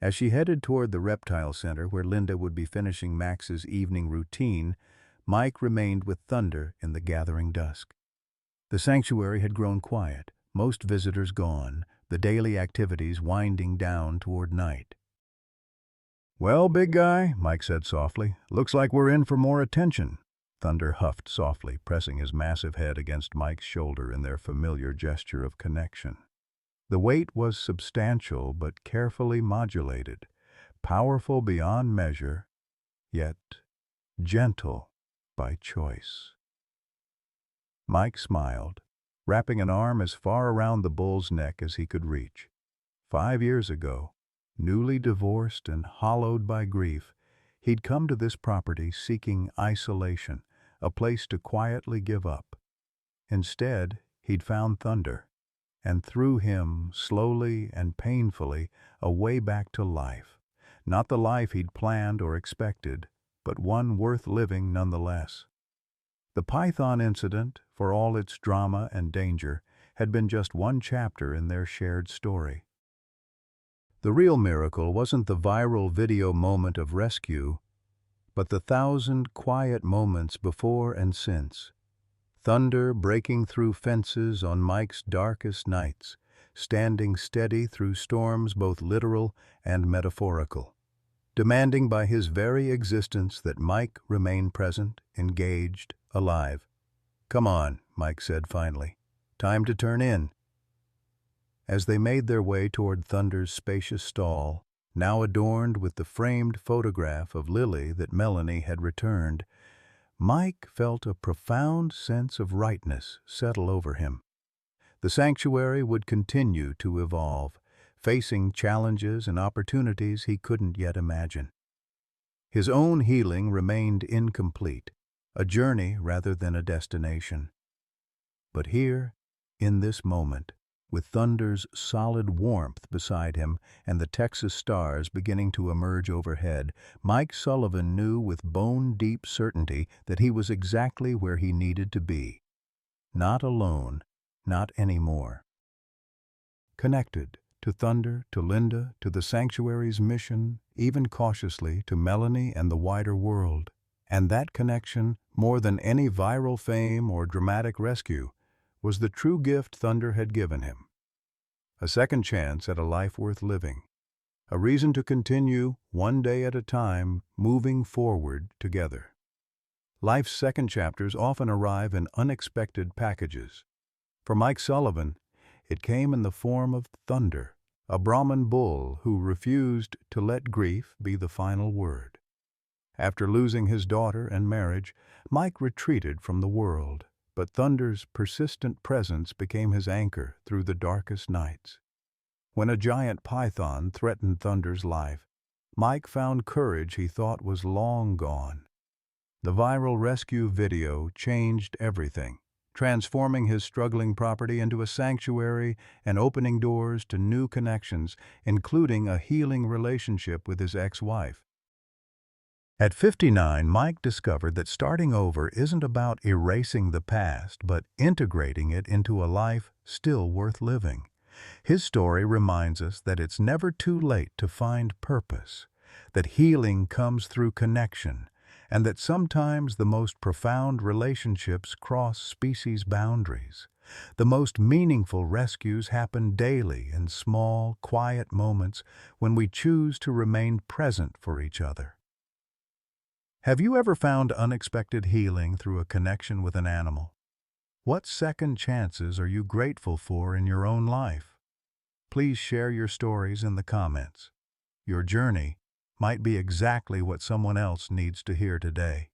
As she headed toward the reptile center where Linda would be finishing Max's evening routine, Mike remained with Thunder in the gathering dusk. The sanctuary had grown quiet, most visitors gone, the daily activities winding down toward night. Well, big guy, Mike said softly, looks like we're in for more attention. Thunder huffed softly, pressing his massive head against Mike's shoulder in their familiar gesture of connection. The weight was substantial but carefully modulated, powerful beyond measure, yet gentle by choice. Mike smiled, wrapping an arm as far around the bull's neck as he could reach. 5 years ago, newly divorced and hollowed by grief, he'd come to this property seeking isolation, a place to quietly give up. Instead, he'd found Thunder, and through him, slowly and painfully, a way back to life. Not the life he'd planned or expected, but one worth living nonetheless. The Python incident, for all its drama and danger, had been just one chapter in their shared story. The real miracle wasn't the viral video moment of rescue, but the 1,000 quiet moments before and since. Thunder breaking through fences on Mike's darkest nights, standing steady through storms both literal and metaphorical, demanding by his very existence that Mike remain present, engaged, alive. "Come on," Mike said finally. "Time to turn in." As they made their way toward Thunder's spacious stall, now adorned with the framed photograph of Lily that Melanie had returned, Mike felt a profound sense of rightness settle over him. The sanctuary would continue to evolve, facing challenges and opportunities he couldn't yet imagine. His own healing remained incomplete, a journey rather than a destination. But here, in this moment, with Thunder's solid warmth beside him and the Texas stars beginning to emerge overhead, Mike Sullivan knew with bone-deep certainty that he was exactly where he needed to be. Not alone, not anymore. Connected to Thunder, to Linda, to the sanctuary's mission, even cautiously to Melanie and the wider world. And that connection, more than any viral fame or dramatic rescue, was the true gift Thunder had given him. A second chance at a life worth living. A reason to continue, one day at a time, moving forward together. Life's second chapters often arrive in unexpected packages. For Mike Sullivan, it came in the form of Thunder, a Brahman bull who refused to let grief be the final word. After losing his daughter and marriage, Mike retreated from the world, but Thunder's persistent presence became his anchor through the darkest nights. When a giant python threatened Thunder's life, Mike found courage he thought was long gone. The viral rescue video changed everything, transforming his struggling property into a sanctuary and opening doors to new connections, including a healing relationship with his ex-wife. At 59, Mike discovered that starting over isn't about erasing the past, but integrating it into a life still worth living. His story reminds us that it's never too late to find purpose, that healing comes through connection, and that sometimes the most profound relationships cross species boundaries. The most meaningful rescues happen daily in small, quiet moments when we choose to remain present for each other. Have you ever found unexpected healing through a connection with an animal? What second chances are you grateful for in your own life? Please share your stories in the comments. Your journey might be exactly what someone else needs to hear today.